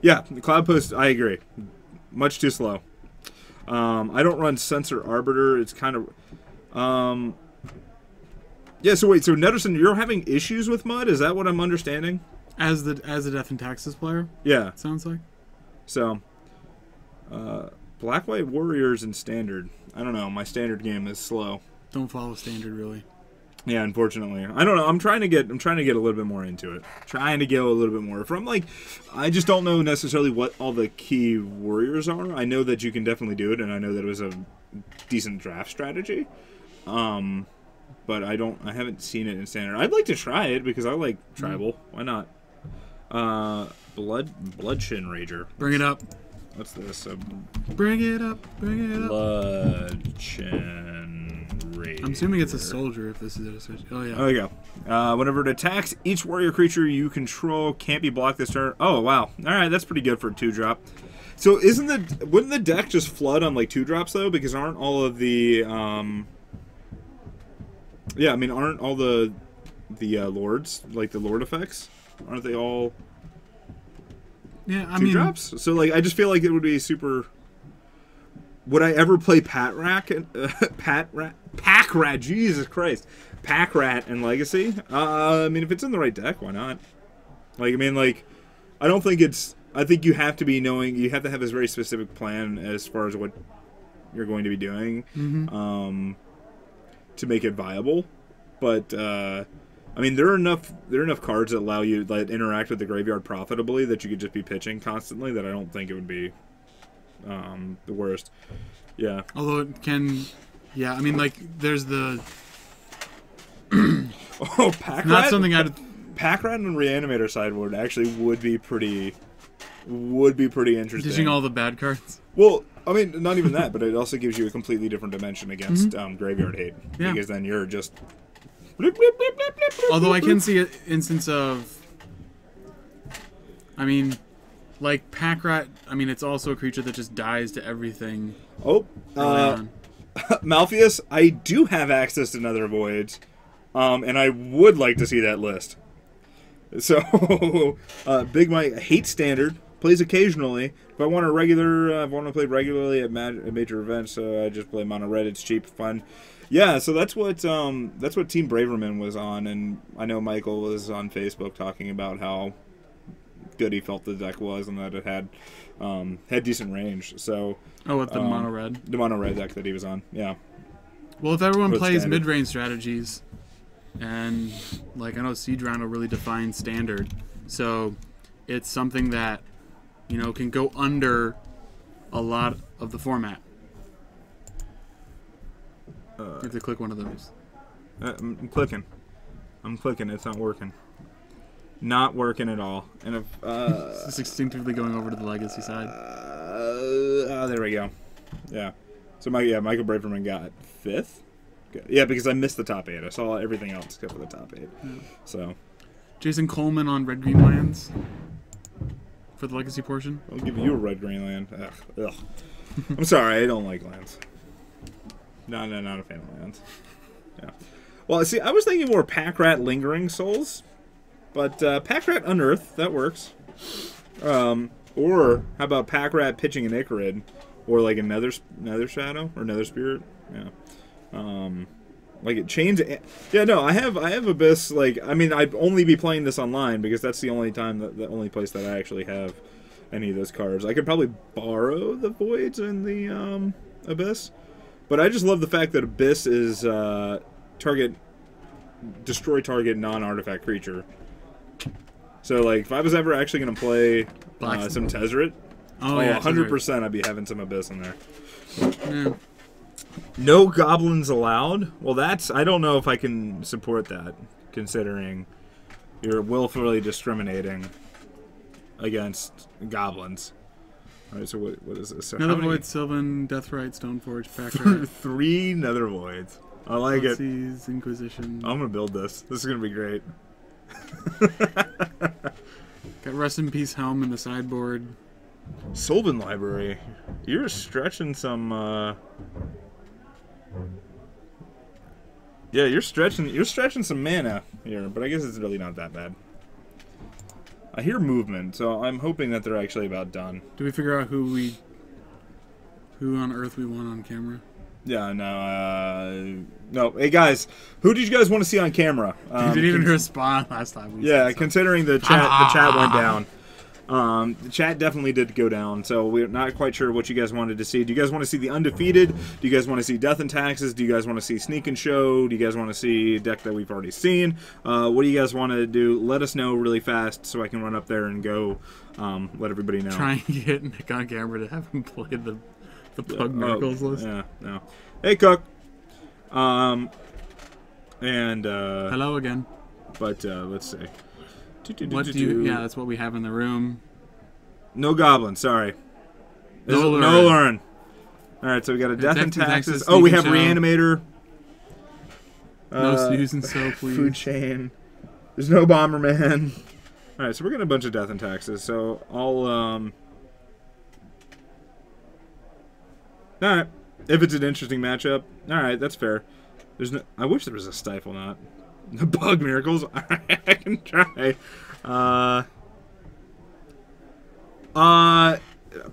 Yeah, Cloud Post, I agree. Much too slow. I don't run Sensor Arbiter. It's kind of... yeah, so wait, so Nederson, you're having issues with Mud? Is that what I'm understanding? As a Death and Taxes player? Yeah. It sounds like. So, Black White Warriors in Standard. I don't know, my Standard game is slow. Don't follow Standard, really. Yeah, unfortunately. I don't know. I'm trying to get a little bit more into it. Trying to get a little bit more. From like, I just don't know necessarily what all the key warriors are. I know that you can definitely do it, and I know that it was a decent draft strategy. But I haven't seen it in Standard. I'd like to try it because I like tribal. Why not? Bloodshin Rager. Bring it up. What's this? Bring it up. Bring it up. Bloodshin Rager. I'm assuming it's a soldier if this is a switch. Oh, yeah. Oh, there you go. Whenever it attacks, each warrior creature you control can't be blocked this turn. Oh, wow. All right, that's pretty good for a 2-drop. So wouldn't the deck just flood on like 2-drops though? Because aren't all of the yeah, I mean, aren't all the lords, like the lord effects, aren't they all yeah, I 2-drops? So like, I just feel like it would be super. Would I ever play Pack Rat? Jesus Christ, Pack Rat and Legacy? I mean, if it's in the right deck, why not? Like, I mean, like, I don't think it's. I think you have to be knowing. You have to have this very specific plan as far as what you're going to be doing. To make it viable, but I mean, there are enough cards that allow you to interact with the graveyard profitably that you could just be pitching constantly. That I don't think it would be the worst. Yeah. Although it can, yeah. I mean, like there's the Pack Rat. Not something I'd. Pack Rat and Reanimator sideboard actually would be pretty interesting. Ditching all the bad cards. Well, I mean, not even that, but it also gives you a completely different dimension against graveyard hate. Yeah. Because then you're just... Although I can see an instance of... I mean, like Pack Rat, I mean, it's also a creature that just dies to everything. Oh, Malpheus, I do have access to Nether Voids, and I would like to see that list. So, Big Mike hates Standard. Plays occasionally. If I want to play regularly at major events, I just play mono red. It's cheap, fun. Yeah, so that's what Team Braverman was on, and I know Michael was on Facebook talking about how good he felt the deck was and that it had decent range. So with the mono red, the mono red deck that he was on. Yeah. Well, if everyone plays mid range strategies, and like I know Siege Round will really define Standard, so it's something that can go under a lot of the format. You have to click one of those. I'm clicking. It's not working. Not working at all. And if just instinctively going over to the legacy side. There we go. Yeah. So Michael Braverman got 5th. Yeah, because I missed the top 8. I saw everything else except for the top 8. Yeah. So. Jason Coleman on red-green lands. For the legacy portion? I'll give you a red-green land. Ugh. I'm sorry, I don't like lands. Not a fan of lands. Yeah. Well, see, I was thinking more Pack Rat Lingering Souls, but Pack Rat Unearth, that works. Or how about Pack Rat Pitching an Icarid, or like a Nether Shadow or Nether Spirit? Yeah. Like it chains. Yeah, no, I have Abyss. Like, I mean, I'd only be playing this online because that's the only time the only place that I actually have any of those cards. I could probably borrow the Voids in the Abyss, but I just love the fact that Abyss is destroy target non-artifact creature. So like, if I was ever actually going to play some Tezzeret, 100% I'd be having some Abyss in there. Yeah. No goblins allowed? Well, I don't know if I can support that, considering you're willfully discriminating against goblins. Alright, so what is this? So Nether Void, Sylvan, Deathrite, Stoneforge, Pack Rat. 3 Nether Voids. I like it. Inquisition. I'm gonna build this. This is gonna be great. Got Rest in Peace Helm in the sideboard. Sylvan Library. You're stretching some yeah, you're stretching some mana here, but I guess it's really not that bad. I hear movement, so I'm hoping that they're actually about done. Do we figure out who on earth we want on camera? Yeah, no. No. Hey guys, who did you guys want to see on camera? You didn't even respond last time. Yeah, considering the chat went down. The chat definitely did go down, so we're not quite sure what you guys wanted to see. Do you guys want to see the Undefeated? Do you guys want to see Death and Taxes? Do you guys want to see Sneak and Show? Do you guys want to see a deck that we've already seen? What do you guys want to do? Let us know really fast so I can run up there and go let everybody know. Try and get Nick on camera to have him play the Pug Miracles list. Yeah, no. Hey, Cook. And hello again. But let's see. What do you? Yeah, that's what we have in the room. No goblin. Sorry. No learn. All right, so we got a Death and Taxes. Oh, we have Reanimator. No snooze and so please. Food Chain. There's no Bomberman. All right, so we're getting a bunch of Death and Taxes. So I'll All right. If it's an interesting matchup, all right, that's fair. There's no. I wish there was a Stifle Knot. The Bug Miracles. All right, I can try.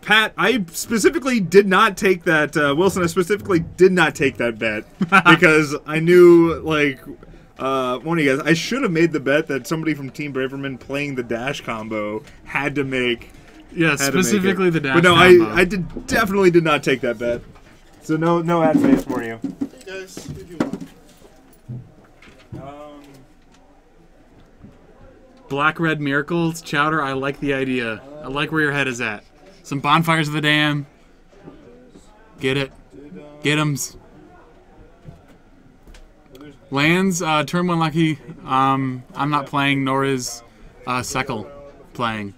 Pat, I specifically did not take that. Wilson, I specifically did not take that bet because I knew, like, one of you guys. I should have made the bet that somebody from Team Braverman playing the dash combo had to make. Yeah, specifically the dash. But no, combo. I definitely did not take that bet. So no ad face for you. Hey guys, what do you want? Black Red Miracles, Chowder, I like the idea. I like where your head is at. Some Bonfires of the Dam. Get it. Get 'ems. Lands, turn 1 lucky. I'm not playing, nor is Seckle playing.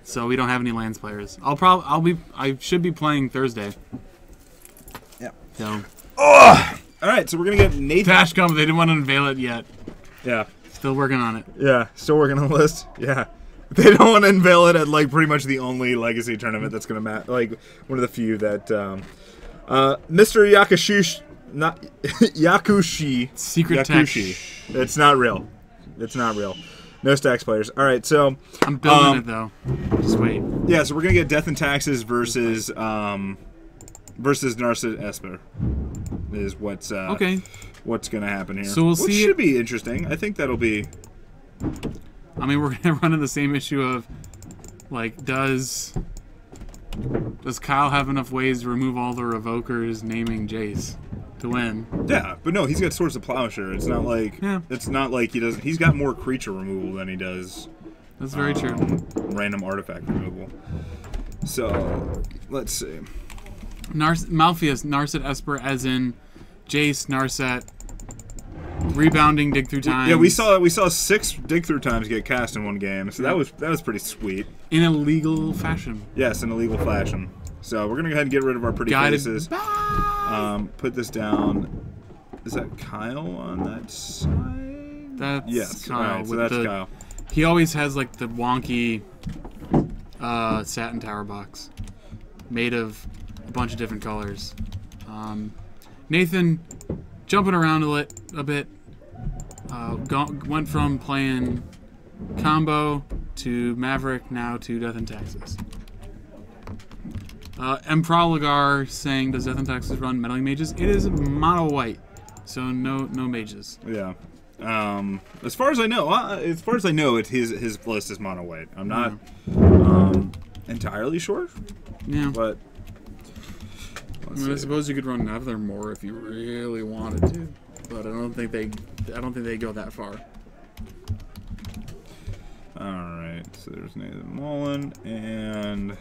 So we don't have any lands players. I should be playing Thursday. Yeah. So. Oh! Alright, so we're gonna get Nathan. Dash combo, they didn't want to unveil it yet. Yeah. Still working on it. Yeah, still working on the list. Yeah. They don't want to unveil it at, like, pretty much the only Legacy tournament that's going to like, one of the few that, Mr. Yakushi. Secret Yakushi. tech. It's not real. It's not real. No stacks players. All right, so. I'm building it, though. Just wait. Yeah, so we're going to get Death and Taxes versus Narset Esper. Is what's, okay. What's going to happen here. So we'll see. Which should be interesting. I think that'll be. I mean, we're gonna run into the same issue of, like, does Kyle have enough ways to remove all the Revokers naming Jace to win? Yeah, but no, he's got Swords of Plowshare. It's not like It's not like he doesn't. He's got more creature removal than he does. That's very true. Random artifact removal. So let's see. Malpheus, Narset Esper, as in Jace, Narset. Rebounding dig through times. Yeah, we saw 6 dig through times get cast in one game, so that was pretty sweet. In a legal fashion. Yes, in a legal fashion. So we're gonna go ahead and get rid of our pretty faces. Put this down. Is that Kyle on that side? That's Kyle. Right, so that's Kyle. He always has, like, the wonky satin tower box made of a bunch of different colors. Nathan jumping around a bit. Went from playing combo to Maverick, now to Death and Taxes. Prologar saying, does Death and Taxes run meddling mages? It is mono white, so no mages. Yeah. As far as I know, his list is mono white. I'm not entirely sure. Yeah. But I suppose you could run Nevermore if you really wanted to, but I don't think they go that far. All right, so there's Nathan Mullen, and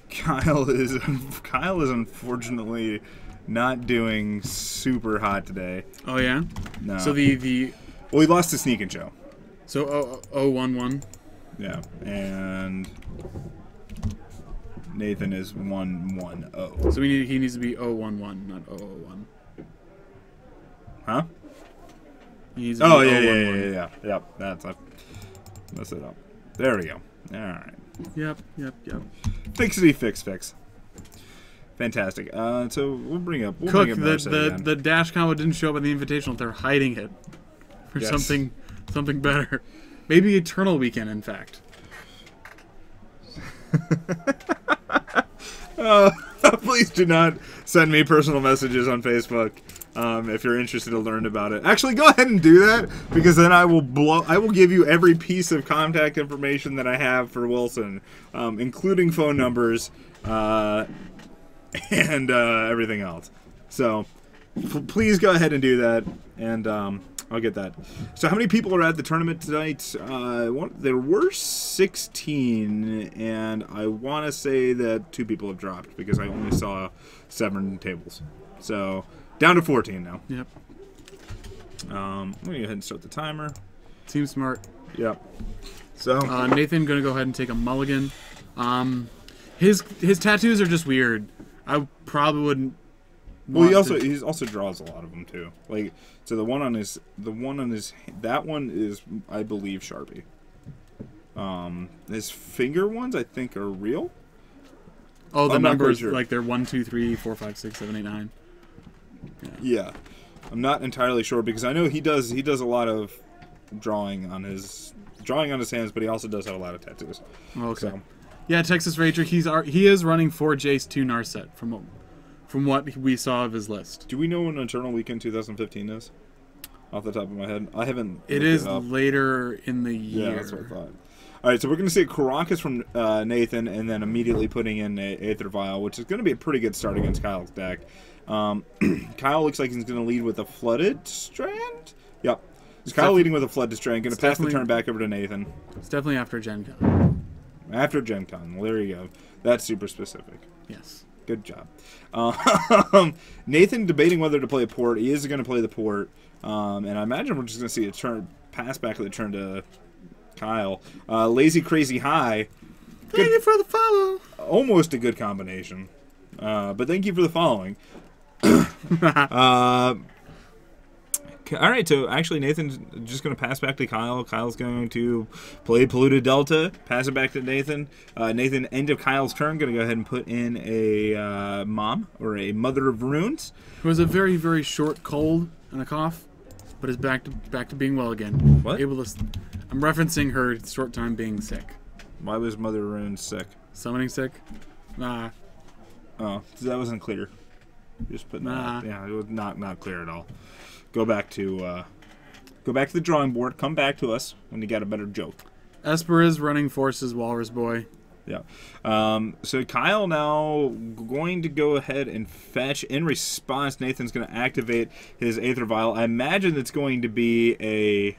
Kyle is unfortunately not doing super hot today. Oh yeah. No. So the well, he lost to Sneak and Show. So 0-1-1. Yeah, and Nathan is 1-1-0. So he needs to be 0-1-1, not 0-0-1. Huh? He needs to be 0-1-1. Yeah. Yep, that's it up. There we go. All right. Yep. Fixity fix. Fantastic. So we'll bring up the dash combo didn't show up in the invitational. They're hiding it for something better. Maybe Eternal Weekend, in fact. Please do not send me personal messages on Facebook if you're interested to learn about it. Actually, go ahead and do that, because then I will give you every piece of contact information that I have for Wilson, including phone numbers and everything else. So please go ahead and do that, and I'll get that. So how many people are at the tournament tonight? There were 16, and I want to say that 2 people have dropped because I only saw 7 tables. So down to 14 now. Yep. I'm going to go ahead and start the timer. Seems smart. Yep. So Nathan going to go ahead and take a mulligan. His tattoos are just weird. I probably wouldn't. Well, he also draws a lot of them too. Like, so that one is, I believe, Sharpie. His finger ones, I think, are real. Oh, the numbers, like they're 1, 2, 3, 4, 5, 6, 7, 8, 9. Yeah, I'm not entirely sure, because I know he does a lot of drawing on his hands, but he also does have a lot of tattoos. Okay. So. Yeah, Texas Ranger. He is running 4 Jace 2 Narset from what we saw of his list. Do we know when Eternal Weekend 2015 is? Off the top of my head, I haven't. It is later in the year. Yeah, that's what I thought. All right, so we're going to see a Caracas from Nathan, and then immediately putting in a Aether Vial, which is going to be a pretty good start against Kyle's deck. Kyle looks like he's going to lead with a Flooded Strand. Yep, Kyle leading with a Flooded Strand. Going to pass the turn back over to Nathan. It's definitely after Gen Con. After Gen Con. Well, there you go. That's super specific. Yes. Good job. Nathan debating whether to play a port. He is going to play the port. And I imagine we're just going to see a pass back of the turn to Kyle. Lazy Crazy High. Thank you for the follow. Almost a good combination. But thank you for the following. All right, so actually Nathan's just going to pass back to Kyle. Kyle's going to play Polluted Delta, pass it back to Nathan. Nathan, end of Kyle's turn, going to go ahead and put in a Mom, or a Mother of Runes. Who has a very, very short cold and a cough, but is back to being well again. What? I'm referencing her short time being sick. Why was Mother of Runes sick? Summoning sick? Nah. Oh, that wasn't clear. Just putting that. Yeah, it was not clear at all. Go back to the drawing board. Come back to us when you got a better joke. Esper is running Forces, Walrus Boy. Yeah. So Kyle now going to go ahead and fetch. In response, Nathan's going to activate his Aether Vial. I imagine it's going to be a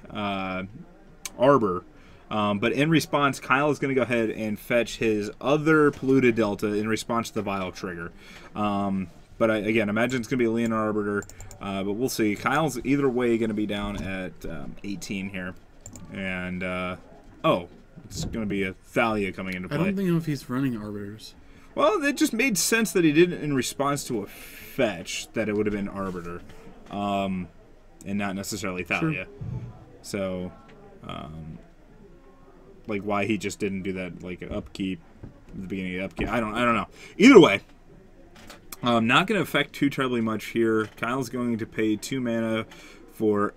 Arbor. But in response, Kyle is going to go ahead and fetch his other Polluted Delta in response to the Vial trigger. But again, imagine it's going to be a Leonar Arbiter, but we'll see. Kyle's either way going to be down at 18 here. And, it's going to be a Thalia coming into play. I don't know if he's running Arbiters. Well, it just made sense that he did it in response to a fetch, that it would have been Arbiter, and not necessarily Thalia. Sure. So, like, why he just didn't do that, like, upkeep at the beginning of the upkeep. I don't know. Either way. Not going to affect too terribly much here. Kyle's going to pay 2 mana for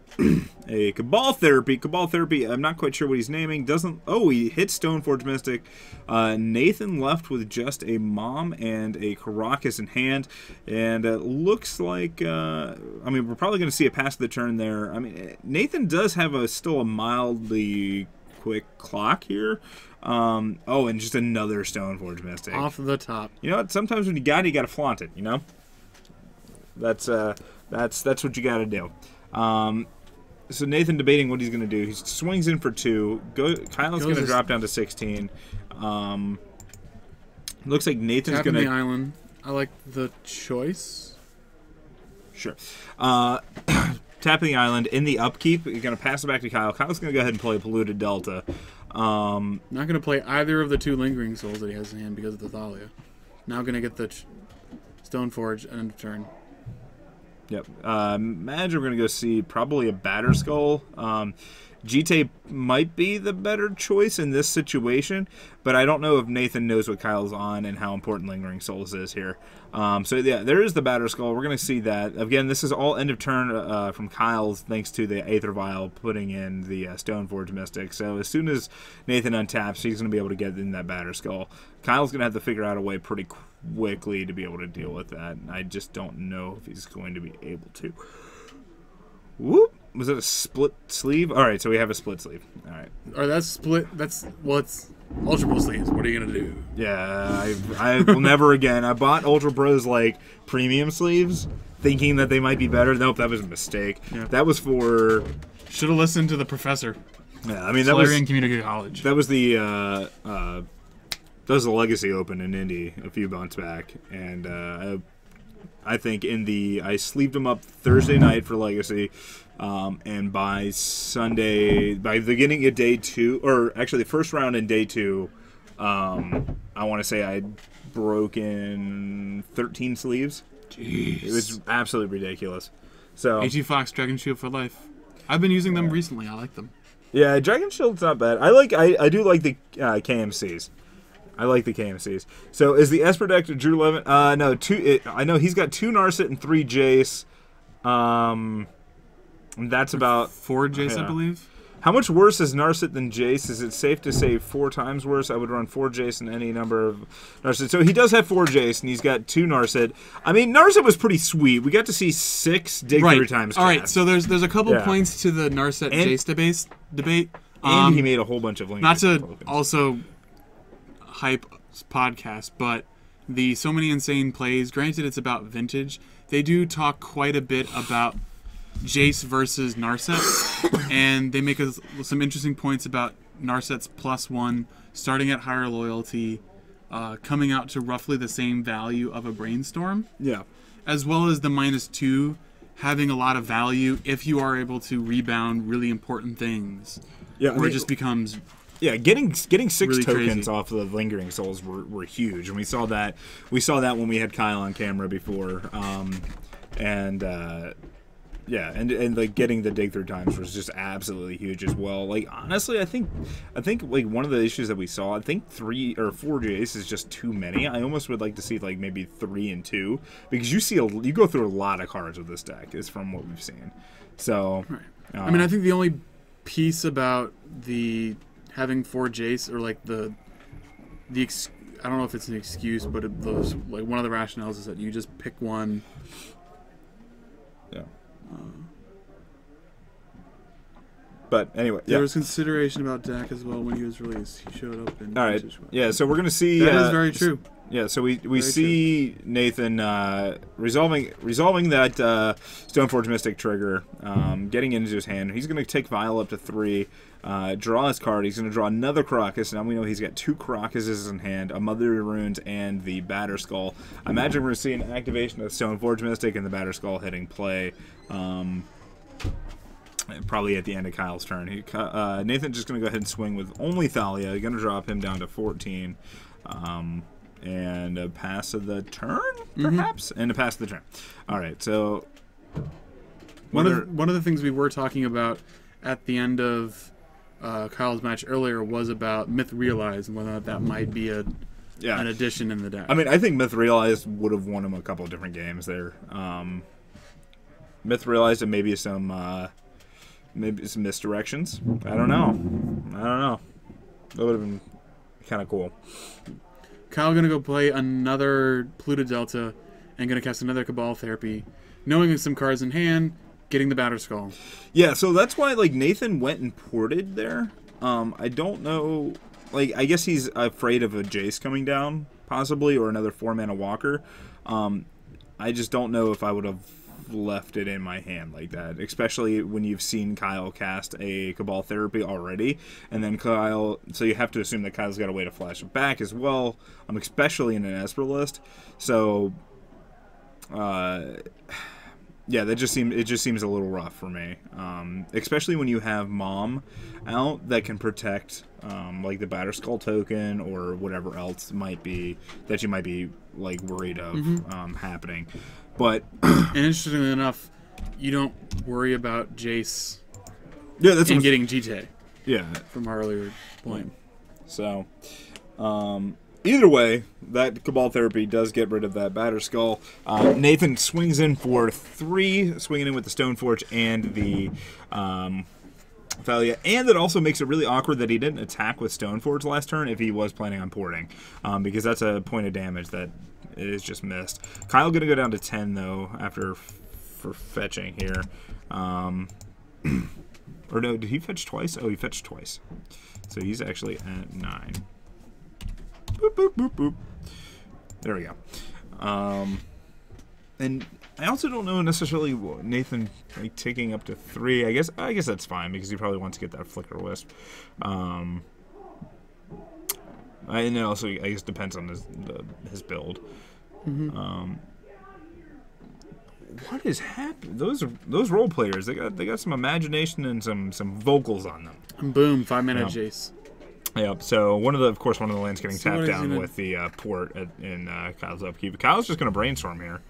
a Cabal Therapy. Cabal Therapy, I'm not quite sure what he's naming. He hits Stoneforge Mystic. Nathan left with just a Mom and a Caracas in hand. And it looks like, we're probably going to see a pass of the turn there. I mean, Nathan does have still a mildly quick clock here. And just another Stoneforge Mystic. Off the top. You know what? Sometimes when you got to flaunt it, you know? That's what you got to do. So Nathan debating what he's going to do. He swings in for 2. Kyle's going to drop down to 16. Looks like Nathan's going to... Tapping the island. I like the choice. Sure. Tapping the island in the upkeep. You're going to pass it back to Kyle. Kyle's going to go ahead and play Polluted Delta. Not going to play either of the 2 Lingering Souls that he has in hand because of the Thalia. Now going to get the Stoneforge end of turn. Yep. Imagine we're going to go see probably a Batter Skull. GT might be the better choice in this situation, but I don't know if Nathan knows what Kyle's on and how important Lingering Souls is here. So yeah, there is the Batterskull. We're going to see that. Again, this is all end of turn from Kyle's, thanks to the Aether Vial putting in the Stoneforge Mystic. So as soon as Nathan untaps, he's going to be able to get in that Batterskull. Kyle's going to have to figure out a way pretty quickly to be able to deal with that. I just don't know if he's going to be able to. Whoop! Was it a split sleeve? All right, so we have a split sleeve. All right. Or that's split. It's Ultra Pro sleeves. What are you gonna do? Yeah, I will never again. I bought Ultra Pro's like premium sleeves, thinking that they might be better. Nope, that was a mistake. Yeah. That was for. Should have listened to the professor. Yeah, I mean that Solarian Community College. That was the Legacy Open in Indy a few months back, and I think I sleeved them up Thursday night for Legacy, and by Sunday, by the beginning of day 2, or actually the first round in day 2, I want to say I'd broken 13 sleeves. Jeez. It was absolutely ridiculous. So AG Fox Dragon Shield for life. I've been using them recently. I like them. Yeah, Dragon Shield's not bad. I do like the KMCs. I like the KMCs. So is the Esper deck Drew Levin? No, I know he's got 2 Narset and 3 Jace. That's about 4 Jace, I believe. How much worse is Narset than Jace? Is it safe to say 4 times worse? I would run 4 Jace and any number of Narset. So he does have 4 Jace, and he's got 2 Narset. I mean, Narset was pretty sweet. We got to see 6 dig 3 times. All right, so there's a couple points to the Narset Jace debate. And he made a whole bunch of links. Not to also hype podcast, but the So Many Insane Plays, granted it's about vintage, they do talk quite a bit about Jace versus Narset, and they make some interesting points about Narset's +1 starting at higher loyalty, coming out to roughly the same value of a Brainstorm, as well as the -2 having a lot of value if you are able to rebound really important things, where it just becomes getting 6 really tokens crazy. off of Lingering Souls were huge, and we saw that when we had Kyle on camera before, and like getting the dig 3 times was just absolutely huge as well. Like honestly, I think like one of the issues that we saw, I think 3 or 4 Jace is just too many. I almost would like to see like maybe 3 and 2, because you go through a lot of cards with this deck, is from what we've seen. So I mean, I think the only piece about the having 4 Jace, or like I don't know if it's an excuse, but like one of the rationales is that you just pick one. Yeah. But anyway, there was consideration about Dak as well when he was released. He showed up in. All right. Yeah. So we're gonna see. That is very true. Yeah. So we see true. Nathan resolving that Stoneforge Mystic trigger, getting into his hand. He's gonna take Vial up to 3. Draw his card. He's going to draw another Crocus. Now we know he's got 2 Crocuses in hand, a Mother of Runes, and the Batterskull. I imagine we're going to see an activation of Stoneforge Mystic and the Batterskull hitting play. Probably at the end of Kyle's turn. Nathan's just going to go ahead and swing with only Thalia. He's going to drop him down to 14. And a pass of the turn, perhaps? And a pass of the turn. All right, so... One of the things we were talking about at the end of Kyle's match earlier was about Myth Realized and whether or not that might be an addition in the deck. I mean, I think Myth Realized would have won him a couple of different games there. Myth Realized and maybe some misdirections. I don't know. That would have been kind of cool. Kyle gonna go play another Pluto Delta and gonna cast another Cabal Therapy, knowing some cards in hand. Getting the Batterskull. Yeah, so that's why like Nathan went and ported there. I don't know. Like, I guess he's afraid of a Jace coming down, possibly, or another 4-mana Walker. I just don't know if I would have left it in my hand like that, especially when you've seen Kyle cast a Cabal Therapy already, and then so you have to assume that Kyle's got a way to flash it back as well, especially in an Esper list. So, yeah, it just seems a little rough for me, especially when you have Mom out that can protect like the Batterskull token or whatever else might be that you might be like worried of happening. But and interestingly enough, you don't worry about Jace Yeah, that's and getting GJ. Yeah, from our earlier point. So, either way, that Cabal Therapy does get rid of that Batter Skull. Nathan swings in for 3, swinging in with the Stoneforge and the Thalia, and it also makes it really awkward that he didn't attack with Stoneforge last turn if he was planning on porting, because that's a point of damage that is just missed. Kyle going to go down to 10 though for fetching here. Or no, did he fetch twice? Oh, he fetched twice. So he's actually at 9. Boop, boop, boop, boop. There we go. And I also don't know necessarily Nathan like taking up to 3. I guess that's fine because he probably wants to get that Flicker Wisp. And it also, I guess, depends on his build. Mm-hmm. What is happening? Those role players, they got some imagination and some vocals on them. And boom, 5-mana Jace. Yep. So of course one of the lands getting tapped down with the port in Kyle's upkeep. Kyle's just going to brainstorm here.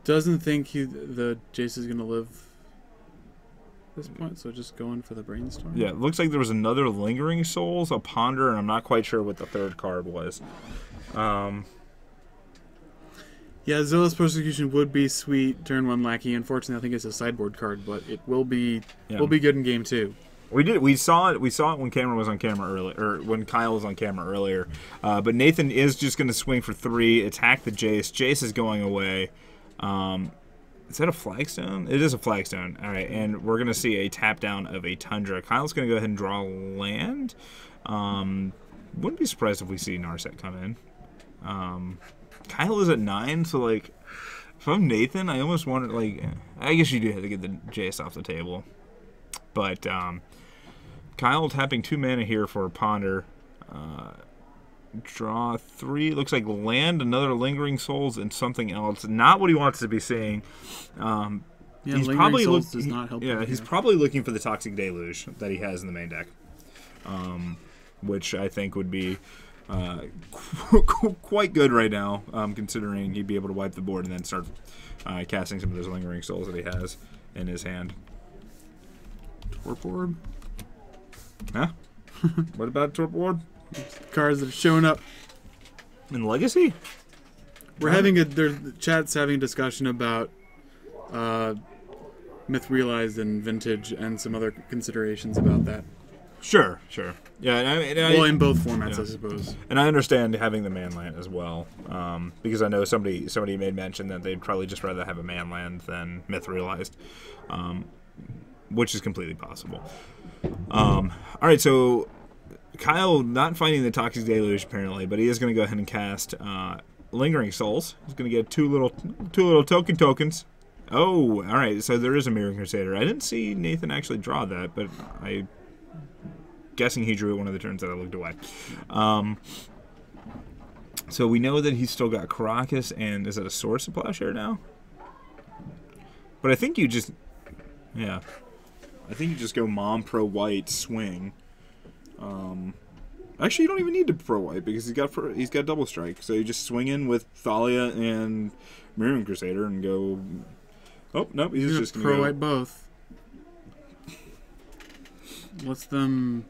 Doesn't think the Jace is going to live at this point, so just going for the brainstorm. Yeah, it looks like there was another Lingering Souls, a Ponder, and I'm not quite sure what the third card was. Yeah, Zealous Persecution would be sweet, turn 1 Lackey. Unfortunately, I think it's a sideboard card, but it will be good in game 2. We saw it when Cameron was on camera earlier, or when Kyle was on camera earlier. But Nathan is just going to swing for 3, attack the Jace. Jace is going away. Is that a Flagstone? It is a Flagstone. All right, and we're going to see a tap down of a Tundra. Kyle's going to go ahead and draw land. Wouldn't be surprised if we see Narset come in. Kyle is at 9, so like, if I'm Nathan, I almost wanted I guess you do have to get the Jace off the table, but Kyle tapping 2 mana here for a Ponder. Draw 3. Looks like land, another Lingering Souls, and something else. Not what he wants to be seeing. He's probably Souls does not help. Yeah, he's probably looking for the Toxic Deluge that he has in the main deck, which I think would be quite good right now, considering he'd be able to wipe the board and then start casting some of those Lingering Souls that he has in his hand. Torp Orb? Huh? What about Torp Orb? Cards that are showing up in Legacy. We're the chat's having a discussion about Myth Realized and Vintage and some other considerations about that. Sure. Yeah, in both formats, I suppose. And I understand having the man land as well, because I know somebody made mention that they'd probably just rather have a man land than Myth Realized, which is completely possible. All right, so Kyle not finding the Toxic Deluge apparently, but he is going to go ahead and cast Lingering Souls. He's going to get two little tokens. Oh, all right. So there is a Mirroring Crusader. I didn't see Nathan actually draw that, but I guessing he drew it one of the turns that I looked away. So we know that he's still got Caracas, and is it a Source of Plowshare now? But I think you just, I think you just go Mom Pro White swing. Actually, you don't even need to Pro White because he's got Double Strike. So you just swing in with Thalia and Mirroring Crusader and go. Oh no, he's just gonna Pro White both. Let's the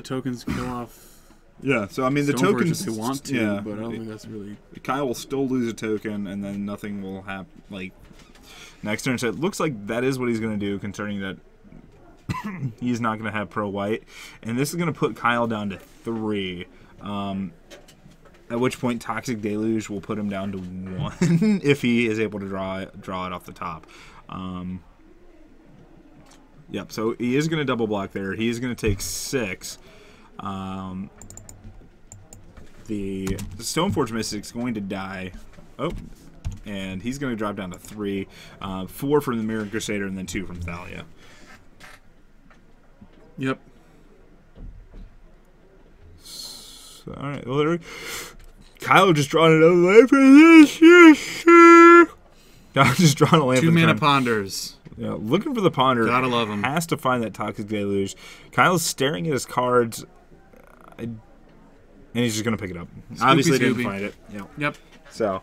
tokens kill off. Yeah, so I mean the tokens if you want to, but I don't think that's really. Kyle will still lose a token, and then nothing will happen. Like next turn, so it looks like that is what he's going to do, concerning that he's not going to have Pro White, and this is going to put Kyle down to 3. At which point Toxic Deluge will put him down to 1 if he is able to draw it off the top. Yep, so he is going to double block there. He is going to take 6. The Stoneforge Mystic is going to die. Oh, and he's going to drop down to 3. 4 from the Mirroring Crusader and then 2 from Thalia. Yep. So, all right, well, Kyle just drawn another life for this. Kyle just drawn a land. 2 mana Ponders. Yeah, looking for the Ponder. Gotta love him. Has to find that Toxic Deluge. Kyle's staring at his cards, and he's just gonna pick it up. Obviously, didn't find it. Yep. So,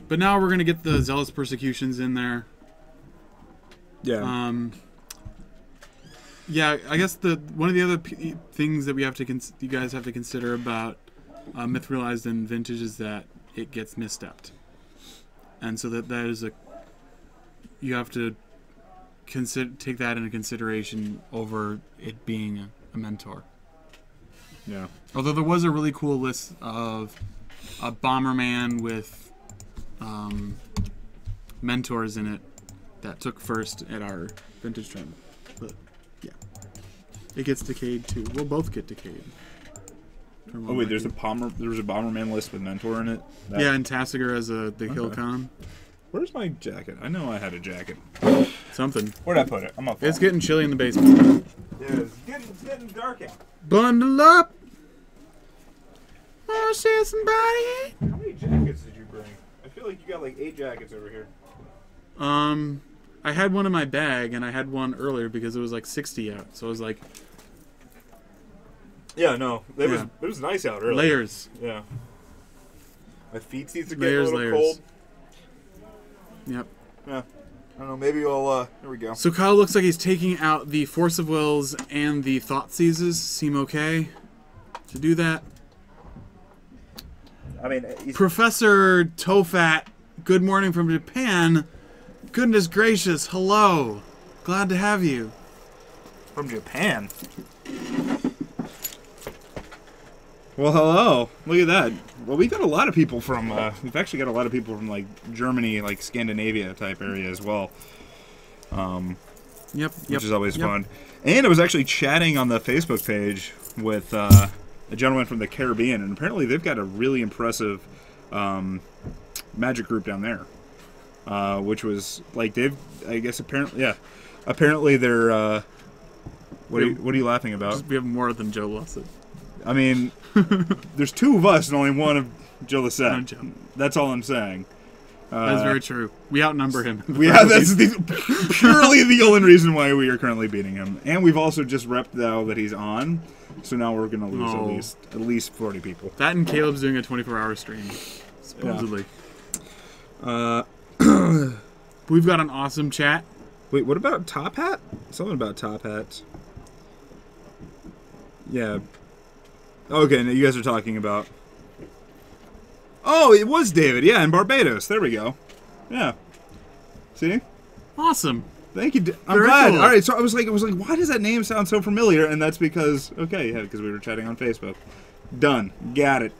but now we're gonna get the Zealous Persecutions in there. Yeah. Yeah, I guess one of the other things that we have to you guys have to consider about Myth Realized and Vintage is that it gets misstepped, and so that is you have to take that into consideration over it being a mentor. Yeah. Although there was a really cool list of a Bomberman with mentors in it that took first at our vintage trend. But yeah, it gets decayed too. We'll both get decayed. Oh wait, there's a Bomberman list with mentor in it. Yeah, and Tassiger as the kill con. Where's my jacket? I know I had a jacket. Something. Where'd I put it? I'm up. It's getting chilly in the basement. Yeah, it's getting dark out. Bundle up. Oh, see somebody. How many jackets did you bring? I feel like you got like 8 jackets over here. I had one in my bag, and I had one earlier because it was like 60 out. So I was like, yeah, no, it was nice out earlier. Layers. Yeah. My feet seems to get a little cold. Yep. Yeah. I don't know. Maybe we'll. Here we go. So Kyle looks like he's taking out the Force of Wills and the Thought Seizes. Seem okay to do that. I mean, Professor Tofat, good morning from Japan. Goodness gracious, hello. Glad to have you. From Japan. Well, hello. Look at that. Well, we've got a lot of people from. We've actually got a lot of people from like Germany, like Scandinavia type area as well. Yep. Which is always fun. And I was actually chatting on the Facebook page with a gentleman from the Caribbean, and apparently they've got a really impressive magic group down there. Which was like apparently they're. What are you laughing about? We have more than Joe Lussett. I mean, there's 2 of us and only one of Joe Lussett. No, Joe. That's all I'm saying. That's very true. We outnumber him. That's purely the only reason why we are currently beating him. And we've also just repped now that he's on, so now we're going to lose at least 40 people. That and Caleb's doing a 24-hour stream, supposedly. Yeah. We've got an awesome chat. Wait, what about Top Hat? Something about Top Hats. Yeah. Okay, now you guys are talking about... Oh, it was David. Yeah, in Barbados. There we go. Yeah. See? Awesome. Thank you. I'm Very glad. cool. All right, so I was like, why does that name sound so familiar? And that's because, because we were chatting on Facebook. Done. Got it.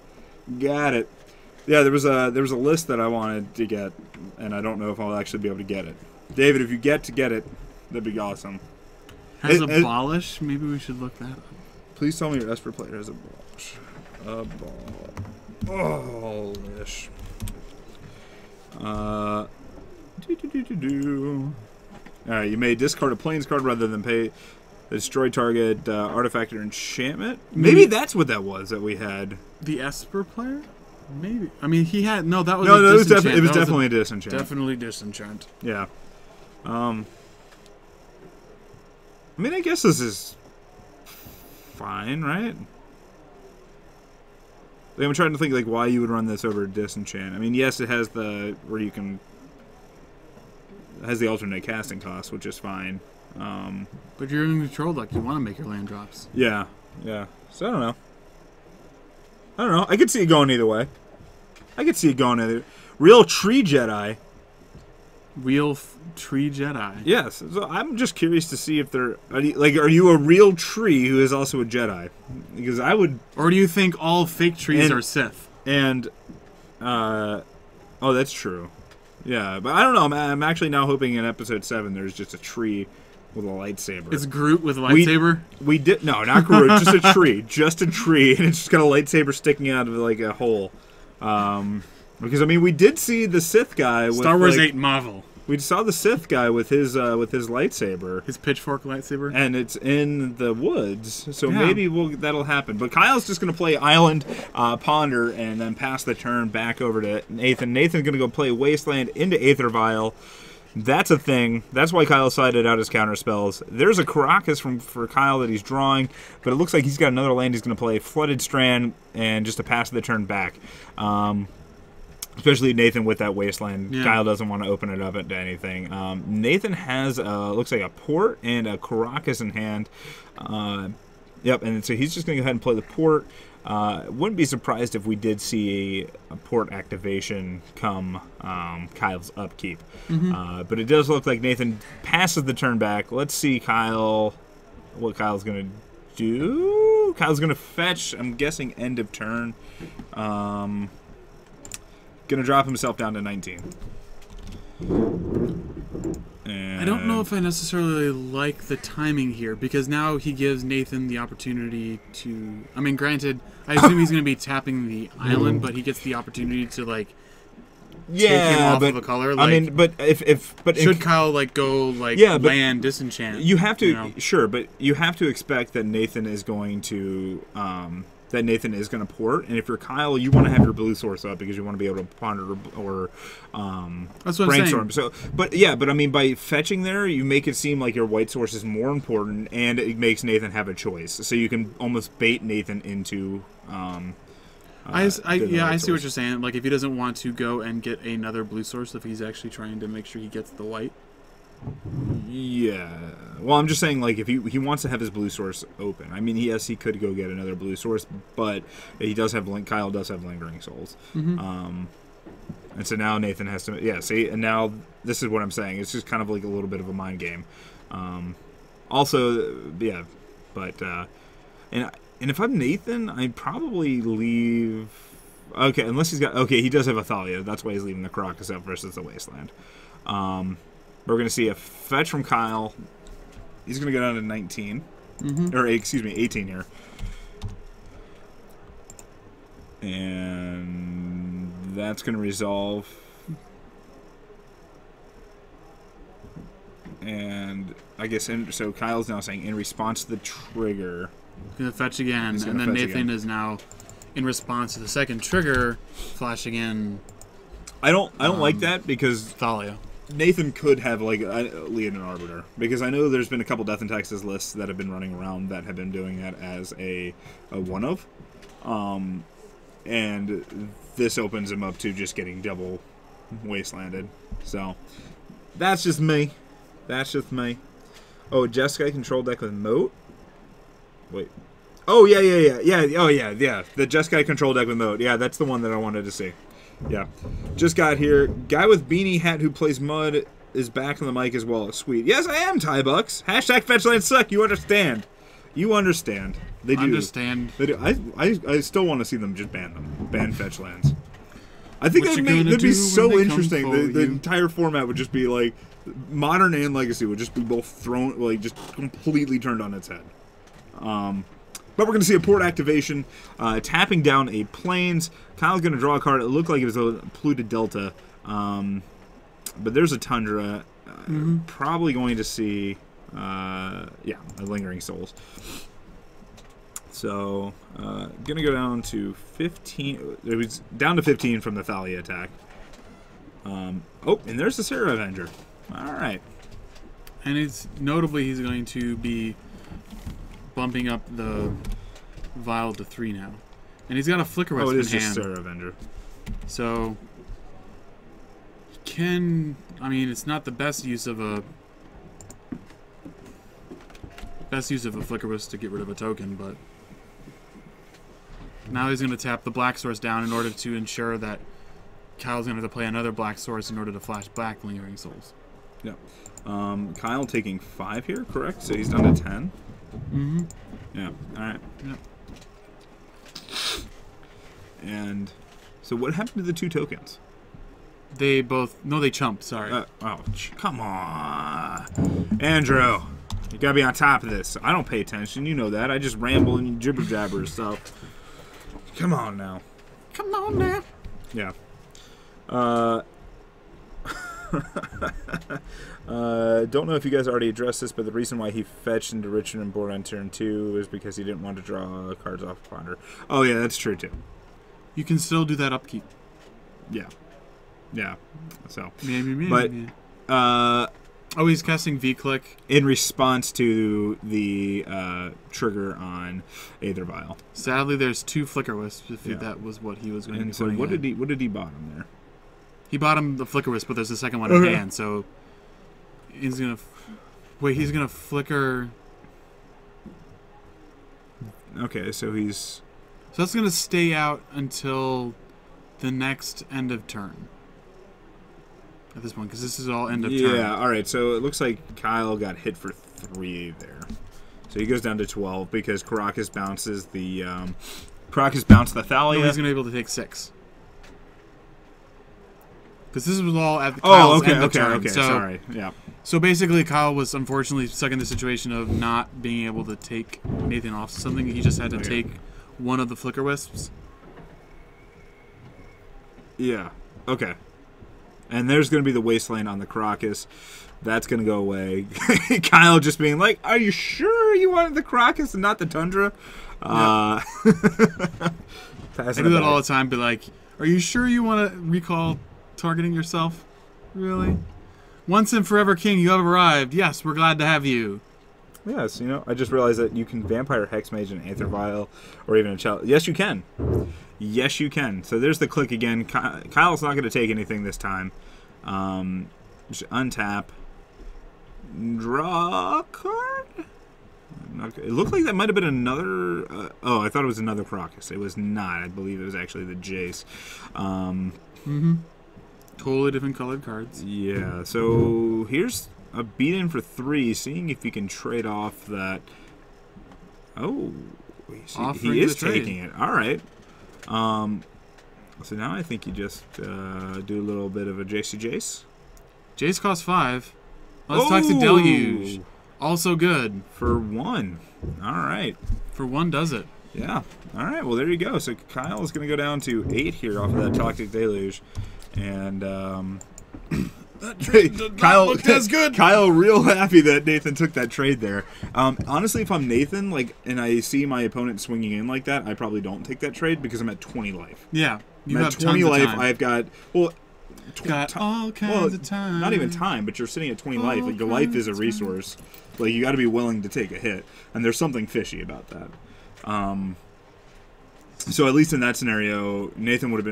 Yeah, there was a list that I wanted to get, and I don't know if I'll actually be able to get it. David, if you get it, that'd be awesome. Has abolish? Maybe we should look that up. Please tell me your Esper plate has abolish. Alright, you may discard a planes card rather than pay the destroy target artifact or enchantment. Maybe that's what that was that we had. The Esper player? Maybe. I mean, he had... No, that was it was definitely a disenchant. Definitely disenchant. Yeah. I mean, I guess this is fine, right? Like, I'm trying to think like why you would run this over disenchant. I mean, yes, it has the alternate casting cost, which is fine. But you're in control deck. You want to make your land drops. Yeah. So I don't know. I could see it going either way. Real Tree Jedi. Tree Jedi. Yes. So I'm just curious to see if are you a real tree who is also a Jedi? Because I would. Or do you think all fake trees are Sith? And, that's true. Yeah, but I don't know. I'm actually now hoping in episode 7 there's just a tree with a lightsaber. It's Groot with a lightsaber? We did no, not Groot, just a tree. Just a tree, and it's just got a lightsaber sticking out of like a hole. Because I mean we did see the Sith guy with Star Wars 8 Marvel. We saw the Sith guy with his lightsaber. His pitchfork lightsaber. And it's in the woods, so maybe that'll happen. But Kyle's just going to play Island Ponder and then pass the turn back over to Nathan. Nathan's going to go play Wasteland into Aether Vial. That's a thing. That's why Kyle sided out his counter spells. There's a Caracas for Kyle that he's drawing, but it looks like he's got another land he's going to play Flooded Strand and just to pass the turn back. Especially Nathan with that wasteland. Yeah. Kyle doesn't want to open it up into anything. Nathan has, looks like a port and a Caracas in hand. Yep, and so he's just going to go ahead and play the port. Wouldn't be surprised if we did see a port activation come Kyle's upkeep. But it does look like Nathan passes the turn back. Let's see what Kyle's going to do. Kyle's going to fetch, I'm guessing, end of turn. Going to drop himself down to 19. And I don't know if I necessarily like the timing here, because now he gives Nathan the opportunity to... I mean, granted, I assume he's going to be tapping the island, but he gets the opportunity to, like, take him off of a color. Like, I mean, but should Kyle, like, go, like, land disenchant? You have to, you know? Sure, but you have to expect that Nathan is going to... port, and if you're Kyle, you want to have your blue source up because you want to be able to ponder or that's what brainstorm. I'm saying. So, but I mean, by fetching there, you make it seem like your white source is more important, and it makes Nathan have a choice. So you can almost bait Nathan into. I see what you're saying. Like, if he doesn't want to go and get another blue source, if he's actually trying to make sure he gets the white. Yeah. Well, I'm just saying, like, if he wants to have his blue source open. I mean, yes, he could go get another blue source, but he does have Kyle does have lingering souls. And so now Nathan has to see, and now this is what I'm saying. It's just kind of like a little bit of a mind game. Also, but and if I'm Nathan, I'd probably leave. Okay, unless he's got he does have Athalia. That's why he's leaving the Caracas out versus the Wasteland. We're going to see a fetch from Kyle. He's going to go down to 19. Or, excuse me, 18 here. And that's going to resolve. And I guess, so Kyle's now saying, in response to the trigger... Going to fetch again. And then Nathan is now, in response to the second trigger, flashing in... I don't like that because... Thalia. Nathan could have, like, lead an Arbiter. Because I know there's been a couple Death and Taxes lists that have been running around that have been doing that as a one-of. And this opens him up to just getting double wastelanded. So, that's just me. That's just me. Oh, Jeskai control deck with Moat? Wait. Oh, yeah. Oh, yeah. The Jeskai control deck with Moat. Yeah, that's the one that I wanted to see. Yeah. Just got here. Guy with beanie hat who plays Mud is back on the mic as well. Sweet. Yes, I am, Tybucks. Hashtag fetchlands suck. You understand. You understand. They do. Understand. They do. I still want to see them just ban them. Ban fetchlands. I think that'd be so interesting. The entire format would just be like Modern and Legacy would just be both thrown, like, just completely turned on its head. But we're going to see a port activation, tapping down a Plains. Kyle's going to draw a card. It looked like it was a Polluted Delta. But there's a Tundra. Probably going to see, a Lingering Souls. So, going to go down to 15. It was down to 15 from the Thalia attack. And there's the Sarah Avenger. All right. And it's notably he's going to be bumping up the vial to 3 now. And he's got a Flicker Wisp in hand. It is just Sarah Avenger. So, he can... I mean, it's not the best use of a... Flicker Wisp to get rid of a token, but... Now he's going to tap the black source down in order to ensure that Kyle's going to have to play another black source in order to flash back Lingering Souls. Yeah. Kyle taking 5 here, correct? So he's down to 10? Yeah, alright. Yep. And so what happened to the 2 tokens? They both... No, they chumped, sorry. Come on. Andrew, you gotta be on top of this. I don't pay attention, you know that. I just ramble and jibber jabber stuff. Come on now. Come on now. Yeah. Don't know if you guys already addressed this, but the reason why he fetched into Richard and board on turn 2 is because he didn't want to draw cards off Ponder. Oh yeah, that's true too. You can still do that upkeep. Yeah. Yeah. So. Maybe. He's casting V-Click. In response to the trigger on Aether Vial. Sadly, there's 2 Flicker Wisps, if that was what he was going to be so putting what did he bottom there? He bought him the Flicker Wisp, but there's a second one in hand, so he's gonna wait. He's gonna flicker. Okay, so he's. So that's gonna stay out until the next end of turn. At this point, because this is all end of turn. Yeah. All right. So it looks like Kyle got hit for 3 there. So he goes down to 12 because Caracas bounces the Caracas bounced the Thalia. No, he's gonna be able to take 6. Because this was all at the Kyle's end of turn. Okay, sorry. Yeah. So basically, Kyle was unfortunately stuck in the situation of not being able to take Nathan off something. He just had to take one of the Flicker Wisps. Yeah. Okay. And there's going to be the Wasteland on the Caracas. That's going to go away. Kyle just being like, are you sure you wanted the Caracas and not the Tundra? I do that all the time, but like, are you sure you want to recall targeting yourself? Really? Once and forever king, you have arrived. Yes, we're glad to have you. Yes, you know, I just realized that you can Vampire Hexmage an Aether Vial or even a Chalice. Yes, you can. Yes, you can. So there's the click again. Kyle's not going to take anything this time. Just untap. Draw a card? It looked like that might have been another... oh, I thought it was another Caracas. It was not. I believe it was actually the Jace. Totally different colored cards. Yeah, so here's a beat-in for 3, seeing if you can trade off that... Oh, he is taking it. All right. So now I think you just do a little bit of a Jace. Jace costs 5. Let's talk to Deluge. Also good. For 1. All right. For 1 does it. Yeah. All right, well, there you go. So Kyle is going to go down to 8 here off of that Toxic Deluge. And that trade did not look as good. Kyle real happy that Nathan took that trade there. Honestly, if I'm Nathan, like, and I see my opponent swinging in like that, I probably don't take that trade because I'm at 20 life. Yeah, you have 20 life. I've got all kinds of time. Not even time, but you're sitting at 20 life. Like, your life is a resource. Like, you got to be willing to take a hit, and there's something fishy about that. So at least in that scenario, Nathan would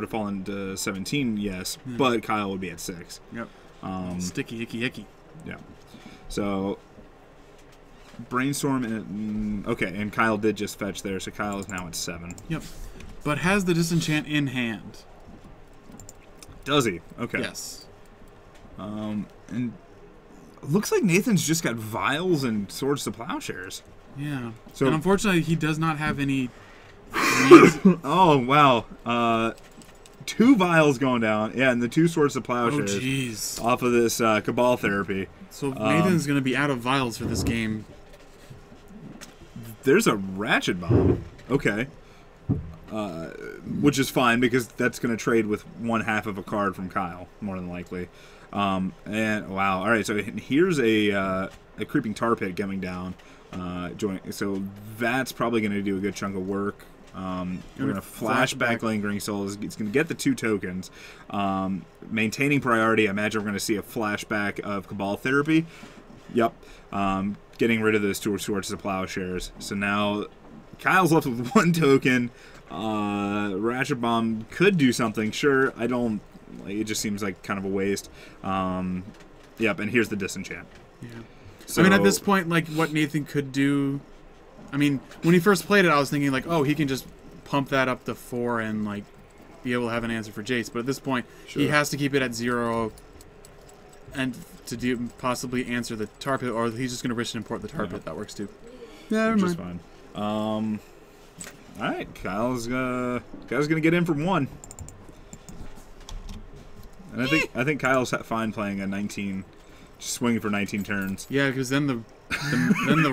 have fallen to 17, yes, but Kyle would be at 6. Yep. Sticky, icky. Yeah. So brainstorm and okay, and Kyle did just fetch there, so Kyle is now at 7. Yep. But has the disenchant in hand. Does he? Okay. Yes. And looks like Nathan's just got vials and swords to plowshares. Yeah. So and unfortunately, he does not have any. Oh wow! 2 vials going down. Yeah, and the 2 swords to plowshares. Oh jeez. Off of this Cabal therapy. So Nathan's going to be out of vials for this game. There's a Ratchet Bomb. Okay. Which is fine because that's going to trade with 1/2 of a card from Kyle, more than likely. And wow! All right, so here's a Creeping Tar Pit coming down. So that's probably going to do a good chunk of work. We're going to flashback Lingering Souls. It's going to get the 2 tokens. Maintaining priority, I imagine we're going to see a flashback of Cabal Therapy. Yep. Getting rid of those 2 swords to plowshares. So now Kyle's left with 1 token. Ratchet Bomb could do something. Sure, I don't... Like, it just seems like kind of a waste. Yep, and here's the Disenchant. Yeah. So, I mean, at this point, like, what Nathan could do... I mean, when he first played it, I was thinking, like, oh, he can just pump that up to 4 and, like, be able to have an answer for Jace. But at this point, he has to keep it at 0 and to possibly answer the Tar Pit, or he's just going to risk and import the Tar Pit. That works, too. Yeah, which is fine. All right, Kyle's gonna get in from 1. And I think Kyle's fine playing a 19, just swinging for 19 turns. Yeah, because then the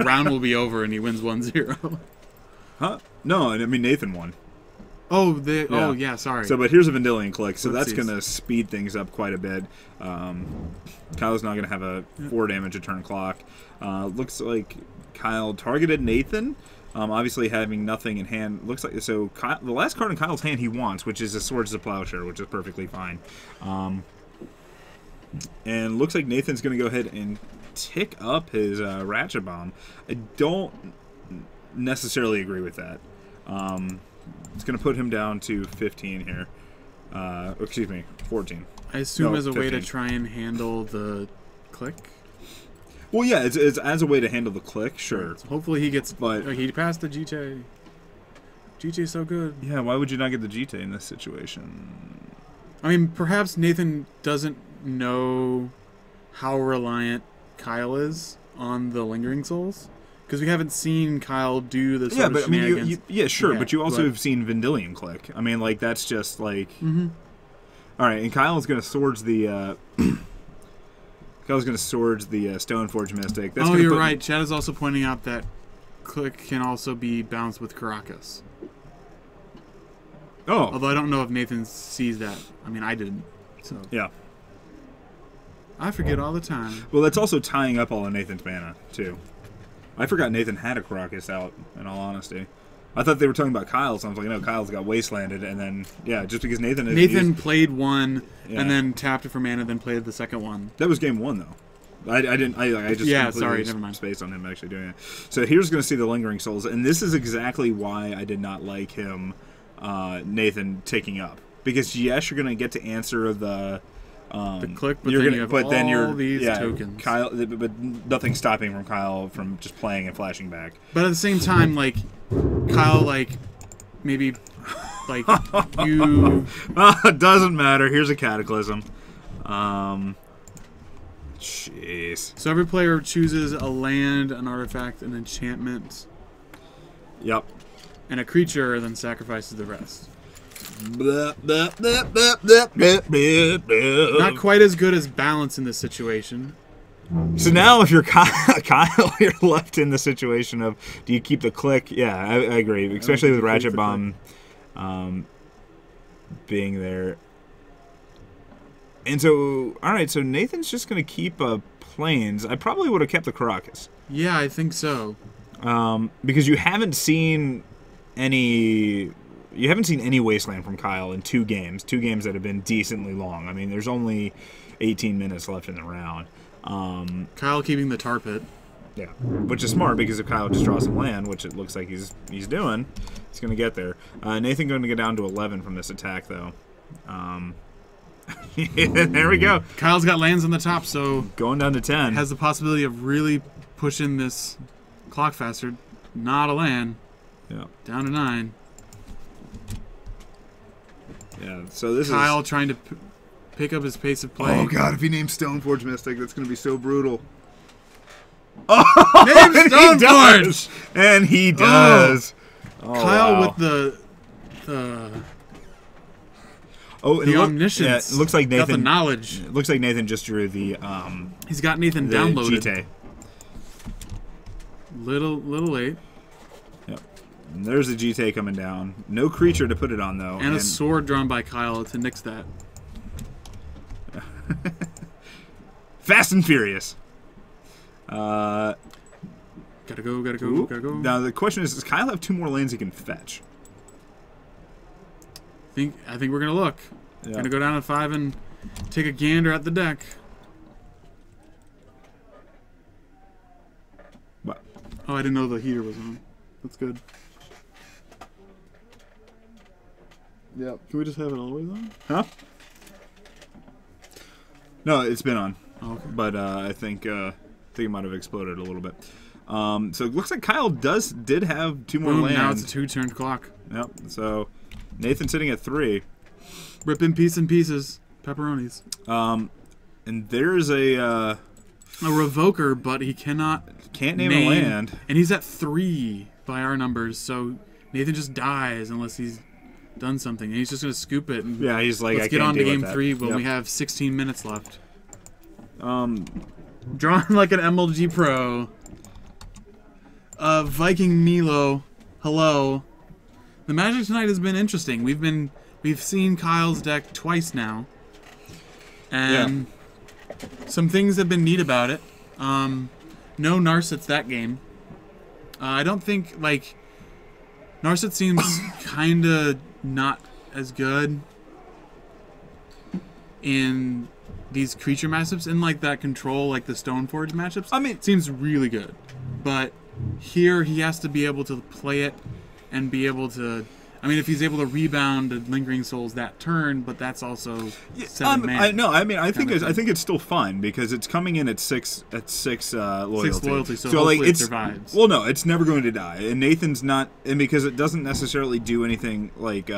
round will be over and he wins 1-0. Huh? No, I mean Nathan won. Oh, oh yeah, sorry. So, but here's a Vendilion Click, so that's gonna speed things up quite a bit. Kyle's not gonna have a 4 damage a turn clock. Looks like Kyle targeted Nathan. Obviously having nothing in hand. Looks like so. The last card in Kyle's hand he wants, which is a Swords to Plowshare, which is perfectly fine. And looks like Nathan's going to go ahead and tick up his Ratchet Bomb. I don't necessarily agree with that. It's going to put him down to 15 here. Excuse me, 14. I assume No, as a way to 15. try and handle the click. Well, yeah, it's as a way to handle the click, sure. So hopefully he gets. But He passed the GT. GT's so good. yeah, why would you not get the GT in this situation? I mean, perhaps Nathan doesn't know how reliant Kyle is on the Lingering Souls. Because we haven't seen Kyle do the sort of shenanigans. yeah, sure, Yeah, but you also but- have seen Vendilion click. I mean, like, that's just, like... Mm-hmm. All right, and Kyle's going to swords the... Kyle's going to swords the Stoneforge Mystic. That's You're right. Chad is also pointing out that click can also be bounced with Caracas. Oh. Although I don't know if Nathan sees that. I mean, I didn't. So Yeah. I forget all the time. Well, that's also tying up all of Nathan's mana, too. I forgot Nathan had a Caracas out, in all honesty. I thought they were talking about Kyle's. I was like, no, Kyle's got Wastelanded, and then, yeah, just because Nathan... Played one, Yeah. and then tapped it for mana, then played the second one. That was game 1, though. I just completely never mind. spaced on him actually doing it. So here's going to see the Lingering Souls, and this is exactly why I did not like him, Nathan, taking up. Because, yes, you're going to get to answer the click, but then you have all these yeah, tokens. Kyle, but nothing's stopping from Kyle from just playing and flashing back. But at the same time, like, Kyle, like, maybe, like, you... It doesn't matter. Here's a Cataclysm. Jeez. So every player chooses a land, an artifact, an enchantment, Yep. and a creature, then sacrifices the rest. Not Not quite as good as balance in this situation. So now, if you're Kyle, you're left in the situation of, do you keep the click? Yeah, I agree, especially with Ratchet Bomb being there. And so, all right, so Nathan's just going to keep Plains. I probably would have kept the Caracas. Yeah, I think so. Because you haven't seen any Wasteland from Kyle in 2 games. 2 games that have been decently long. I mean, there's only 18 minutes left in the round. Kyle keeping the tar pit. Yeah, which is smart because if Kyle just draws some land, which it looks like he's doing, he's going to get there. Nathan going to get down to 11 from this attack, though. There we go. Kyle's got lands on the top, so Going down to 10. has the possibility of really pushing this clock faster. Not a land. Yeah. Down to 9. Yeah. So this Kyle is. trying to pick up his pace of play. Oh God! If he names Stoneforge Mystic, that's going to be so brutal. Name And he Stoneforge! does. And he does. Oh, Kyle wow. with the omniscience. Yeah, it looks like got the Nathan. knowledge. It looks like Nathan just drew the He's got Nathan the downloaded. GT. Little late. Yep. And there's the GT coming down. No creature to put it on though. And a sword drawn by Kyle to nix that. Fast and Furious. Gotta go. Now the question is, does Kyle have 2 more lanes he can fetch? I think we're gonna look. Yeah. Gonna go down to 5 and take a gander at the deck. What? Oh, I didn't know the heater was on. That's good. Yep. Can we just have it always on? Huh? No, it's been on. Oh, okay. But I think it might have exploded a little bit. So it looks like Kyle did have 2 more Boom, lands. now it's a 2-turn clock. Yep. So Nathan sitting at 3. Rip in pieces. Pepperonis. And there's a revoker, but he cannot can't name a land. And he's at 3 by our numbers, so Nathan just dies unless he's done something. And he's just going to scoop it. And Yeah, he's like, let's I get can't on to deal game with that. 3 when Yep. we have 16 minutes left. Drawn like an MLG Pro. Viking Milo. Hello. The Magic tonight has been interesting. We've seen Kyle's deck twice now. And some things have been neat about it. No Narsets that game. I don't think, like, Narset seems kind of not as good in these creature matchups. In, like, that control, like the Stoneforge matchups. I mean, It seems really good. But here he has to be able to play it and be able to I mean, if he's able to rebound the Lingering Souls that turn, but that's also 7 mana. I think it's still fun because it's coming in at 6 loyalty. 6 loyalty, so like hopefully it survives. Well, no, it's never going to die, and Nathan's not, and because it doesn't necessarily do anything like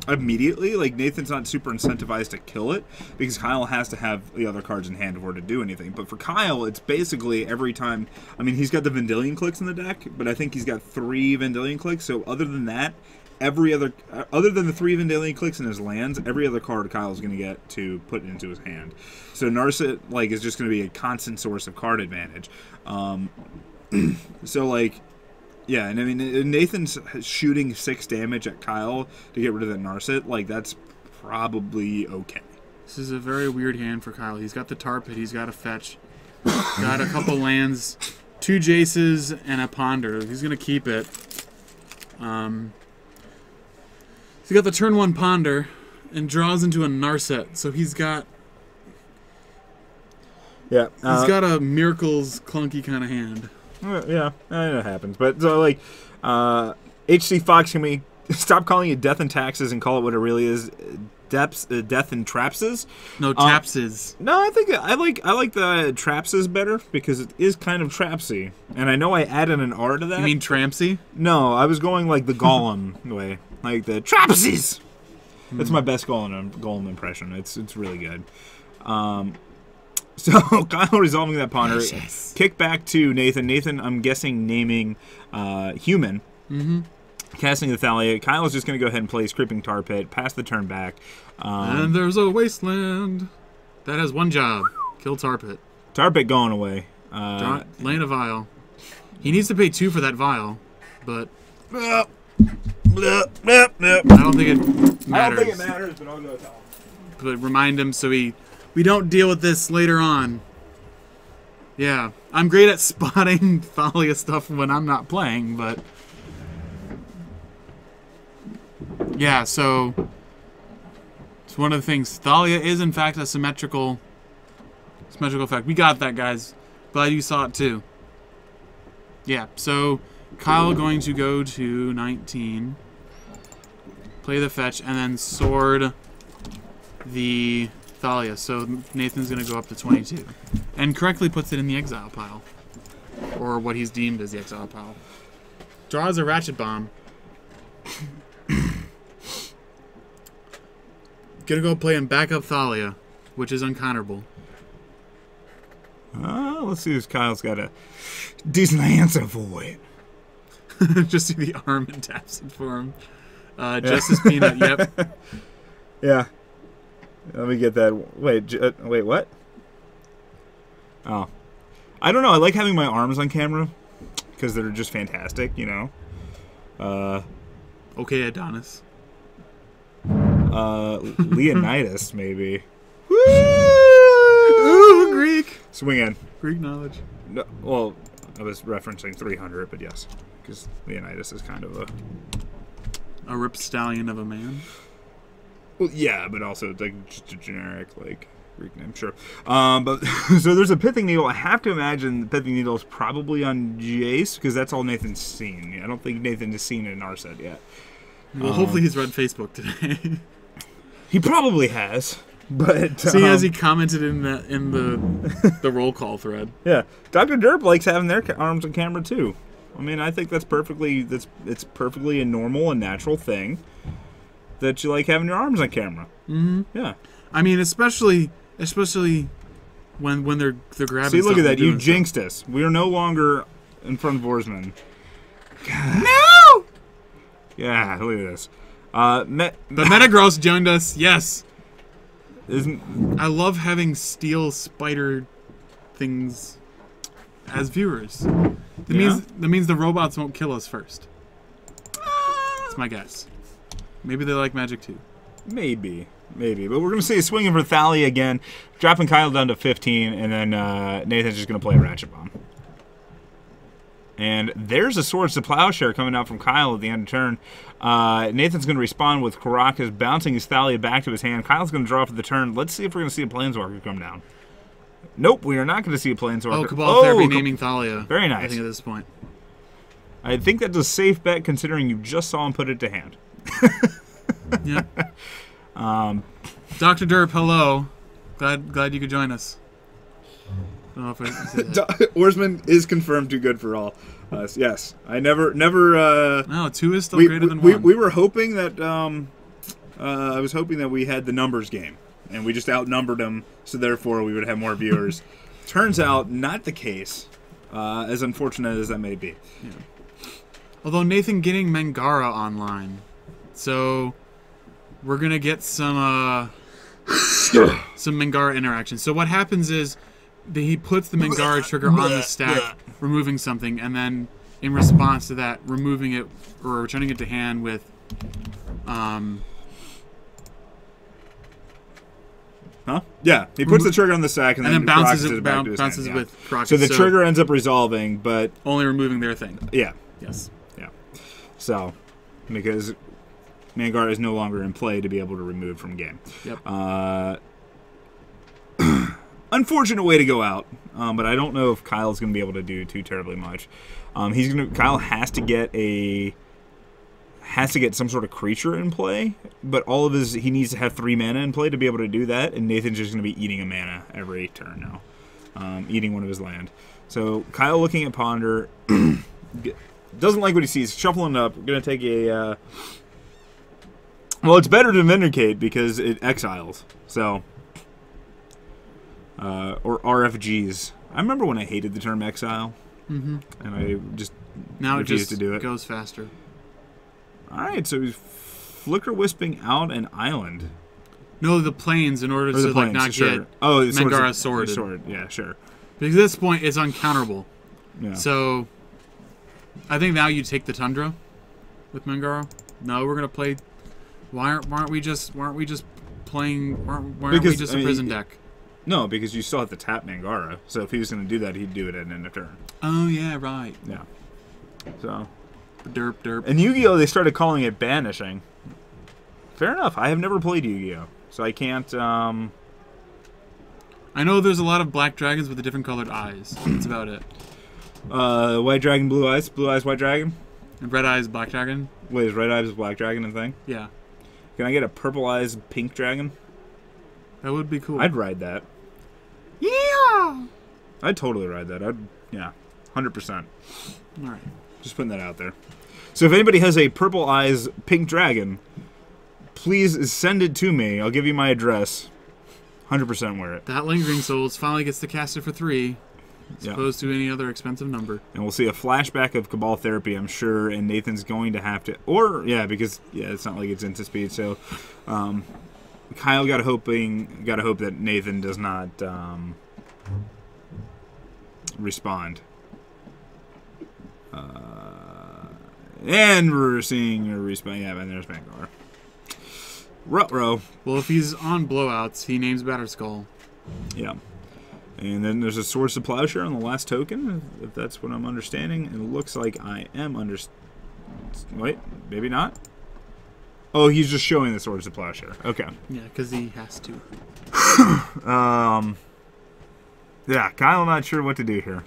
immediately. Like Nathan's not super incentivized to kill it because Kyle has to have the other cards in hand in order to do anything. But for Kyle, it's basically every time. I mean, he's got the Vendilion clicks in the deck, but I think he's got 3 Vendilion clicks. So other than that. Other than the 3 Vendilion clicks in his lands, every other card Kyle's going to get to put into his hand. So Narset is just going to be a constant source of card advantage. So yeah, and I mean Nathan's shooting 6 damage at Kyle to get rid of that Narset. That's probably okay. This is a very weird hand for Kyle. He's got the Tar Pit, he's got a fetch, got a couple lands, 2 Jaces and a Ponder. He's going to keep it. He got the turn 1 Ponder and draws into a Narset, so he's got he's got a Miracles clunky kind of hand. Yeah, I know it happens, but so HC Fox, can we stop calling it Death and Taxes and call it what it really is? Death and Trapses? No, Tapses. No, I think I like the Trapses better because it is kind of trapsy, and I know I added an R to that. You mean Trampsy? No, I was going like the Gollum way. Like the Trapsies. That's my best Golem impression. It's really good. So Kyle resolving that Ponder. Kick back to Nathan. Nathan, I'm guessing naming human. Mm-hmm. Casting the Thalia. Kyle is just going to go ahead and play his Creeping Tar Pit. Pass the turn back. And there's a Wasteland. That has one job. Kill Tar Pit. Tar Pit going away. Lane a Vial. He needs to pay 2 for that Vial, but... I don't think it matters. But I'll go tell him. But remind him so we don't deal with this later on. Yeah, I'm great at spotting Thalia stuff when I'm not playing, but... Yeah, so... It's one of the things. Thalia is, in fact, a symmetrical effect. We got that, guys. Glad you saw it, too. Yeah, so... Kyle going to go to 19, play the fetch, and then sword the Thalia. So Nathan's going to go up to 22. And correctly puts it in the exile pile. Or what he's deemed as the exile pile. Draws a Ratchet Bomb. Gonna go play and back up Thalia, which is uncounterable. Let's see if Kyle's got a decent answer for it. Just see the arm and taps it for him. Justice Peanut, yep. Yeah. Let me get that. Wait, what? Oh. I don't know. I like having my arms on camera because they're just fantastic, you know. Okay, Adonis. Leonidas, maybe. Woo! Ooh, Greek. Swing in. Greek knowledge. No, well, I was referencing 300, but yes. Because Leonidas is kind of a rip stallion of a man. Well, yeah, but also like just a generic Greek name, sure. But so there's a Pithing Needle. I have to imagine the Pithing Needle is probably on Jace because that's all Nathan's seen. I don't think Nathan has seen an Narset yet. Well, hopefully he's read Facebook today. He probably has. But see, as he commented in the roll call thread. Yeah, Dr. Derp likes having their arms on camera too. I mean, I think it's perfectly a normal and natural thing that you like having your arms on camera. Mm-hmm. Yeah. I mean, especially when they're grabbing. See, look at that! You jinxed us. We are no longer in front of Borsman. God. No. Yeah, look at this. The Metagross joined us. Yes. I love having steel spider things as viewers. That means the robots won't kill us first. That's my guess. Maybe they like magic too. Maybe. But we're going to see a swinging for Thalia again, dropping Kyle down to 15, and then Nathan's just going to play a Ratchet Bomb. And there's a Swords to Plowshare coming out from Kyle at the end of turn. Nathan's going to respond with Karakas bouncing his Thalia back to his hand. Kyle's going to draw for the turn. Let's see if we're going to see a Planeswalker come down. Nope, we are not going to see a Planeswalker. Oh, Cabal Therapy naming Thalia. Very nice. I think at this point. I think that's a safe bet considering you just saw him put it to hand. Yeah. Dr. Derp, hello. Glad you could join us. I don't know if I said that. Oarsman is confirmed too good for all. Yes, I never. No, 2 is still greater than 1. We were hoping that. I was hoping that we had the numbers game, and we just outnumbered them, so therefore we would have more viewers. Turns out, not the case. As unfortunate as that may be. Yeah. Although Nathan getting Mangara online, so we're gonna get some Mangara interaction. So what happens is he puts the Mangara trigger on the stack, removing something, and then in response to that, removing it or returning it to hand with, Huh? Yeah, he puts the trigger on the stack and then bounces it back to his hand, yeah. with Crockett. So the trigger ends up resolving, but only removing their thing. Yeah. Yes. Yeah. So, because Mangara is no longer in play to be able to remove from game. Yep. Unfortunate way to go out, but I don't know if Kyle's going to be able to do too terribly much. Kyle has to get some sort of creature in play, but he needs to have 3 mana in play to be able to do that, and Nathan's just going to be eating a mana every turn now, eating one of his land. So Kyle looking at Ponder, doesn't like what he sees, shuffling up, going to take a, well, it's better to Vindicate because it exiles, so, or RFGs. I remember when I hated the term exile, and I just refused to do it. Goes faster. Alright, so he's Flicker Wisping out an island. No, the planes in order to like not get Mangara sword. Yeah, sure. Because at this point it's uncounterable. Yeah. So I think now you take the Tundra with Mangara. No, we're gonna play. Why aren't we just playing? Why aren't we just a prison deck? No, because you still have to tap Mangara. So if he was gonna do that, he'd do it at an end of turn. Oh yeah, right. Yeah. So. Derp. In Yu-Gi-Oh, they started calling it banishing. Fair enough. I have never played Yu-Gi-Oh, so I can't. I know there's a lot of black dragons with the different colored eyes. That's about it. White dragon, blue eyes, white dragon. And red eyes, black dragon. Wait, is red eyes black dragon a thing? Yeah. Can I get a purple eyes pink dragon? That would be cool. I'd ride that. Yeah. I'd totally ride that. 100%. All right. Just putting that out there. So if anybody has a purple eyes pink dragon, please send it to me. I'll give you my address. 100% wear it. That Lingering Souls finally gets to cast it for 3, as opposed to any other expensive number. And we'll see a flashback of Cabal Therapy, I'm sure, and Nathan's going to have to... because it's not like it's into speed, so... Kyle got to hope that Nathan does not respond. And we're seeing a respawn. Yeah, and there's Mangara. Ruh-roh. Well, if he's on blowouts, he names Batterskull. Yeah. And then there's a Swords to Plowshare on the last token, if that's what I'm understanding. It looks like I am Wait, maybe not? Oh, he's just showing the Swords to Plowshare. Okay. Yeah, because he has to. Yeah, Kyle not sure what to do here.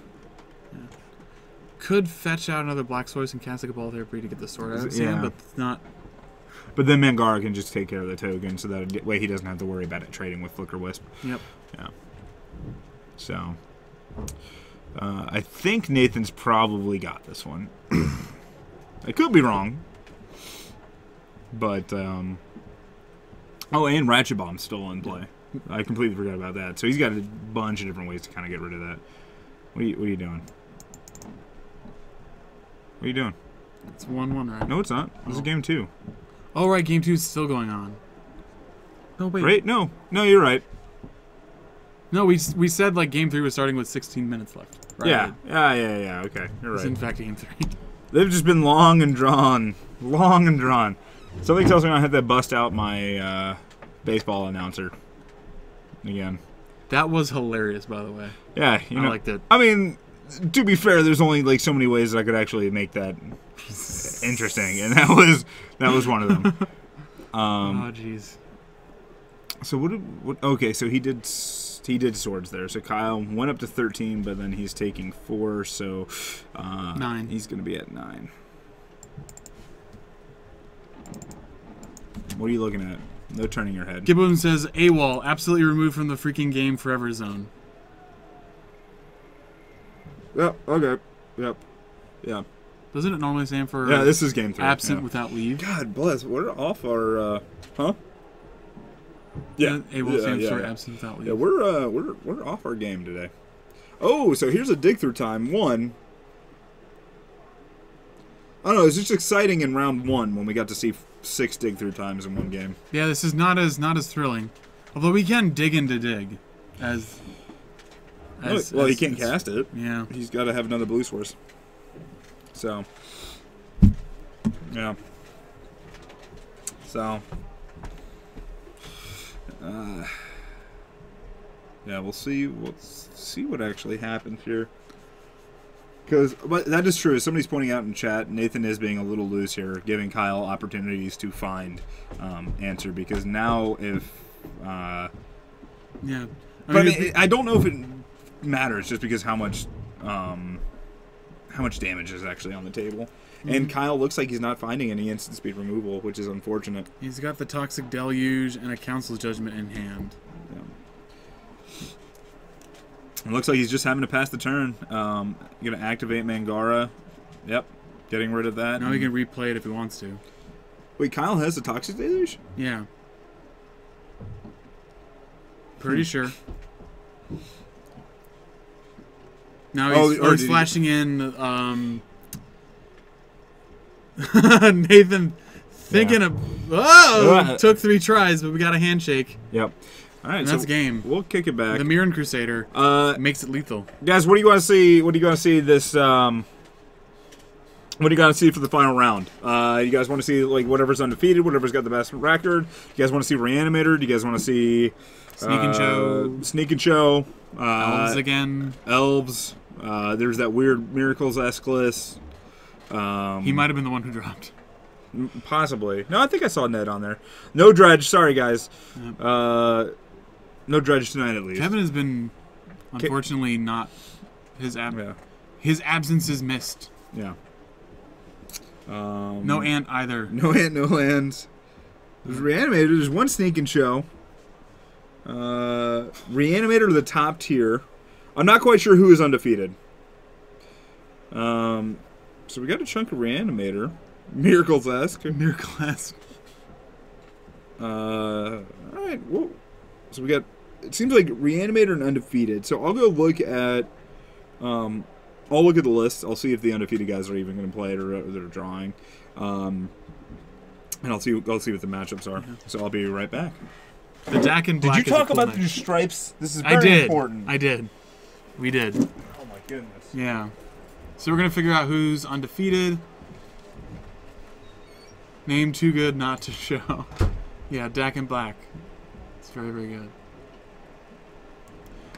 Could fetch out another Black Source and cast a Cabal Therapy to get the sword out of his hand, but not. But then Mangara can just take care of the token, so that way he doesn't have to worry about it trading with Flicker Wisp. Yep. Yeah. So, I think Nathan's probably got this one. I could be wrong. But, oh, and Ratchet Bomb's still in play. I completely forgot about that. So he's got a bunch of different ways to kind of get rid of that. What are you doing? What are you doing? It's 1-1, right? No, it's not. This is game 2. Oh, right. Game 2 is still going on. No, wait. Right? No, you're right. No, we said, like, game 3 was starting with 16 minutes left. Right? Yeah. Okay, you're right. It's in fact game 3. They've just been long and drawn. Long and drawn. Something tells me I have to bust out my baseball announcer again. That was hilarious, by the way. Yeah, I liked it. I mean, to be fair, there's only like so many ways that I could actually make that interesting, and that was one of them. Oh, jeez. So what? Okay, so he did He did swords there. So Kyle went up to 13, but then he's taking 4, so 9. He's going to be at 9. What are you looking at? No turning your head. Gibbon says AWOL, absolutely removed from the freaking game forever zone. Yep. Okay. Yep. Yeah. Doesn't it normally stand for? Yeah, this is game 3. Absent without leave. God bless. We're off our. Huh? Yeah. AWOL stands for absent without leave. Yeah, we're off our game today. Oh, so here's a dig through time. 1. I don't know. It was just exciting in round 1 when we got to see 6 dig through times in one game. Yeah, this is not as thrilling. Although we can dig into dig, well, he can't cast it. Yeah, he's got to have another blue source. So, yeah. So, yeah, we'll see. We'll see what actually happens here. But that is true. Somebody's pointing out in chat, Nathan is being a little loose here, giving Kyle opportunities to find answer. Because now, if yeah, I don't know if it matters just because how much damage is actually on the table. And Kyle looks like he's not finding any instant speed removal, which is unfortunate. He's got the Toxic Deluge and a Council's Judgment in hand. Yeah. It looks like he's just having to pass the turn. Going to activate Mangara. Yep. Getting rid of that. Now he can replay it if he wants to. Wait, Kyle has the Toxic Deluge? Yeah. Pretty sure. Now he's flashing in Nathan thinking of took 3 tries, but we got a handshake. Yep. All right, and that's game. We'll kick it back. The Mirren Crusader makes it lethal. Guys, what do you want to see? What do you want to see this? What do you got to see for the final round? You guys want to see like whatever's undefeated, whatever's got the best record? You guys want to see Reanimator? Do you guys want to see Sneak and Show? Sneak and Show. Elves again. Elves. There's that weird Miracles Escalus. He might have been the one who dropped. Possibly. No, I think I saw Ned on there. No Dredge. Sorry, guys. Yep. No Dredge tonight, at least. Kevin has been, unfortunately, not... His absence is missed. Yeah. No Ant either. No Ant, no Lands. There's Reanimator. There's one Sneak and Show. Reanimator to the top tier. I'm not quite sure who is undefeated. So we got a chunk of Reanimator. Miracles-esque. Miracle-esque. Alright, well, so we got, it seems like Reanimator and Undefeated. So I'll go look at, I'll look at the list. I'll see if the Undefeated guys are even going to play it or they're drawing. And I'll see what the matchups are. So I'll be right back. The Dak and Black. Did you talk about the stripes? This is very important. I did. We did. Oh my goodness. Yeah. So we're going to figure out who's undefeated. Name too good not to show. Yeah, Dak and Black. It's very, very good.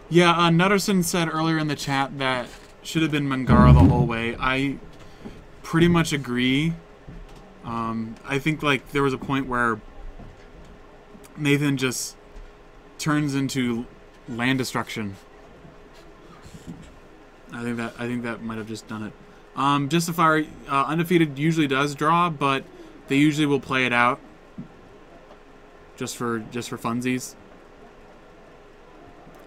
Yeah, Nutterson said earlier in the chat that should have been Mangara the whole way. I pretty much agree. I think like there was a point where Nathan just turns into land destruction. I think that might have just done it. Justifier Undefeated usually does draw, but they usually will play it out just for funsies.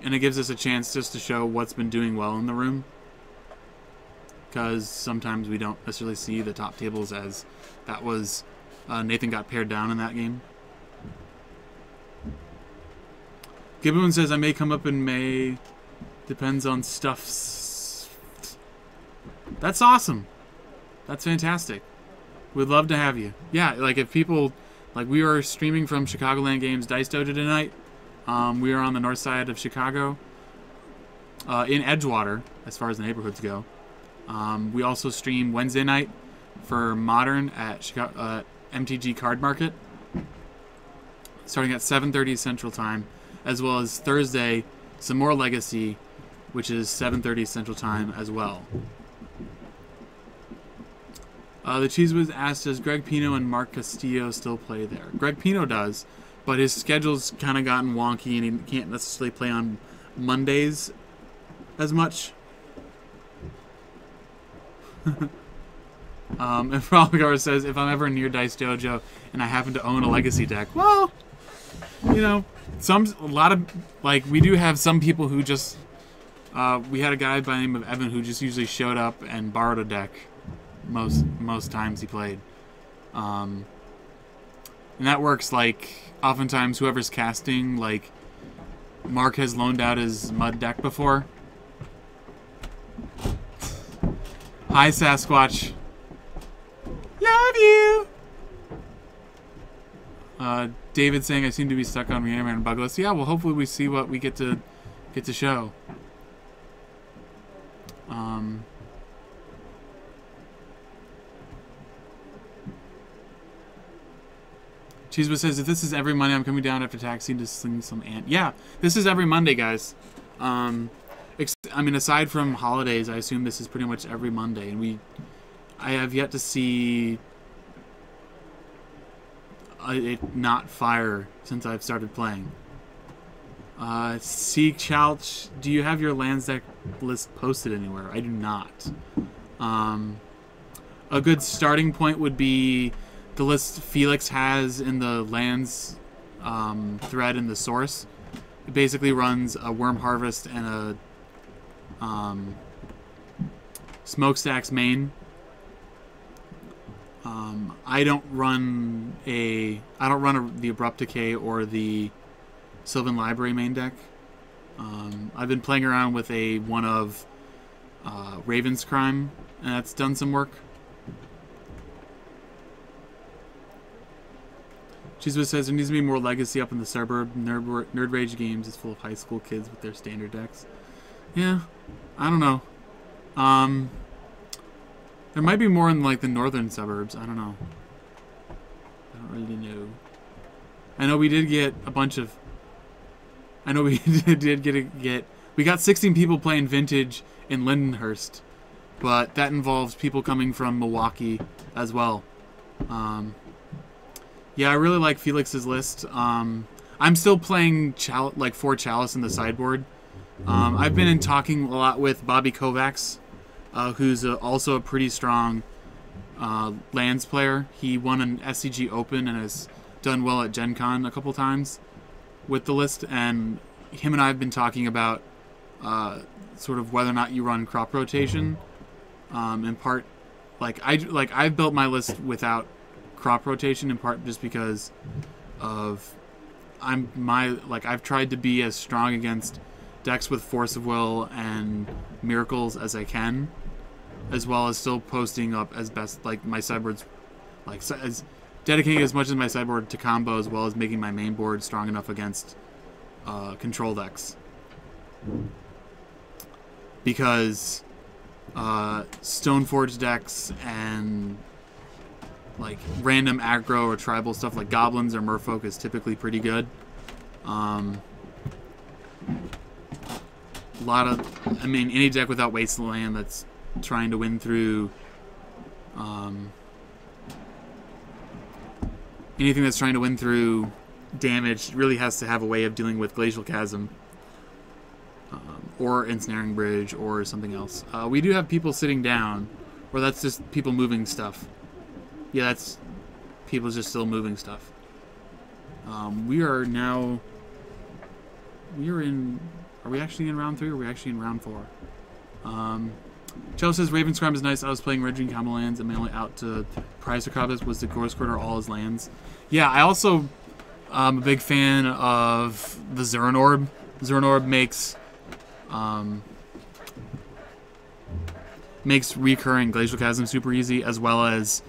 And it gives us a chance just to show what's been doing well in the room. Because sometimes we don't necessarily see the top tables as that was Nathan got paired down in that game. Gibbon says I may come up in May. Depends on stuffs. That's awesome. That's fantastic. We'd love to have you. Yeah, like if people, like we are streaming from Chicagoland Games Dice Dojo tonight. We are on the north side of Chicago, in Edgewater, as far as the neighborhoods go. We also stream Wednesday night for Modern at MTG Card Market, starting at 7:30 Central Time, as well as Thursday, some more Legacy, which is 7:30 Central Time as well. The Cheese was asked, does Greg Pino and Mark Castillo still play there? Greg Pino does, but his schedule's kind of gotten wonky and he can't necessarily play on Mondays as much. And Froligar says, if I'm ever near Dice Dojo and I happen to own a Legacy deck, well, you know, we do have some people who just, we had a guy by the name of Evan who just usually showed up and borrowed a deck most times he played. And that works, like, oftentimes whoever's casting, like, Mark has loaned out his mud deck before. Hi, Sasquatch. Love you! David saying I seem to be stuck on Reanimator and Bugless. Yeah, well, hopefully we see what we get to show. Cheesebus says, if this is every Monday, I'm coming down after taxi to sling some ant. Yeah, this is every Monday, guys. I mean, aside from holidays, I assume this is pretty much every Monday. And I have yet to see it not fire since I've started playing. Seek Chouch, do you have your lands deck list posted anywhere? I do not. A good starting point would be the list Felix has in the lands thread in the source. It basically runs a Worm Harvest and a Smokestacks main. I don't run the Abrupt Decay or the Sylvan Library main deck. I've been playing around with one of Raven's Crime, and that's done some work. Cheesebus says there needs to be more legacy up in the suburb. Nerd Rage Games is full of high school kids with their standard decks. Yeah, I don't know. There might be more in like the northern suburbs. I don't know. I don't really know. I know we did get a bunch of. I know we did get. We got 16 people playing Vintage in Lindenhurst, but that involves people coming from Milwaukee as well. Yeah, I really like Felix's list. I'm still playing 4 Chalice in the sideboard. I've been talking a lot with Bobby Kovacs, who's also a pretty strong lands player. He won an SCG Open and has done well at Gen Con a couple times with the list. And him and I have been talking about sort of whether or not you run crop rotation. In part, I've built my list without crop rotation in part just because of I've tried to be as strong against decks with Force of Will and Miracles as I can, as well as still posting up as best my sideboards, as dedicating as much as my sideboard to combo, as well as making my main board strong enough against control decks, because Stoneforge decks and random aggro or tribal stuff like goblins or merfolk is typically pretty good. Any deck without Wasteland that's trying to win through anything that's trying to win through damage really has to have a way of dealing with Glacial Chasm or Ensnaring Bridge or something else. We do have people sitting down, or that's just people moving stuff. Yeah, that's people just still moving stuff. We are now. Are we actually in round 3 or are we actually in round 4? Chelsea says Raven's Crime is nice. I was playing Red Green combo lands and my only out to prize for copies was the Gorse Quarter all his lands. Yeah, I also am a big fan of the Zurin Orb. Zurin Orb makes recurring Glacial Chasm super easy, as well as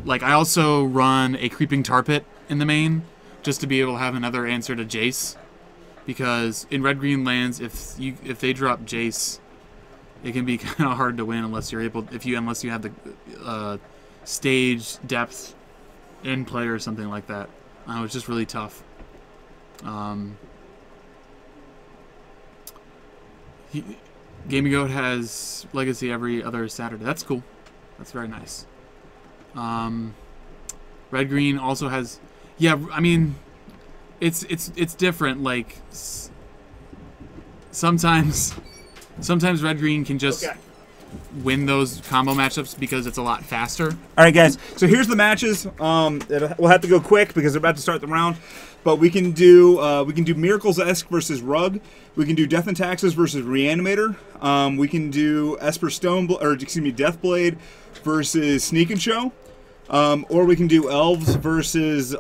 I also run a Creeping Tar Pit in the main just to be able to have another answer to Jace, because in red-green lands, if they drop Jace, it can be kind of hard to win unless you have the stage depth in play or something like that. It's just really tough. Gaming Goat has Legacy every other Saturday. That's cool. That's very nice. Red Green also has, yeah. I mean, it's different. sometimes red green can just win those combo matchups because it's a lot faster. All right, guys. So here's the matches. We'll have to go quick because they're about to start the round. But we can do Miracles-esque versus Rug. We can do Death and Taxes versus Reanimator. We can do Deathblade versus Sneak and Show. Or we can do Elves versus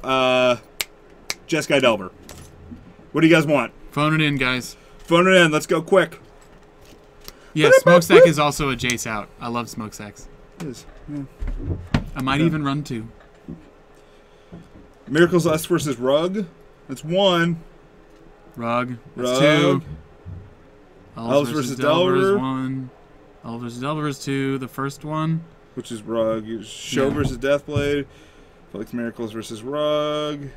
Jeskai Delver. What do you guys want? Phone it in, guys. Phone it in. Let's go quick. Yeah, Smokestack is also a Jace out. I love Smokestacks. It is. Yeah. I might even run 2. Miracles-esque versus Rug. That's 1. Rug. That's 2. Elves versus Delver is 1. Elves versus Delver is 2. The first one, which is Rug. Show versus Deathblade. Felix Miracles versus Rug.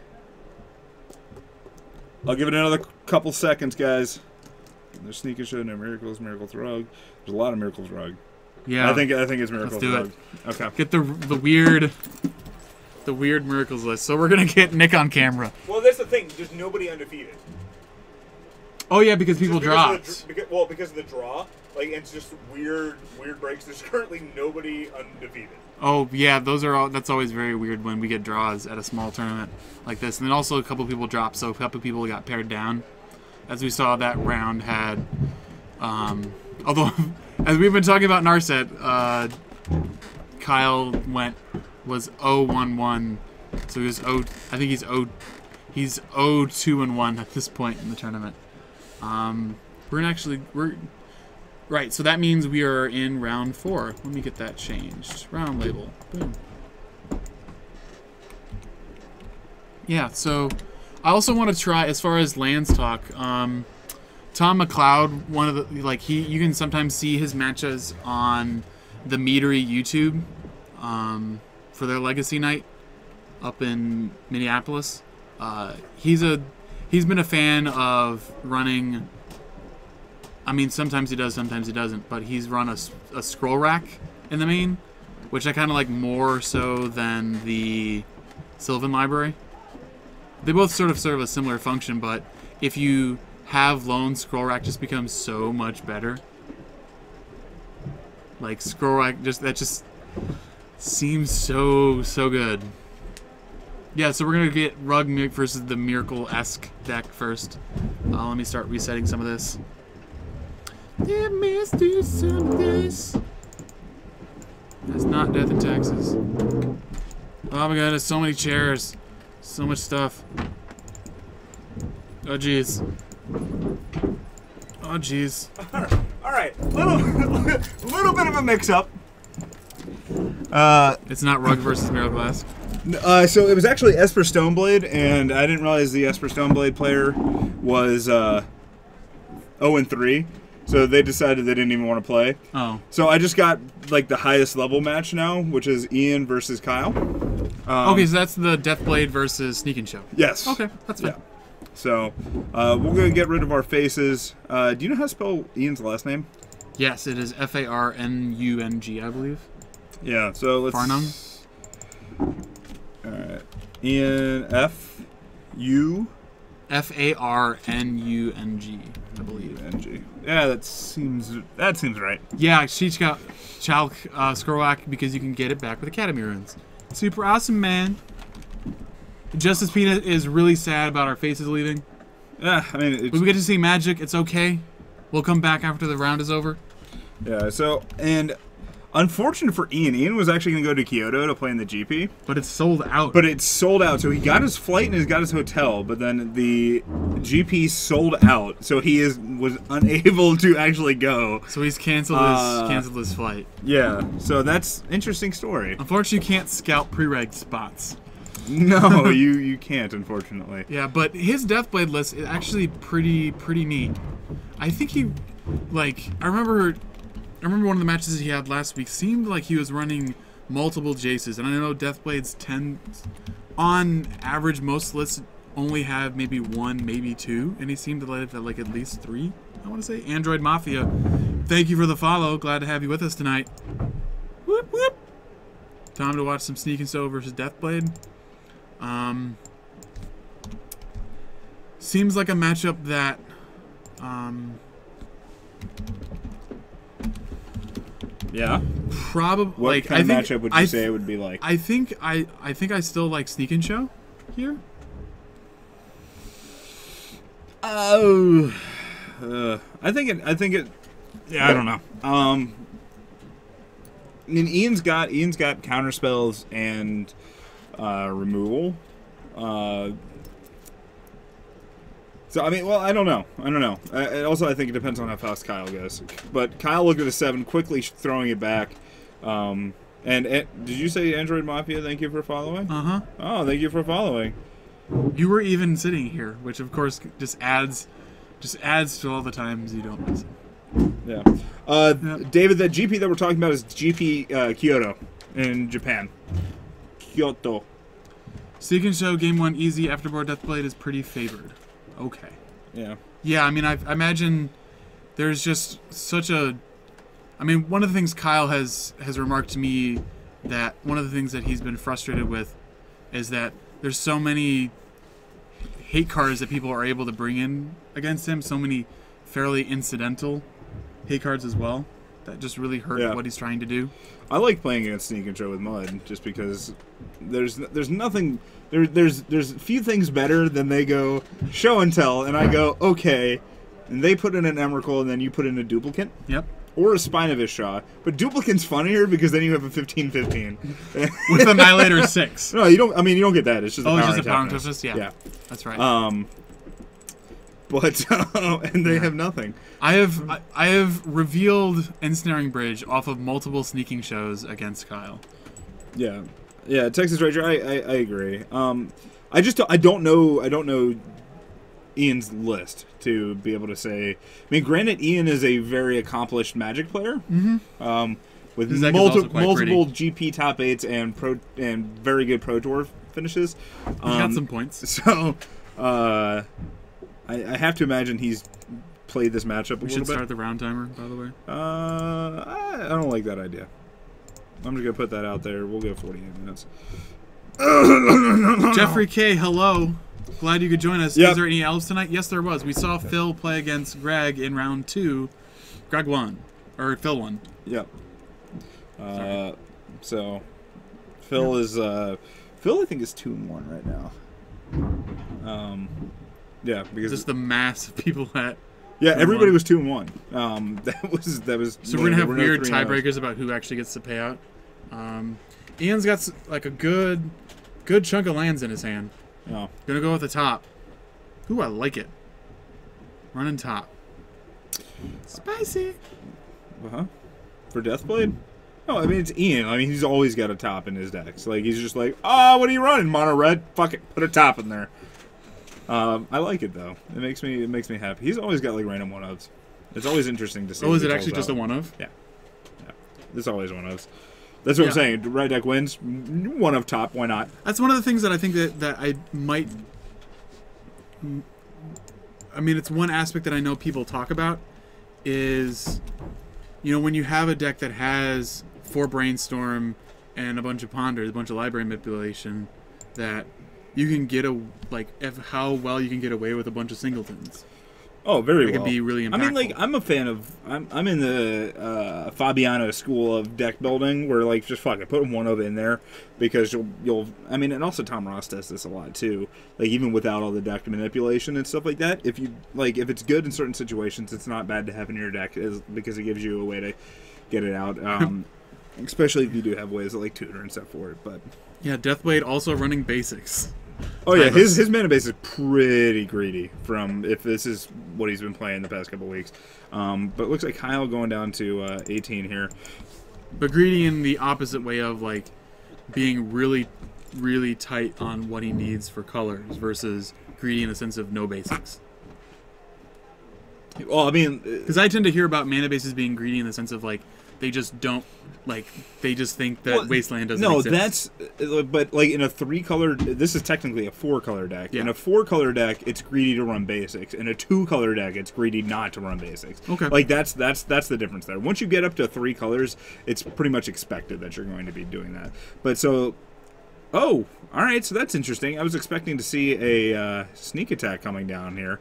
I'll give it another couple seconds, guys. There's Sneak and Show, no Miracles, Miracles Rug. There's a lot of Miracles Rug. Yeah. I think it's Miracles Rug. Okay. Get the weird Miracles list. So we're gonna get Nick on camera. Well, that's the thing. There's nobody undefeated. Oh yeah, because people dropped. Because of the draw. Like, it's just weird breaks. There's currently nobody undefeated. Oh yeah, that's always very weird when we get draws at a small tournament like this. And then also a couple people dropped, so a couple people got paired down. As we saw, that round had, although as we've been talking about Narset, Kyle was 0-1-1, so I think he's 0-2-1 at this point in the tournament. Right, so that means we are in round 4. Let me get that changed. Round label. Boom. Yeah, so I also want to try, as far as lands talk, Tom McLeod, one of the, you can sometimes see his matches on the Meadery YouTube for their Legacy Night up in Minneapolis. He's been a fan of running, I mean, sometimes he does, sometimes he doesn't, but he's run a scroll rack in the main, which I kind of like more so than the Sylvan Library. They both sort of serve a similar function, but if you have lone, scroll rack just becomes so much better. Like scroll rack, that just seems so good. Yeah, so we're gonna get Rug versus the Miracle-esque deck first. Let me start resetting some of this. Let me do some of this. That's not Death and Taxes. Oh my god, there's so many chairs. So much stuff. Oh jeez. Oh jeez. All right. Little bit of a mix-up. It's not Rug versus Miracle-esque. So it was actually Esper Stoneblade, and I didn't realize the Esper Stoneblade player was 0-3. So they decided they didn't even want to play. Oh. So I just got like the highest level match now, which is Ian versus Kyle. Okay, so that's the Deathblade versus Sneak and Show. Yes. Okay, that's fine. Yeah. So we're going to get rid of our faces. Do you know how to spell Ian's last name? Yes, it is Farnung, I believe. Yeah, so let's... Farnung? Alright. Ian F-U... Farnung, I believe. N-G. Yeah, that seems right. Yeah, Chalk Scrollack, because you can get it back with Academy runes. Super awesome, man. Justice Peanut is really sad about our faces leaving. Yeah, I mean... we get to see Magic. It's okay. We'll come back after the round is over. Yeah, so... And unfortunate for Ian. Ian was actually going to go to Kyoto to play in the GP. But it's sold out. But it's sold out. So he got his flight and he's got his hotel. But then the GP sold out. So he was unable to actually go. So he's canceled his flight. Yeah. So that's an interesting story. Unfortunately, you can't scout pre-reg spots. No, you can't, unfortunately. Yeah, but his Deathblade list is actually pretty neat. I think he, I remember one of the matches he had last week seemed like he was running multiple Jaces, and I know Deathblades on average, most lists only have maybe 1, maybe 2, and he seemed to let it at least 3. I want to say Android Mafia. Thank you for the follow. Glad to have you with us tonight. Whoop whoop. Time to watch some Sneak and Stow versus Deathblade. Seems like a matchup that Yeah. Probably. What Like, kind I of think, matchup would you say it would be like? I think I still like Sneak and Show here. Oh, I think it. Yeah, I don't know. I mean, Ian's got counter spells and removal. So I mean, well, I don't know. Also, I think it depends on how fast Kyle goes. But Kyle looked at a 7, quickly throwing it back. And did you say Android Mafia? Thank you for following. Oh, thank you for following. You were even sitting here, which of course just adds to all the times you don't listen. Yeah. David, that GP that we're talking about is GP Kyoto in Japan. Kyoto. Seek and Show Game 1 easy. Afterboard Deathblade is pretty favored. Okay. Yeah. Yeah, I mean, I imagine there's just such a... I mean, one of the things Kyle has remarked to me that one of the things that he's been frustrated with is that there's so many hate cards that people are able to bring in against him, so many fairly incidental hate cards as well that just really hurt what he's trying to do. I like playing against Sneak and Show with Mud just because there's nothing there's few things better than they go show and tell and I go okay, and they put in an Emrakul and then you put in a duplicate. Yep. Or a Spinovish, but duplicate's funnier because then you have a 15/15 with Annihilator 6. No, you don't. I mean, you don't get that. It's just it's just a power toughness. Yeah, that's right. But and they have nothing. I have revealed Ensnaring Bridge off of multiple sneaking shows against Kyle. Yeah, Texas Ranger. I agree. I don't know Ian's list to be able to say. I mean, granted, Ian is a very accomplished Magic player. Mm-hmm. With multiple GP top 8s and very good Pro Tour finishes. He's got some points. So, I have to imagine he's played this matchup a little bit. We should start the round timer, by the way. I don't like that idea. I'm just going to put that out there. We'll go 48 minutes. Jeffrey K., hello. Glad you could join us. Yep. Is there any elves tonight? Yes, there was. We saw Phil play against Greg in round 2. Greg won. Or Phil won. Yep. So, Phil is... Phil, I think, is 2-1 right now. Yeah, because... Just the mass of people that... Yeah, everybody was 2-1. That was... So we're going to have weird tiebreakers about who actually gets to pay out. Ian's got like a good chunk of lands in his hand. Oh. Gonna go with the top. Ooh, I like it. Running top. Spicy. Uh-huh. For Deathblade? Oh, I mean, it's Ian. I mean, he's always got a top in his decks. Like, he's just like, what are you running, mono red? Fuck it, put a top in there. I like it though. It makes me happy. He's always got like random 1-ofs. It's always interesting to see. Oh, is it actually just a 1-of? Yeah. It's always 1-ofs. That's what I'm saying. Red deck wins. 1-of top. Why not? That's one of the things that I think that I might. I mean, it's one aspect that I know people talk about is, when you have a deck that has 4 Brainstorm and a bunch of Ponders, a bunch of library manipulation, that you can get how well you can get away with a bunch of singletons. Oh, very well. It can be really impactful. I mean, like, I'm a fan of... I'm in the Fabiano school of deck building, where, like, just fuck it, put 1-of in there, because you'll... I mean, and also Tom Ross does this a lot, too. Like, even without all the deck manipulation and stuff like that, if it's good in certain situations, it's not bad to have in your deck, because it gives you a way to get it out. Especially if you do have ways to, like, tutor and stuff for it, but... Yeah, Deathblade also running basics. Oh yeah, his mana base is pretty greedy from if this is what he's been playing the past couple weeks. But it looks like Kyle going down to 18 here. But greedy in the opposite way of like being really, really tight on what he needs for colors versus greedy in the sense of no basics. Well, I mean, because I tend to hear about mana bases being greedy in the sense of like they just don't. Like, they just think that Wasteland doesn't exist. But, like, in a 3-color... This is technically a 4-color deck. Yeah. In a 4-color deck, it's greedy to run basics. In a 2-color deck, it's greedy not to run basics. Okay. Like, that's the difference there. Once you get up to 3 colors, it's pretty much expected that you're going to be doing that. But, so... Oh, alright, so that's interesting. I was expecting to see a sneak attack coming down here.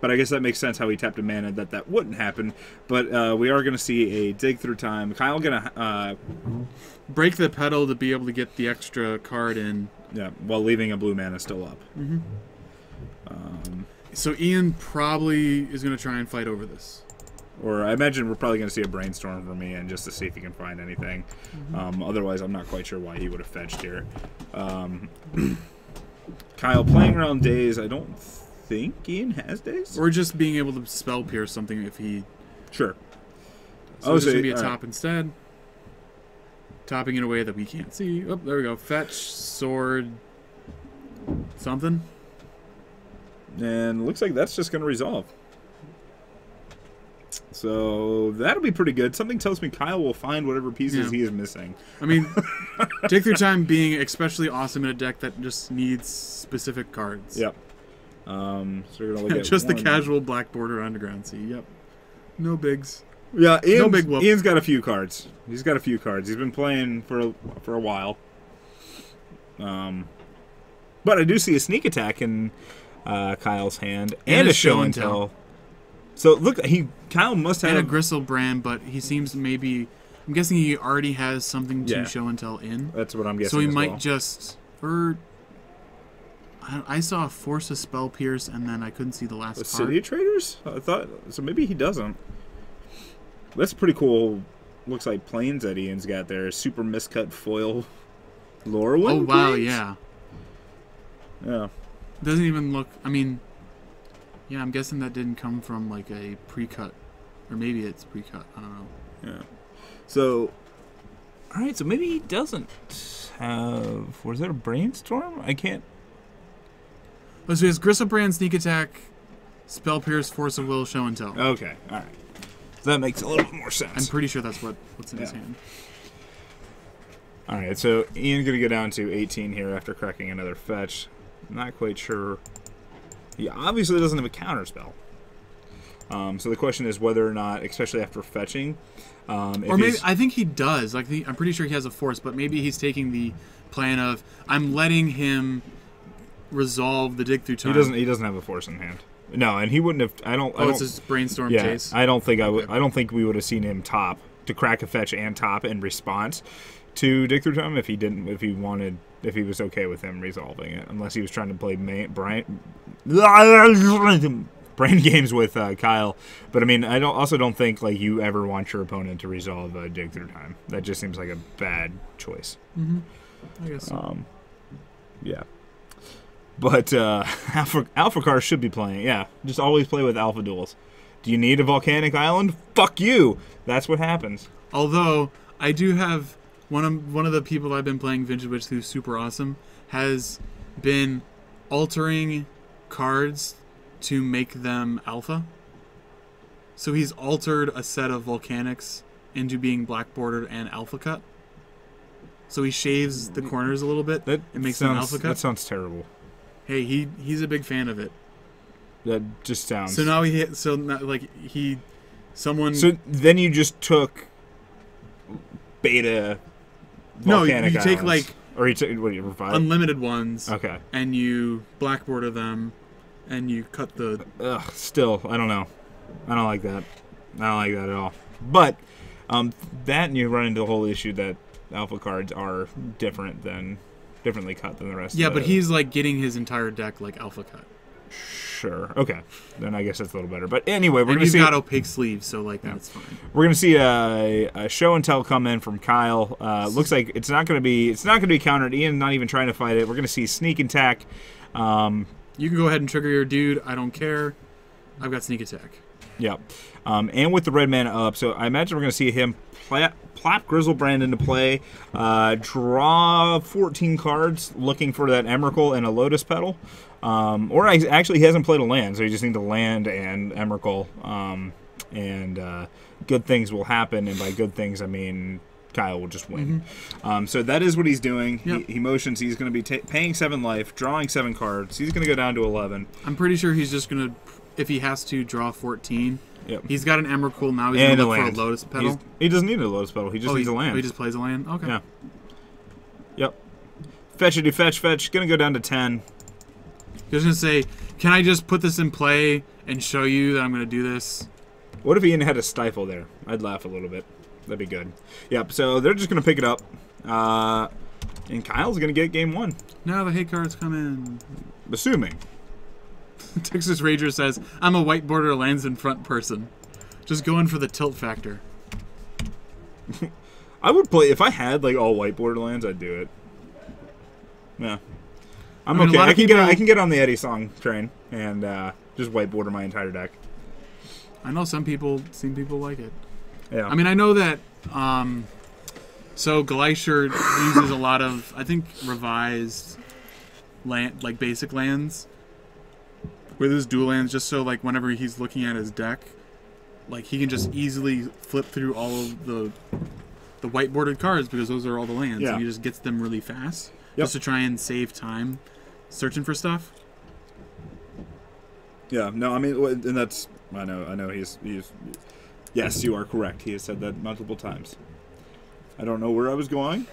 But I guess that makes sense how he tapped a mana that wouldn't happen. But we are going to see a dig through time. Kyle going to break the pedal to be able to get the extra card in. Yeah, while leaving a blue mana still up. Mm-hmm. So Ian probably is going to try and fight over this. Or I imagine we're probably going to see a brainstorm from Ian just to see if he can find anything. Otherwise, I'm not quite sure why he would have fetched here. Kyle playing around days. I don't think Ian has days. Or just being able to spell pierce something if he... Sure. So this is going to be a top instead. Topping in a way that we can't see. Oh, there we go. Fetch, sword, something. And looks like that's just going to resolve. So that'll be pretty good. Something tells me Kyle will find whatever pieces he is missing. I mean, Dig Through Time being especially awesome in a deck that just needs specific cards. Yep. So we're gonna look at just the casual black border underground sea. Yep. No bigs. Yeah, no big whoop. Ian's got a few cards. He's got a few cards. He's been playing for a while. But I do see a sneak attack in Kyle's hand and a show and tell. So look, Kyle must have and a Gristlebrand, but he seems maybe. I'm guessing he already has something to show and tell in. That's what I'm guessing. So he might just. Or I saw Force a Spell Pierce, and then I couldn't see the last part. City of Traders? I thought so. Maybe he doesn't. That's pretty cool. Looks like planes that Ian's got there. Super miscut foil. Lorwyn. Oh wow! planes? Yeah. Yeah. Doesn't even look. I mean. Yeah, I'm guessing that didn't come from like a pre-cut, or maybe it's pre-cut. I don't know. Yeah. So, all right. So maybe he doesn't have. Was that a brainstorm? I can't. Oh, so he has Gristlebrand, Sneak Attack, Spell Pierce, Force of Will, Show and Tell. Okay. All right. So that makes a little bit more sense. I'm pretty sure that's what's in his hand. All right. So Ian's gonna go down to 18 here after cracking another fetch. Not quite sure. He obviously doesn't have a counterspell. So the question is whether or not, especially after fetching, or maybe I think he does. Like I'm pretty sure he has a force, but maybe he's taking the plan of I'm letting him resolve the Dig Through Time. He doesn't have a force in hand. No, and he wouldn't have. I don't. It's his brainstorm chase. I don't think I would. I don't think we would have seen him top to crack a fetch and top in response to Dig Through Time if he didn't. If he wanted. If he was okay with him resolving it, unless he was trying to play brain games with Kyle. But I mean, I also don't think like you ever want your opponent to resolve Dig Through Time. That just seems like a bad choice. I guess so. Yeah. But Alpha Cars should be playing. Yeah, just always play with Alpha Duels. Do you need a volcanic island? Fuck you. That's what happens. Although I do have. One of the people I've been playing Vintage Witch who's super awesome has been altering cards to make them alpha. So he's altered a set of volcanics into being black bordered and alpha cut. So he shaves the corners a little bit and makes them alpha cut. That sounds terrible. Hey, he's a big fan of it. That just sounds. So now So then you just took beta. Volcanic you take islands. Or you take what do you provide? Unlimited ones. Okay. And you black border them, and you cut the. Still, I don't know. I don't like that. I don't like that at all. But that and you run into the whole issue that alpha cards are differently cut than the rest. Yeah, but he's like getting his entire deck like alpha cut. Sure. Okay. Then I guess that's a little better. But anyway, we're gonna see. He's got opaque sleeves, so like that's fine. We're gonna see a show and tell come in from Kyle. Looks like it's not gonna be countered. Ian not even trying to fight it. We're gonna see sneak attack. You can go ahead and trigger your dude. I don't care. I've got sneak attack. Yep. And with the red mana up, so I imagine we're gonna see him plop Grizzlebrand into play, draw 14 cards, looking for that Emrakul and a Lotus Petal. Or actually, he hasn't played a land, so you just need to land and Emrakul, and good things will happen. And by good things, I mean Kyle will just win. So that is what he's doing. Yep. He motions. He's going to be paying 7 life, drawing 7 cards. He's going to go down to 11. I'm pretty sure he's just going to, if he has to, draw 14. Yep. He's got an Emrakul now. He's going to look for a Lotus Petal. He doesn't need a Lotus Petal. He just needs a land. He just plays a land? Okay. Yeah. Yep. Fetch. Gonna go down to 10. He was going to say, can I just put this in play and show you that I'm going to do this? What if Ian had a stifle there? I'd laugh a little bit. That'd be good. Yep, so they're just going to pick it up. And Kyle's going to get game 1. Now the hate cards come in. Assuming. Texas Rager says, I'm a white border lands in front person. Just going for the tilt factor. I would play, if I had like all white Borderlands, I'd do it. Yeah. I mean, okay. I can get on the Eddie Song train and just white border my entire deck. I know some people like it. Yeah. I mean, I know that so Glacier uses a lot of, I think, revised land, like basic lands with his dual lands, just so like whenever he's looking at his deck, like he can just easily flip through all of the white bordered cards because those are all the lands, and he just gets them really fast, just to try and save time searching for stuff. Yeah, no, I mean, and that's, I know he's yes, you are correct. He has said that multiple times. I don't know where I was going,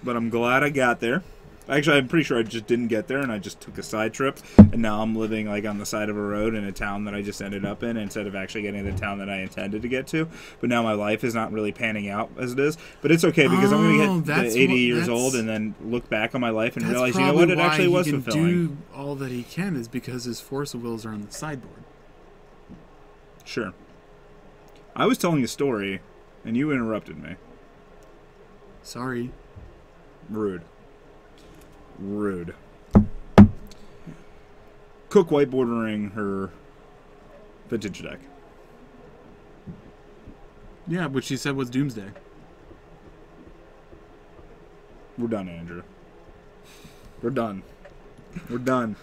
but I'm glad I got there. Actually, I'm pretty sure I just didn't get there, and I just took a side trip, and now I'm living like on the side of a road in a town that I just ended up in instead of actually getting to the town that I intended to get to. But now my life is not really panning out as it is. But it's okay because I'm going to get to 80 years old and then look back on my life and realize, you know what, it actually was fulfilling. Do all that he can is because his Force of Wills are on the sideboard. Sure. I was telling a story, and you interrupted me. Sorry. Rude. Rude. Cook whitebordering her vintage deck. Yeah, which she said was Doomsday. We're done, Andrew. We're done. We're done.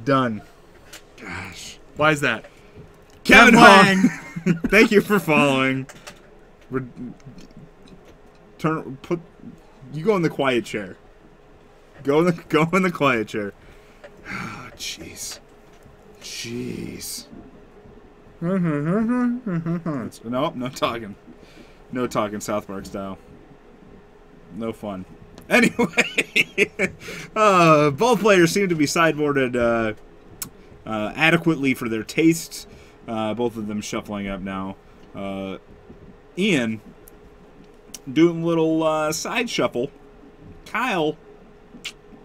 Done. Gosh. Why is that? Kevin Hong! Thank you for following. You go in the quiet chair. Go in the quiet chair. Oh, jeez. Jeez. Nope, no talking. No talking South Park style. No fun. Anyway, both players seem to be sideboarded adequately for their tastes. Both of them shuffling up now. Ian doing a little side shuffle. Kyle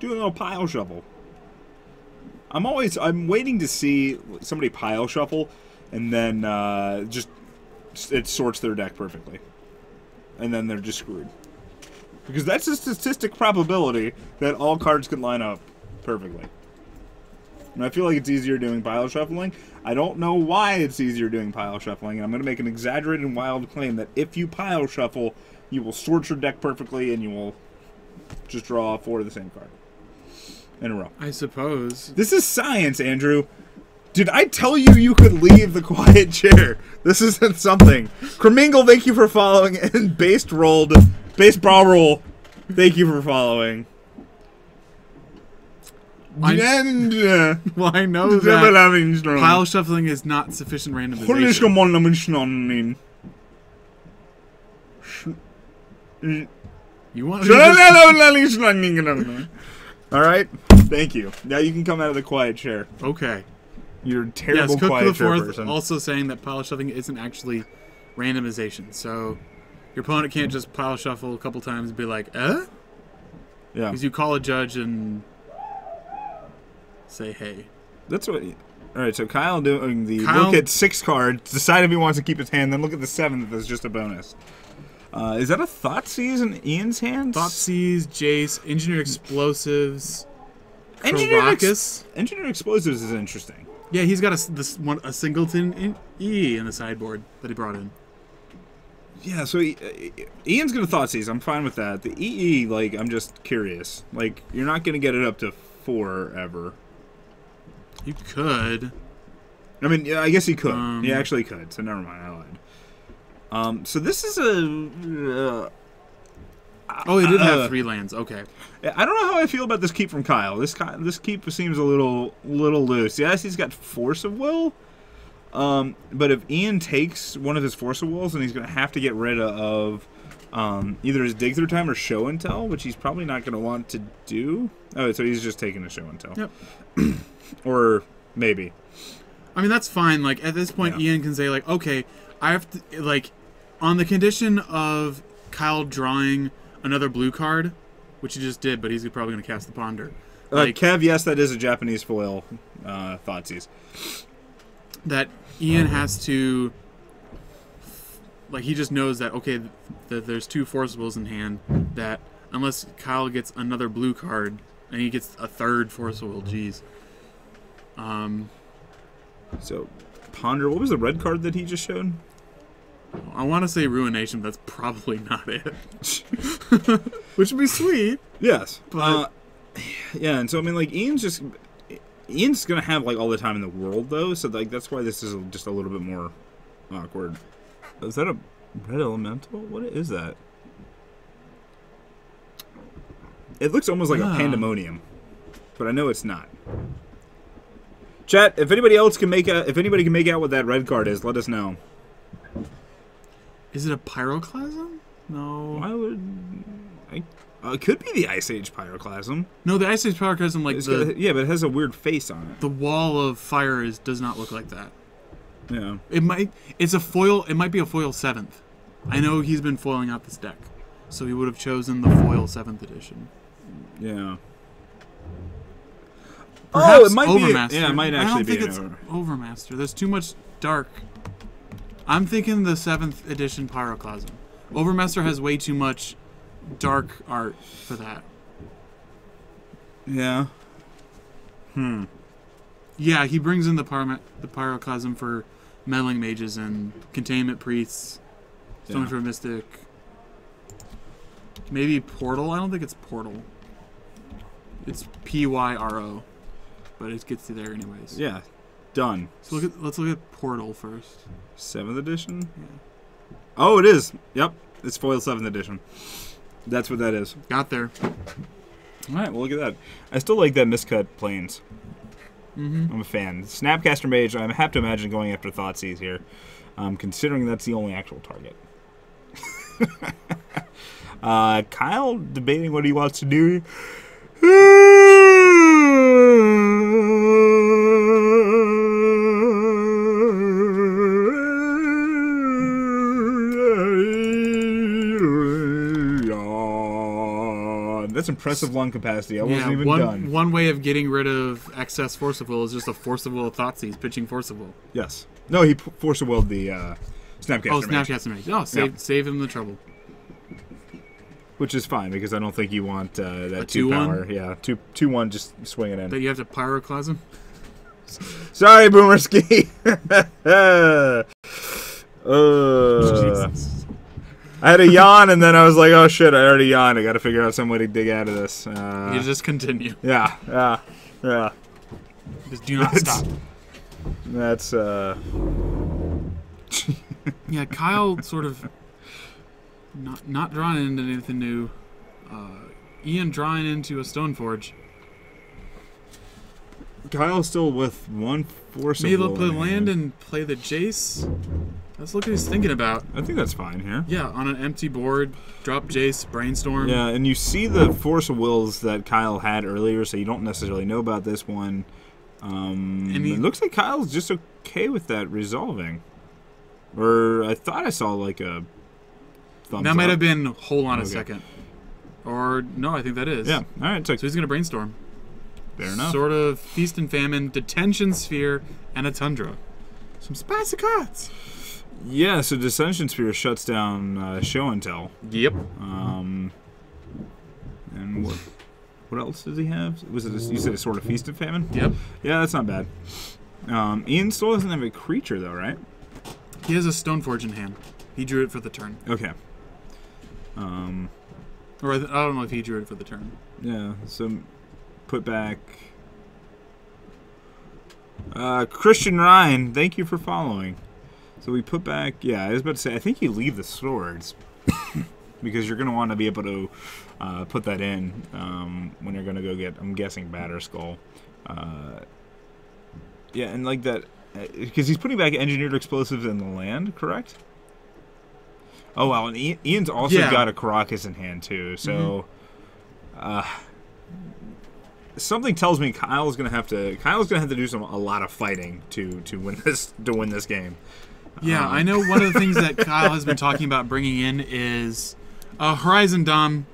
doing a little pile shuffle. I'm waiting to see somebody pile shuffle, and then just it sorts their deck perfectly, and then they're just screwed. Because that's a statistic probability that all cards can line up perfectly. And I feel like it's easier doing pile shuffling. I don't know why it's easier doing pile shuffling, and I'm going to make an exaggerated and wild claim that if you pile shuffle, you will sort your deck perfectly, and you will just draw 4 of the same card in a row. I suppose. This is science, Andrew. Did I tell you you could leave the quiet chair? This isn't something. Cremingle, thank you for following, and Base Brawl, thank you for following. Well, I know that pile shuffling is not sufficient randomization. You want Alright, thank you. Now you can come out of the quiet chair. Okay. You're a terrible Cook quiet the chair Fourth person. Also saying that pile shuffling isn't actually randomization. So your opponent can't just pile shuffle a couple times and be like, eh? Yeah. Because you call a judge and say, hey. That's what... Alright, so Kyle doing the look at 6 cards, decide if he wants to keep his hand, then look at the 7th that's just a bonus. Is that a Thoughtseize in Ian's hands? Thoughtseize, Jace, Engineered Explosives, Caracas. Engineered Explosives is interesting. Yeah, he's got a singleton E in the sideboard that he brought in. Yeah, so Ian's going to Thoughtseize. I'm fine with that. The EE, like, I'm just curious. Like, you're not going to get it up to 4 ever. You could. I mean, yeah, I guess he could. He actually could, so never mind, I lied. So this is a... oh, he did have 3 lands. Okay. I don't know how I feel about this keep from Kyle. This keep seems a little loose. Yes, he's got Force of Will. But if Ian takes one of his Force of Wills, then he's going to have to get rid of either his dig through time or show and tell, which he's probably not going to want to do. Oh, so he's just taking a show and tell. Yep. Or maybe. I mean, that's fine. Like, at this point, Ian can say, like, okay, I have to, like, on the condition of Kyle drawing another blue card, which he just did, but he's probably going to cast the Ponder. Like, Kev, yes, that is a Japanese foil Thoughtseize. That Ian has to, like, he just knows that, okay, that there's 2 Forcibles in hand, that unless Kyle gets another blue card, and he gets a 3rd Forcible, geez. So, Ponder, what was the red card that he just showed? I want to say Ruination, but that's probably not it. Which would be sweet. Yes. But yeah, and so, I mean, like, Ian's going to have, like, all the time in the world, though, so, like, that's why this is just a little bit more awkward. Is that a red elemental? What is that? It looks almost like a pandemonium, but I know it's not. Chat, if anybody else can make out, what that red card is, let us know. Is it a Pyroclasm? No. Why would it could be the Ice Age Pyroclasm. No, the Ice Age Pyroclasm, like yeah, but it has a weird face on it. The wall of fire does not look like that. Yeah. It's a foil. It might be a foil 7th. I know he's been foiling out this deck, so he would have chosen the foil 7th edition. Yeah. Perhaps it might Overmaster. be. Yeah, it might actually be. I don't think it's Overmaster. There's too much dark. I'm thinking the 7th edition Pyroclasm. Overmaster has way too much dark art for that. Yeah. Yeah, he brings in the Pyroclasm for meddling mages and containment priests. Stone for Mystic. Maybe Portal. I don't think it's Portal. It's Pyro, but it gets you there anyways. Yeah, done. So let's look at Portal first. 7th edition. Yeah. Oh, it is. Yep, it's foil 7th edition. That's what that is. Got there. All right, well look at that. I still like that miscut planes. I'm a fan. Snapcaster Mage. I have to imagine going after Thoughtseize here, considering that's the only actual target. Kyle debating what he wants to do. That's impressive lung capacity. I wasn't even done. One way of getting rid of excess Force of Will is just a Force of Will Thoughtseize, pitching Force of Will. Yes. No, he Force of Willed the Snapcaster Oh, Snapcaster Mage. Oh, save him the trouble. Which is fine, because I don't think you want that 2 power. Yeah, 2/1 just swing it in. That you have to Pyroclasm? Sorry, Boomerski. Jesus. I had a yawn, and then I was like, oh shit, I already yawned. I got to figure out some way to dig out of this. You just continue. Yeah. Just do not stop. That's, Yeah, Kyle sort of not drawing into anything new. Ian drawing into a Stoneforge. Kyle's still with 1 Force Maybe of they'll Will play in hand. land and play the Jace. Let's look what he's thinking about. I think that's fine here. Yeah, on an empty board, drop Jace, Brainstorm. Yeah, and you see the Force of Wills that Kyle had earlier, so you don't necessarily know about this one. It looks like Kyle's just okay with that resolving. Or I thought I saw like a thumbs That up. might have been hold on a second. Or, no, I think that is. Yeah, alright. So he's going to Brainstorm. Fair enough. Sort of Feast and Famine, Detention Sphere, and a Tundra. Some spicy cards. Yeah, so Dissension Sphere shuts down Show and Tell. Yep. And what else does he have? Was it you said a sort of Feast and Famine? Yep. Yeah, that's not bad. Ian still doesn't have a creature though, right? He has a Stoneforge in hand. He drew it for the turn. Okay. Or I don't know if he drew it for the turn. Yeah, so put back Christian Ryan, thank you for following. So we put back, yeah, I was about to say, I think you leave the swords because you're going to want to be able to put that in when you're going to go get, I'm guessing, Batterskull. Yeah, and like that, because he's putting back engineered explosives in the land, correct? Oh, well, and Ian's also got a Caracas in hand, too. So, something tells me Kyle's gonna have to do a lot of fighting to win this game. Yeah, I know one of the things that Kyle has been talking about bringing in is Horizon Dom.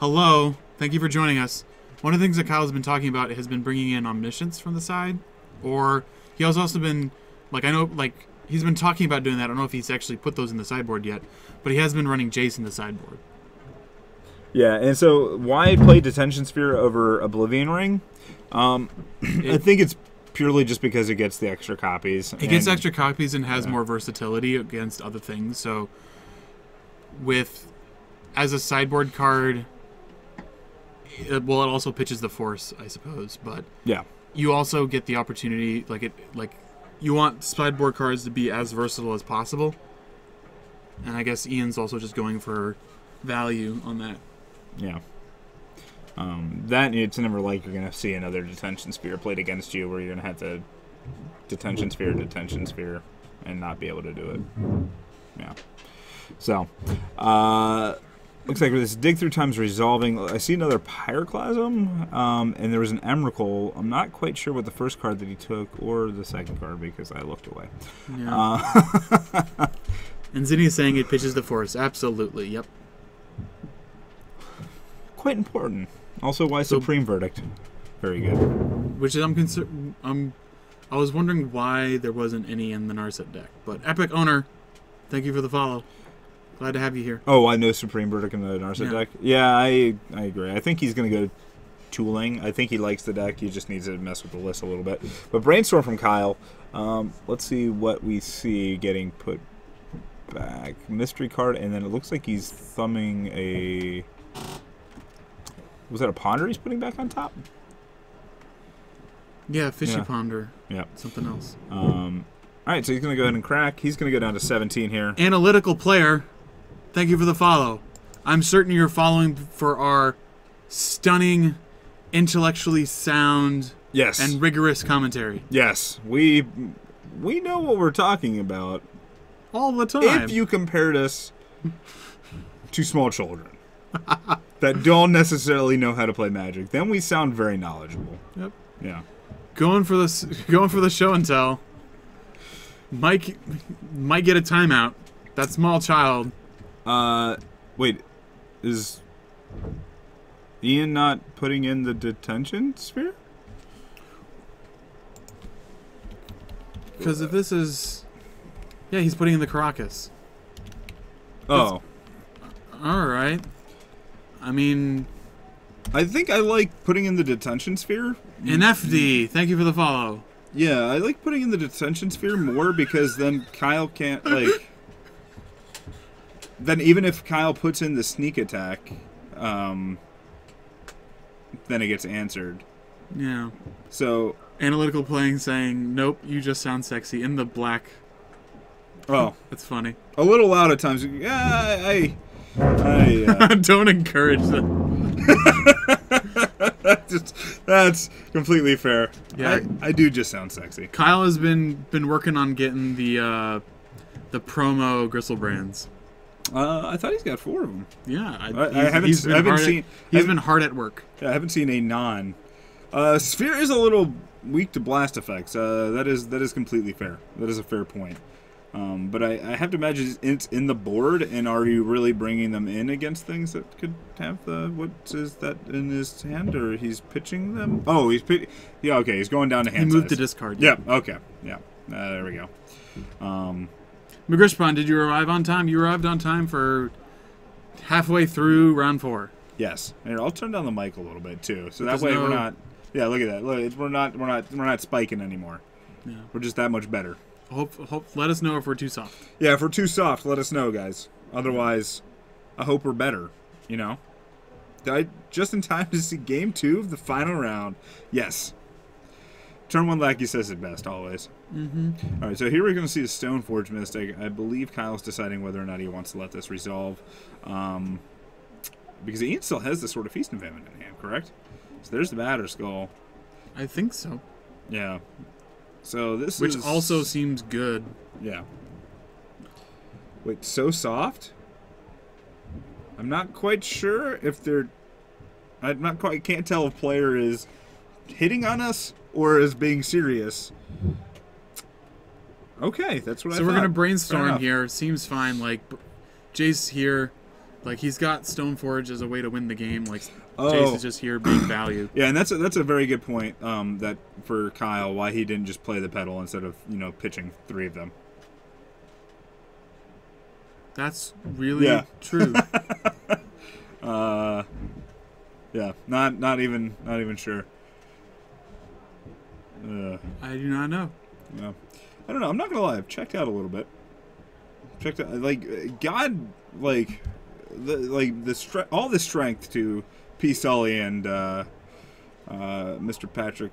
Hello, thank you for joining us. One of the things that Kyle has been talking about has been bringing in omniscience from the side, or he has also been he's been talking about doing that. I don't know if he's actually put those in the sideboard yet, but he has been running Jace in the sideboard. Yeah, and so why play Detention Sphere over Oblivion Ring? I think it's purely just because it gets the extra copies. It gets extra copies and has more versatility against other things. So, as a sideboard card, it also pitches the Force, I suppose. But yeah, you also get the opportunity, you want sideboard cards to be as versatile as possible. And I guess Ian's also just going for value on that. Yeah. That it's never like you're going to see another Detention Sphere played against you where you're going to have to Detention Sphere, and not be able to do it. Yeah. So, looks like this Dig Through Time's resolving. I see another Pyroclasm, and there was an Emrakul. I'm not quite sure what the first card that he took or the second card because I looked away. Yeah. And Zinni is saying it pitches the Force. Absolutely, yep. Quite important. Also, why Supreme Verdict? Very good. Which is I was wondering why there wasn't any in the Narset deck. But Epic Owner, thank you for the follow. Glad to have you here. Oh, I know Supreme Verdict in the Narset deck? Yeah, I agree. I think he's going to go tooling. I think he likes the deck. He just needs to mess with the list a little bit. But Brainstorm from Kyle. Let's see what we see getting put back. Mystery card, and then it looks like he's thumbing a... Was that a Ponder he's putting back on top? Yeah, Fishy Ponder. Yeah. Something else. All right, so he's going to go ahead and crack. He's going to go down to 17 here. Analytical Player, thank you for the follow. I'm certain you're following for our stunning, intellectually sound, and rigorous commentary. Yes, we know what we're talking about. All the time. If you compared us to small children that don't necessarily know how to play Magic, then we sound very knowledgeable. Yep. Yeah. Going for the show and tell. Mike might get a timeout. That small child. Wait, is Ian not putting in the Detention Sphere? Because if this is... Yeah, he's putting in the Caracas. Oh. Alright. I mean... I think I like putting in the Detention Sphere. And FD, thank you for the follow. Yeah, I like putting in the Detention Sphere more because then Kyle can't, then even if Kyle puts in the sneak attack, then it gets answered. Yeah. So... Analytical Playing saying, nope, you just sound sexy in the black. Oh. That's funny. A little loud at times. Yeah, Don't encourage them. That's completely fair. Yeah, I do just sound sexy. Kyle has been working on getting the promo Gristlebrand's. I thought he's got 4 of them. Yeah, He's been hard at work. Yeah, I haven't seen a non. Sphere is a little weak to blast effects. That is completely fair. That is a fair point. But I have to imagine it's in the board, and are you really bringing them in against things that could have what is that in his hand, or he's pitching them? Oh, yeah, okay, he's going down to hand He moved size. to discard. Yeah, okay, yeah, there we go. Magrishpan, did you arrive on time? You arrived on time for halfway through round 4. Yes, here, I'll turn down the mic a little bit too, so that way we're not. Yeah, look at that. Look, we're not spiking anymore. Yeah, we're just that much better. Let us know if we're too soft. Yeah, if we're too soft, let us know, guys. Otherwise, I hope we're better. You know, just in time to see Game 2 of the final round. Yes. Turn 1 Lackey says it best, always. Mm-hmm. All right, so here we're going to see a Stoneforge Mystic. I believe Kyle's deciding whether or not he wants to let this resolve. Because Ian still has the Sword of Feast and Famine in hand, correct? So there's the Batter Skull. I think so. Yeah. So this Which also seems good. Yeah. Wait, so soft? I'm not quite sure if they're... can't tell if player is hitting on us or is being serious. Okay, that's what I thought. So we're going to brainstorm here. Seems fine. Like, Jace here, like, he's got Stoneforge as a way to win the game. Like, Jace is just here being valued. Yeah, and that's a very good point that for Kyle, why he didn't just play the pedal instead of, pitching 3 of them. That's really true. Yeah, not even sure. I do not know. Yeah. I don't know. I'm not gonna lie. I've checked out a little bit. Checked out, God, all the strength to P. Sully and Mr. Patrick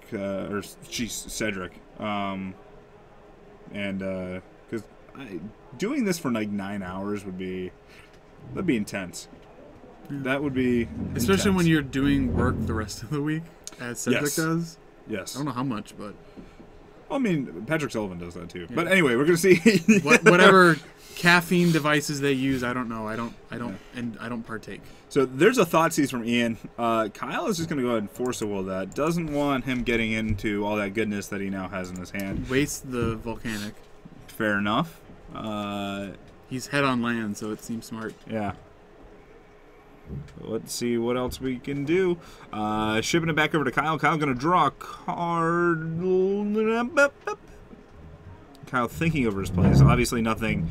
Cedric, because doing this for like 9 hours that'd be intense. Yeah. That would be especially intense. When you're doing work the rest of the week, as Cedric does. Yes. I don't know how much, but. I mean, Patrick Sullivan does that too. Yeah. But anyway, we're gonna see whatever caffeine devices they use. I don't know. I don't partake. So there's a Thoughtseize from Ian. Kyle is just gonna go ahead and force a will that. Doesn't want him getting into all that goodness that he now has in his hand. Waste the volcanic. Fair enough. He's head on land, so it seems smart. Yeah. Let's see what else we can do. Shipping it back over to Kyle. Kyle going to draw a card. Kyle thinking over his plays. Obviously nothing,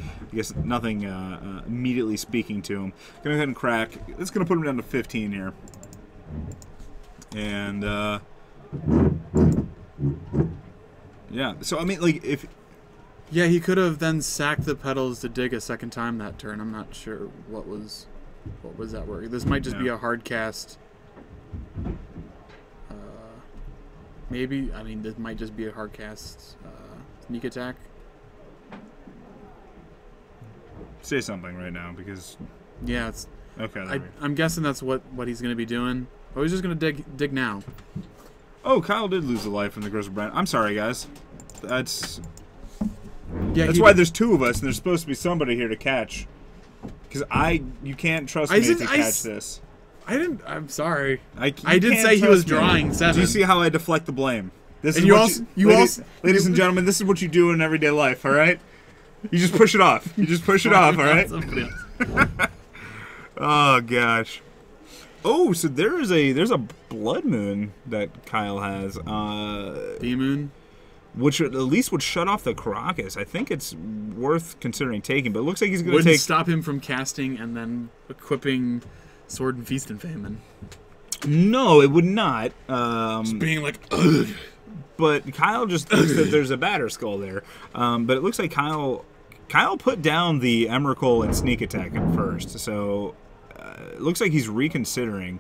immediately speaking to him. Going to go ahead and crack. It's going to put him down to 15 here. And, yeah. So, I mean, if... Yeah, he could have then sacked the pedals to dig a second time that turn. I'm not sure what was that work. This might just be a hard cast. Maybe. I mean, this might just be a hard cast sneak attack. Say something right now, because... Yeah, it's... Okay. I'm guessing that's what he's going to be doing. Oh, he's just going to dig now. Oh, Kyle did lose a life in the Gross Brand. I'm sorry, guys. That's why there's 2 of us, and there's supposed to be somebody here to catch. Because you can't trust me to catch this. I'm sorry. I did say he was drawing 7. Do you see how I deflect the blame? This and is ladies and gentlemen, this is what you do in everyday life, all right? You just push it off. You just push it off, all right? Oh, gosh. Oh, so there's a blood moon that Kyle has. B-moon? Which at least would shut off the Caracas. I think it's worth considering taking, but it looks like he's going to Wouldn't stop him from casting and then equipping Sword and Feast and Famine. No, it would not. Just being like, ugh. But Kyle just thinks that there's a batter skull there. But it looks like Kyle put down the Emrakul and sneak attack at first, so it looks like he's reconsidering.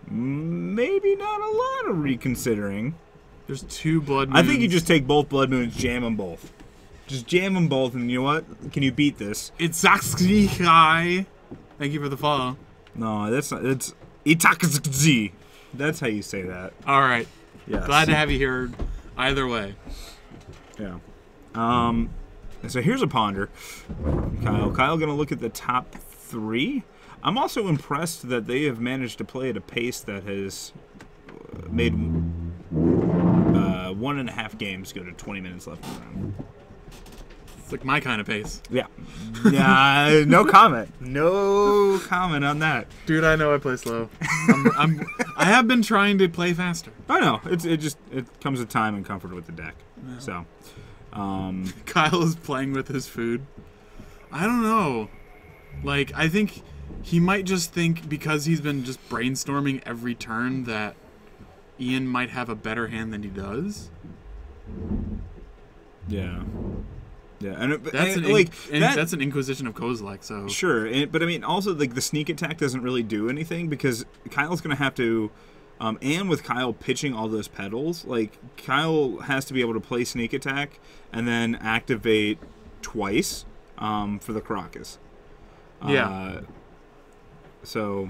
Maybe not a lot of reconsidering. There's 2 blood moons. I think you just take both blood moons, jam them both. Just jam them both, and you know what? Can you beat this? It's Zaxi. Thank you for the follow. No, that's not. It's Itakzzi. That's how you say that. All right. Yes. Glad to have you here. Either way. Yeah. So here's a ponder. Kyle gonna look at the top 3. I'm also impressed that they have managed to play at a pace that has made 1.5 games go to 20 minutes left in the round. It's like my kind of pace. Yeah. Yeah. No comment. No comment on that. Dude, I know I play slow. I have been trying to play faster. I know. It comes with time and comfort with the deck. Yeah. So. Kyle is playing with his food. I don't know. Like, I think he might just think because he's been just brainstorming every turn that Ian might have a better hand than he does. Yeah. Yeah, and that's an Inquisition of Kozilek, so sure. But I mean, also like the sneak attack doesn't really do anything because Kyle's gonna have to, and with Kyle pitching all those pedals, like Kyle has to be able to play sneak attack and then activate twice, for the Caracas. Yeah. So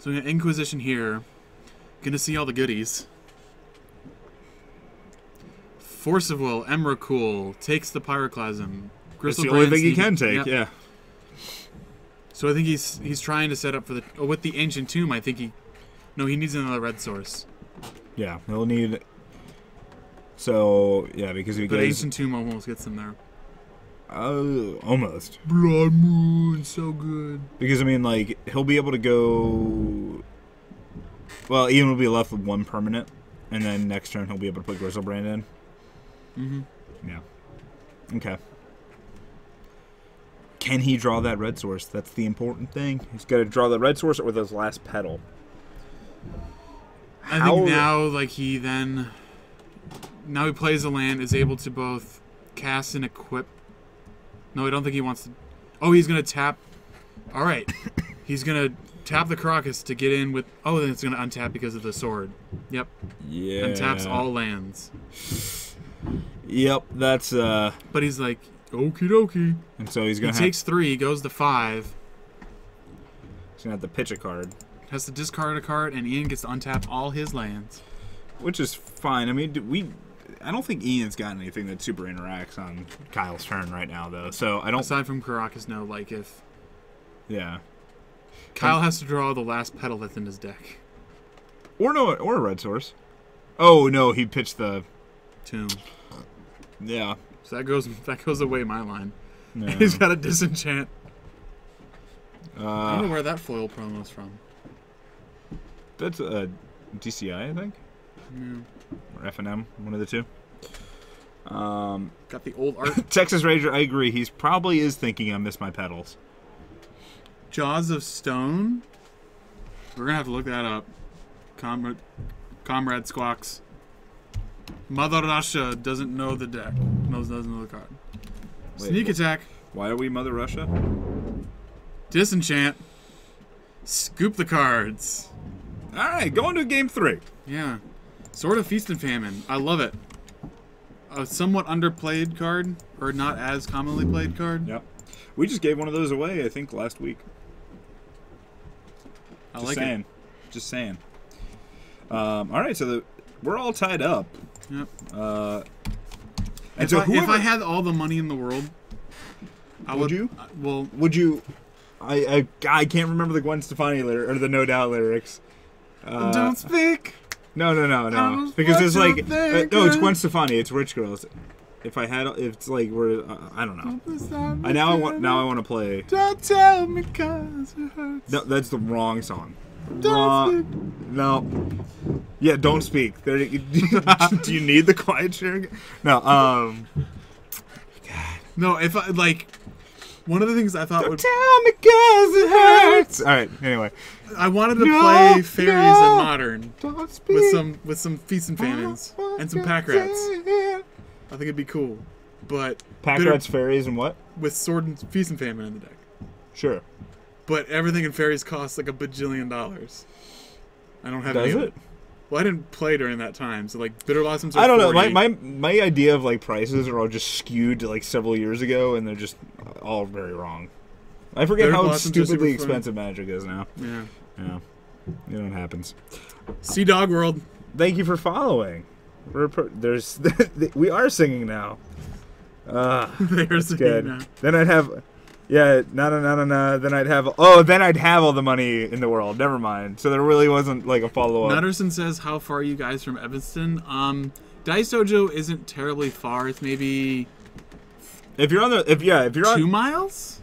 we got Inquisition here. Gonna see all the goodies. Force of Will, Emrakul, takes the Pyroclasm. That's the only thing he can take, yeah. So I think he's trying to set up for the with the ancient tomb. I think he needs another red source. Yeah, he'll need. So yeah, because he But goes. ancient tomb almost gets him there. Almost. Blood Moon, so good. Because I mean, like he'll be able to go. Well, Ian will be left with 1 permanent, and then next turn he'll be able to put Grizzlebrand in. Mm-hmm. Yeah. Okay. Can he draw that red source? That's the important thing. He's got to draw the red source with his last petal. I think now, like now he plays a land, is able to both cast and equip. No, I don't think he wants to. Oh, he's gonna tap. All right, he's gonna tap the Caracas to get in with. Oh, then it's gonna untap because of the sword. Yep. Yeah. Untaps all lands. Yep, that's But he's like, okie dokie. and so he's gonna He takes 3, goes to 5. he's gonna have to pitch a card. Has to discard a card, and Ian gets to untap all his lands. Which is fine. I mean, I don't think Ian's got anything that super interacts on Kyle's turn right now, though. So I don't. Aside from Caracas, no. Like if Yeah. Kyle has to draw the last petal that's in his deck. Or a red source. Oh no, he pitched the. Tomb. Yeah. So that goes away my line. No. He's got a disenchant. I don't know Uh, where that foil promo's from. that's a DCI, I think, Yeah. or FNM, one of the two. Got the old art. Texas Ranger, I agree. He's probably is thinking I missed my pedals. Jaws of Stone. We're gonna have to look that up. Comrade Squawks. Mother Russia doesn't know the deck. Doesn't know the card. Wait, Sneak attack. Why are we Mother Russia? Disenchant. Scoop the cards. All right, going to game 3. Yeah. Sword of Feast and Famine. I love it. A somewhat underplayed card, or not as commonly played card. Yep. We just gave one of those away, I think, last week. I Just like saying. it. Just saying. All right, so we're all tied up. Yep. And so if I had all the money in the world, I Would you? Well, would you? I can't remember the Gwen Stefani lyric or the No Doubt lyrics. don't speak. No. was Because it's like watching no, it's thinking. Gwen Stefani. It's Rich Girls. If I had, it's like we're I don't know. Now I want to play. Don't tell me 'cause it hurts. No, that's the wrong song. Don't No. Yeah, don't speak. There, do you need the quiet sharing? No. No, if I like, one of the things I thought would. Tell me 'cause it hurts. All right. Anyway, I wanted to play fairies in modern don't speak. with some feasts and famines and some pack rats. I think it'd be cool, but Pack bitter- rats, fairies, and what? with sword and feast and famine in the deck. Sure. But everything in fairies costs like $1 bajillion. I don't have Does any. it? Well, I didn't play during that time, so like bitter blossoms. Are I don't know. 40. My idea of like prices are all just skewed to like several years ago, and they're just all very wrong. I forget Bitter how blossoms are stupidly super fun. expensive Magic is now. Yeah. Yeah, you know what happens. Sea Dog World. Thank you for following. There's we are singing now. There's Good. now. Then I'd have, no. Then I'd have all the money in the world. Never mind. So there really wasn't like a follow up. Nutterson says, "How far are you guys from Evanston?" Dice Dojo isn't terribly far. It's maybe If you're on 2 miles.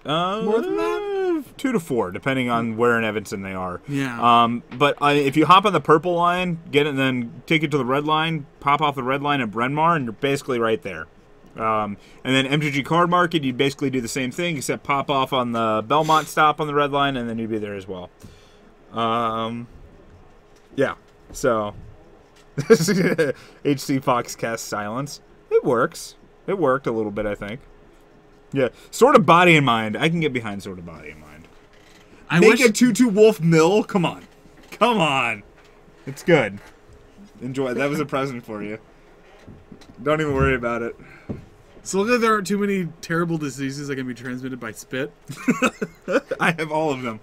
More than that? 2 to 4, depending on where in Evanston they are. Yeah. But if you hop on the purple line, get it, and then take it to the red line, pop off the red line at Bryn Mawr, and you're basically right there. And then MTG Card Market, you basically do the same thing, except pop off on the Belmont stop on the red line, and then you'd be there as well. Yeah. So, HC Fox cast Silence. It works. It worked a little bit, I think. Yeah. Sort of Body and Mind. I can get behind Sort of Body and Mind. Make a 2/2 Wolf Mill. Come on. Come on. It's good. Enjoy. That was a present for you. Don't even worry about it. So look like there aren't too many terrible diseases that can be transmitted by spit. I have all of them.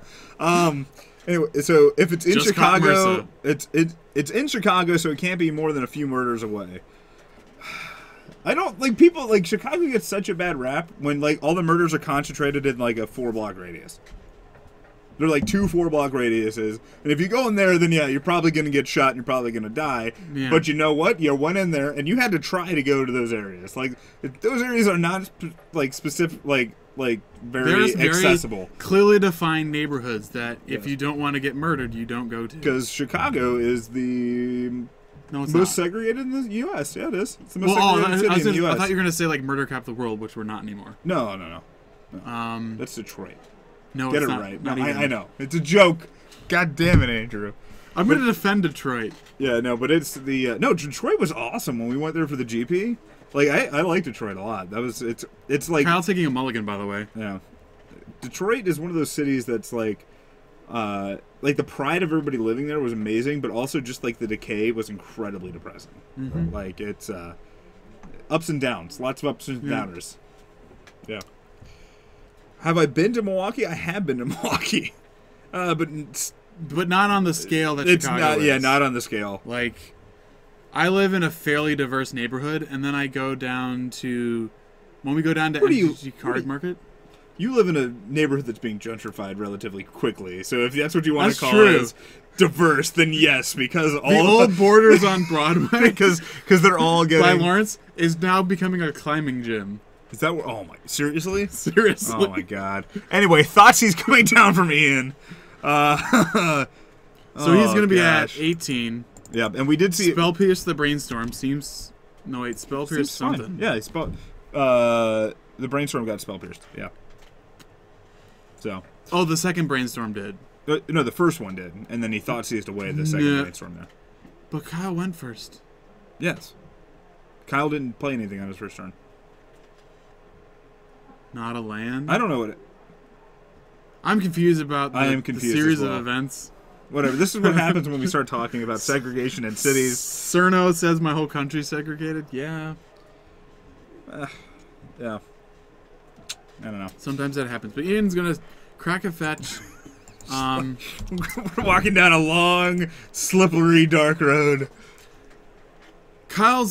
Anyway, so if it's in Just caught Chicago, it's in Chicago, so it can't be more than a few murders away. I don't like people like Chicago gets such a bad rap when like all the murders are concentrated in like a 4-block radius. They're like 2 4-block radiuses, and if you go in there, then yeah, you're probably gonna get shot and you're probably gonna die. Yeah. But you know what? You went in there and you had to try to go to those areas. Like those areas are not like specific, like very accessible. Clearly defined neighborhoods that if you don't want to get murdered, you don't go to. Because Chicago is the most segregated in the U.S. Yeah, it is. It's the most segregated city in the U.S. I thought you were going to say, like, murder capital of the world, which we're not anymore. No. That's Detroit. No, Get it's it not, right. Not No, even. I know. It's a joke. God damn it, Andrew. I'm going to defend Detroit. Yeah, no, but it's the... no, Detroit was awesome when we went there for the GP. Like, I like Detroit a lot. That was... It's like... Kyle's taking a mulligan, by the way. Yeah. Detroit is one of those cities that's like the pride of everybody living there was amazing, but also just like the decay was incredibly depressing. Mm-hmm. Like it's ups and downs, lots of ups and downers. Yeah. Have I been to Milwaukee? I have been to Milwaukee, but not on the scale that it's Chicago not. is. Yeah, not on the scale. Like, I live in a fairly diverse neighborhood, and then I go down to MGG Card Market. You live in a neighborhood that's being gentrified relatively quickly, so if that's what you want to call true. it as diverse, then yes, because all the old Borders on Broadway, because they're all getting by Lawrence is now becoming a climbing gym. Is that what? Oh my! Seriously? Seriously? Oh my God! Anyway, Thoughtsei's coming down from Ian. So he's going to be at 18. Yeah, and we did see Spell Pierce the Brainstorm seems. No wait, Spell Pierce something. Fine. Yeah, he spell. The Brainstorm got Spell Pierced. Yeah. So. Oh, the second Brainstorm did. No, the first one did, and then he Thoughtseized away the second Brainstorm there. But Kyle went first. Yes. Kyle didn't play anything on his first turn. Not a land? I don't know what it... I'm confused about the series of events. Whatever. This is what happens when we start talking about segregation in cities. Cerno says my whole country's segregated. Yeah. Yeah. I don't know. Sometimes that happens. But Ian's going to crack a fetch. We're walking down a long, slippery, dark road. Kyle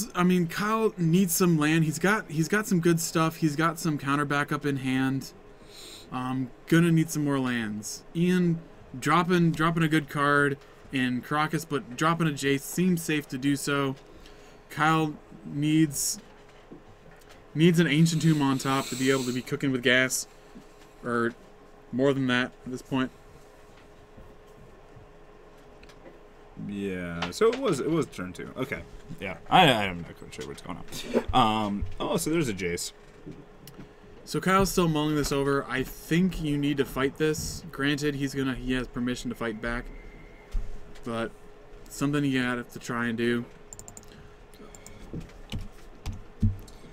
needs some land. He's got some good stuff. He's got some counter backup in hand. Gonna need some more lands. Ian dropping a good card in Caracas, but dropping a Jace seems safe to do so. Kyle needs an Ancient Tomb on top to be able to be cooking with gas, or more than that at this point. Yeah, so it was turn 2. Okay, yeah, I'm not quite sure what's going on. Oh, so there's a Jace. So Kyle's still mulling this over. I think you need to fight this. Granted, he has permission to fight back, but something you gotta have to try and do.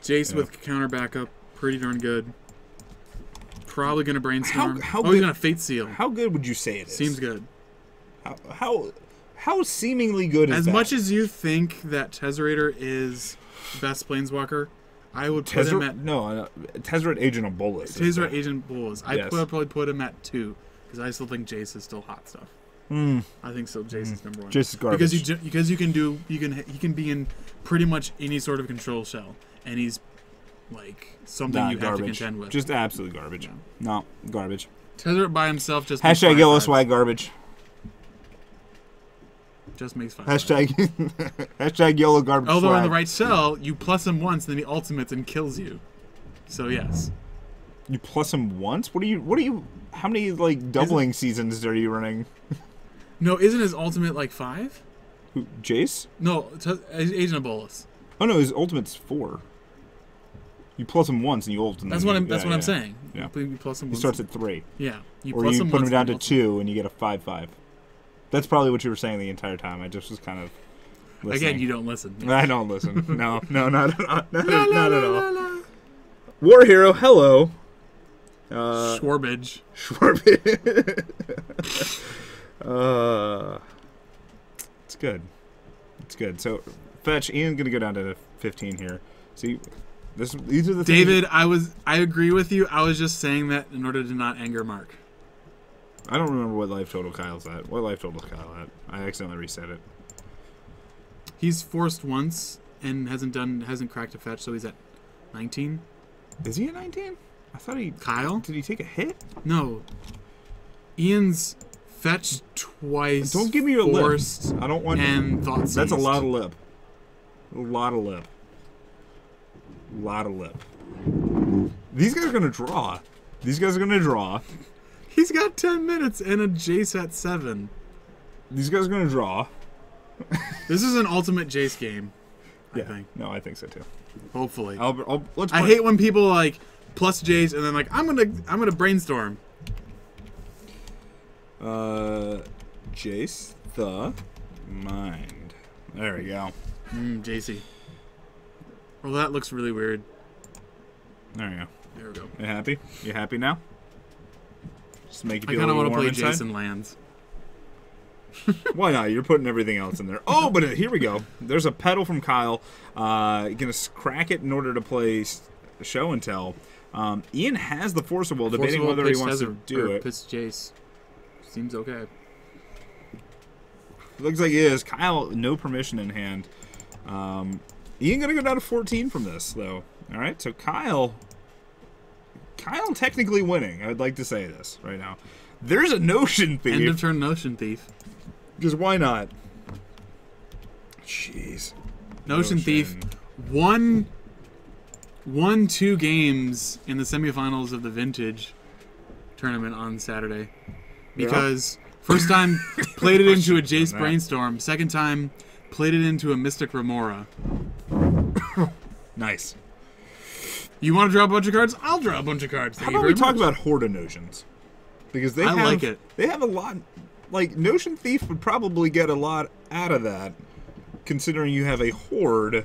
Jace with counter backup, pretty darn good. Probably gonna Brainstorm. He's gonna Fate Seal. How good would you say it is? Seems good. How seemingly good is that? As much as you think that Tezzerator is best Planeswalker, I would put him at... No, Tezzeret Agent of Bolas. Tezzeret Agent Bolas. I'd probably put him at 2, because I still think Jace is still hot stuff. I think so. Jace is number 1. Jace is garbage. Because he can be in pretty much any sort of control shell, and he's like something you have to contend with. Just absolute garbage. Yeah. No, garbage. Tezzeret by himself just hashtag yellow swag garbage. Just makes 5. Hashtag yellow garbage. Although swag. on the right shell, you plus him once, then he ultimates and kills you. So yes. You plus him once? What are you? How many like doubling seasons are you running? No, isn't his ultimate like 5? Who, Jace? No, Agent of Bolas. Oh no, his ultimate's 4. You plus him once and you ult him. That's what I'm saying. Yeah. You plus him once. He starts at 3. Yeah. Or you put him down to 2 and you get a 5/5. That's probably what you were saying the entire time. I just was kind of listening. Again, you don't listen. I don't listen. No, not at all. Not at all. War Hero, hello. Schwarbage. It's good. It's good. So, fetch. Ian's gonna go down to 15 here. See, these are the David, things. I agree with you. I was just saying that in order to not anger Mark. I don't remember what life total Kyle's at. What life total is Kyle at? I accidentally reset it. He's forced once, and hasn't cracked a fetch, so he's at 19. Is he at 19? I thought he... Kyle? Did he take a hit? No. Ian's fetched twice. Don't give me your forced, lip. I don't want... And thought seized. That's a lot of lip. A lot of lip. A lot of lip. These guys are going to draw. These guys are going to draw. He's got 10 minutes and a Jace at 7. These guys are going to draw. This is an ultimate Jace game, I think. No, I think so too. Hopefully. I hate when people like plus Jace and then like I'm gonna brainstorm. Jace the Mind. There we go. JC. Well, that looks really weird. There you go. There we go. You happy? You happy now? Just make you feel I kind of want to play inside? Jason Lands. Why not? You're putting everything else in there. Oh, but here we go. There's a pedal from Kyle. Gonna crack it in order to play Show and Tell. Ian has the Force of Will, debating whether he wants to do it. Pitch Jace. Seems okay. Looks like he is. Kyle, no permission in hand. Ian gonna go down to 14 from this, though. All right, so Kyle technically winning. I'd like to say this right now. There's a Notion Thief. End of turn Notion Thief. Because why not? Jeez. Notion Thief won 2 games in the semifinals of the Vintage tournament on Saturday. Because first time played it into a Jace Brainstorm. Second time played it into a Mystic Remora. Nice. You want to draw a bunch of cards? I'll draw a bunch of cards. How about we talk about Horda Notions? Because they like it. They have a lot. Like, Notion Thief would probably get a lot out of that, considering you have a horde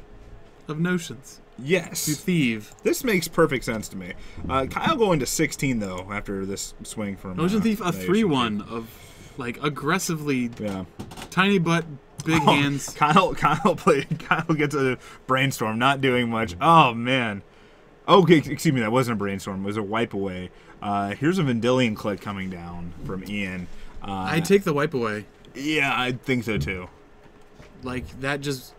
of notions. Yes. To thieve. This makes perfect sense to me. Kyle going to 16, though, after this swing from Notion Thief, a 3-1 of, like, aggressively tiny butt, big hands. Kyle gets a Brainstorm, not doing much. Oh, man. Okay, excuse me, that wasn't a Brainstorm. It was a Wipe Away. Here's a Vendilion Click coming down from Ian. I'd take the Wipe Away. Yeah, I think so too. Like, that just...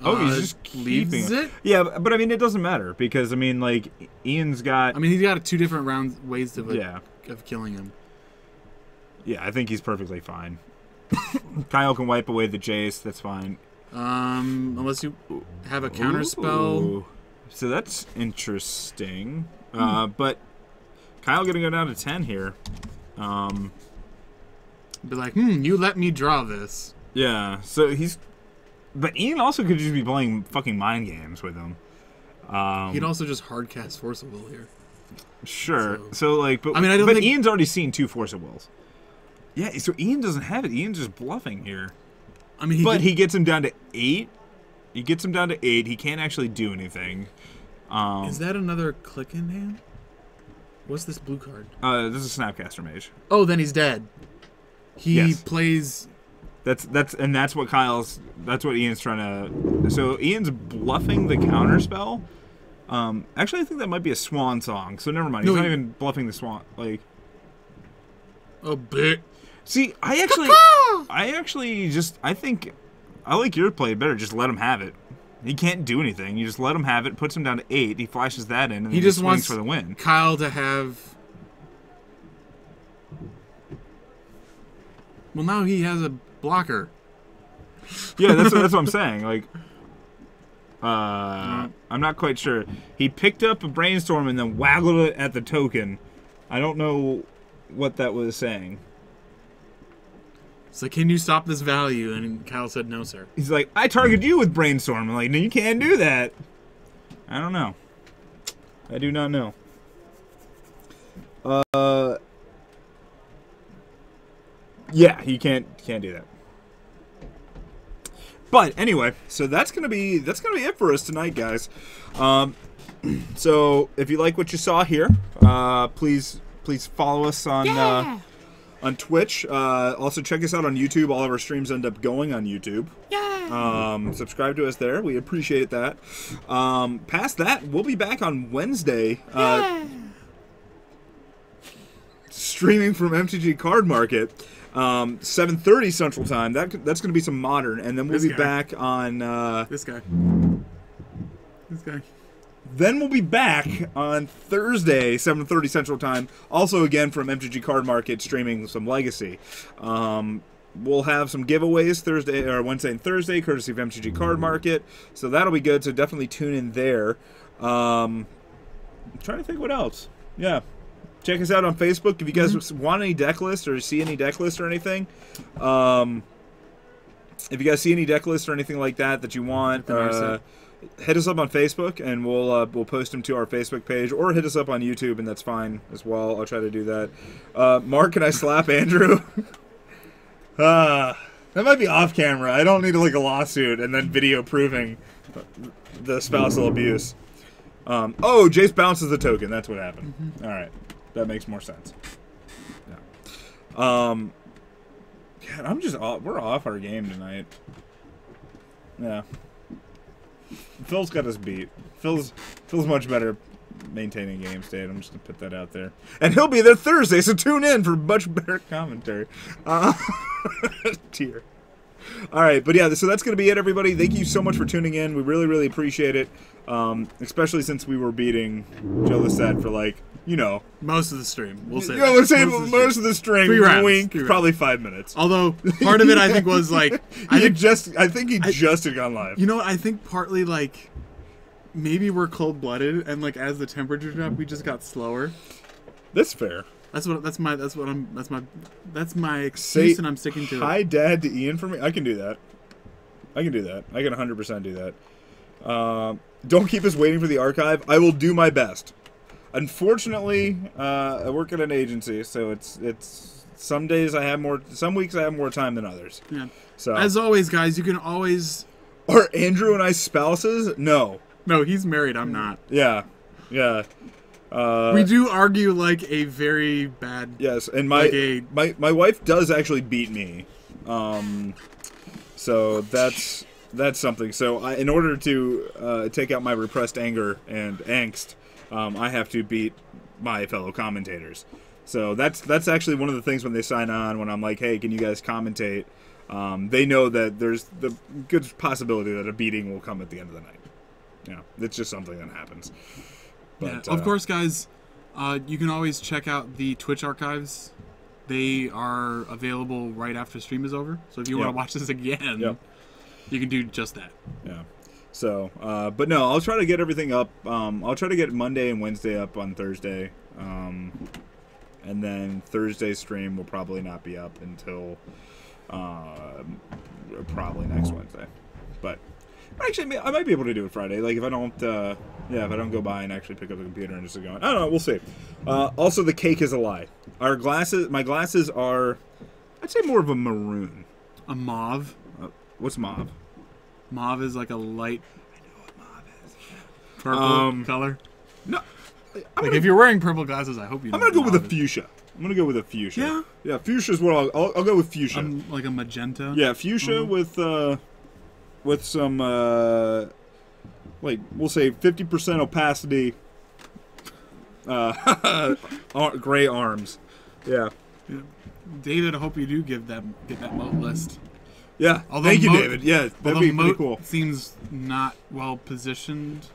he's just keeping it? Yeah, but I mean, it doesn't matter because, I mean, like, Ian's got... I mean, he's got 2 different ways of killing him. Yeah, I think he's perfectly fine. Kyle can wipe away the Jace, that's fine. Unless you have a counter spell. So that's interesting. But Kyle gonna go down to 10 here. Be like, you let me draw this. Yeah, so he's... But Ian also could just be playing fucking mind games with him. He'd also just hard cast Force of Will here. Sure. So like, but, I mean, I don't think... Ian's already seen 2 Force of Wills. Yeah, so Ian doesn't have it. Ian's just bluffing here. I mean, he gets him down to 8. He gets him down to 8. He can't actually do anything. Is that another click in hand? What's this blue card? This is a Snapcaster Mage. Oh, then he's dead. He plays... That's what Kyle's... That's what Ian's trying to... So Ian's bluffing the counter spell. Actually, I think that might be a Swan Song. So never mind. He's not even bluffing the Swan... Like... A bit. See, I think... I like your play better. Just let him have it. He can't do anything. You just let him have it, puts him down to 8, he flashes that in, and he just swings for the win. Kyle to have... Well, now he has a blocker. Yeah, that's what I'm saying. Like, I'm not quite sure. He picked up a Brainstorm and then waggled it at the token. I don't know what that was saying. So can you stop this value? And Kyle said, no, sir. He's like, I targeted you with Brainstorm. I'm like, no, you can't do that. I don't know. I do not know. Yeah, he can't do that. But anyway, so that's gonna be it for us tonight, guys. So if you like what you saw here, please follow us on Twitch. Also check us out on YouTube. All of our streams end up going on YouTube. Subscribe to us there. We appreciate that. Past that, we'll be back on Wednesday. Streaming from MTG Card Market. 7:30 Central Time. That's going to be some modern, and then we'll be back on this guy. Then we'll be back on Thursday, 7:30 Central Time. Also, again from MTG Card Market, streaming some Legacy. We'll have some giveaways Wednesday and Thursday, courtesy of MTG Card Market. So that'll be good. So definitely tune in there. I'm trying to think what else. Yeah. Check us out on Facebook. If you guys want any deck lists or see any deck lists or anything, if you guys see any deck lists or anything like that you want, hit us up on Facebook, and we'll post them to our Facebook page, or hit us up on YouTube, and that's fine as well. I'll try to do that. Mark, can I slap Andrew? That might be off camera. I don't need a lawsuit and then video proving the spousal abuse. Oh, Jace bounces the token. That's what happened. All right, that makes more sense. Yeah. God, I'm just we're off our game tonight. Yeah. Phil's got us beat. Phil's much better maintaining game state. I'm just gonna put that out there, and he'll be there Thursday. So tune in for much better commentary. Dear. All right, but yeah, so that's gonna be it, everybody. Thank you so much for tuning in. We really, really appreciate it. Especially since we were beating Joe Lissette for most of the stream. We'll say. Yeah, let's say most of the stream. 3 rounds. Wink, 3 rounds. Probably 5 minutes. Although part of it, I think, was I think he just had gone live. You know what? I think partly maybe we're cold-blooded, and as the temperature dropped, we just got slower. That's fair. That's my excuse, and I'm sticking to it. Hi, Dad, to Ian for me. I can do that. I can 100% do that. Don't keep us waiting for the archive. I will do my best. Unfortunately, I work at an agency, so it's some days I have more, some weeks I have more time than others. Yeah. So as always, guys, you can always. Are Andrew and I spouses? No. No, he's married. I'm not. Yeah. Yeah. We do argue a very bad. Yes, and my wife does actually beat me. So that's something. So in order to take out my repressed anger and angst, I have to beat my fellow commentators. So that's actually one of the things when they sign on, when I'm like, hey, can you guys commentate? They know that there's the good possibility that a beating will come at the end of the night. Yeah, it's just something that happens. But, yeah, of course, guys, you can always check out the Twitch archives. They are available right after stream is over. So if you want to watch this again, you can do just that. Yeah. So, but no, I'll try to get everything up. I'll try to get Monday and Wednesday up on Thursday. And then Thursday's stream will probably not be up until probably next Wednesday. But actually, I might be able to do it Friday. If I don't, if I don't go by and actually pick up the computer and just go on. I don't know. We'll see. Also, the cake is a lie. My glasses are, I'd say, more of a maroon. A mauve. What's mauve? Mauve is like a light. I know what mauve is. Purple color. No. If you're wearing purple glasses, I hope you know. I'm gonna go with a fuchsia. Yeah. Yeah, fuchsia is what I'll go with fuchsia. Like a magenta. Yeah, fuchsia with some we'll say 50% opacity, gray arms. Yeah. David, I hope you do get that moat list. Yeah. Thank you, David. Yeah, that'd be pretty cool. Seems not well positioned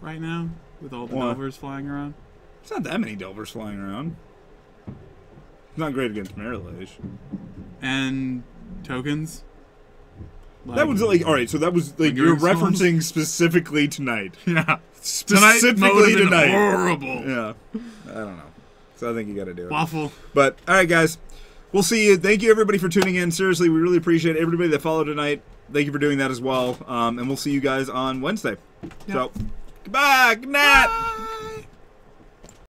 right now with all the Delvers flying around. It's not that many Delvers flying around. It's not great against Mirror-Lage. And tokens. That was all right. So that was you're referencing specifically tonight. Yeah, specifically tonight. Horrible. Yeah, I don't know. So I think you got to do it. Waffle. But all right, guys, we'll see you. Thank you everybody for tuning in. Seriously, we really appreciate everybody that followed tonight. Thank you for doing that as well. And we'll see you guys on Wednesday. Yep. So goodbye. Good night. Bye.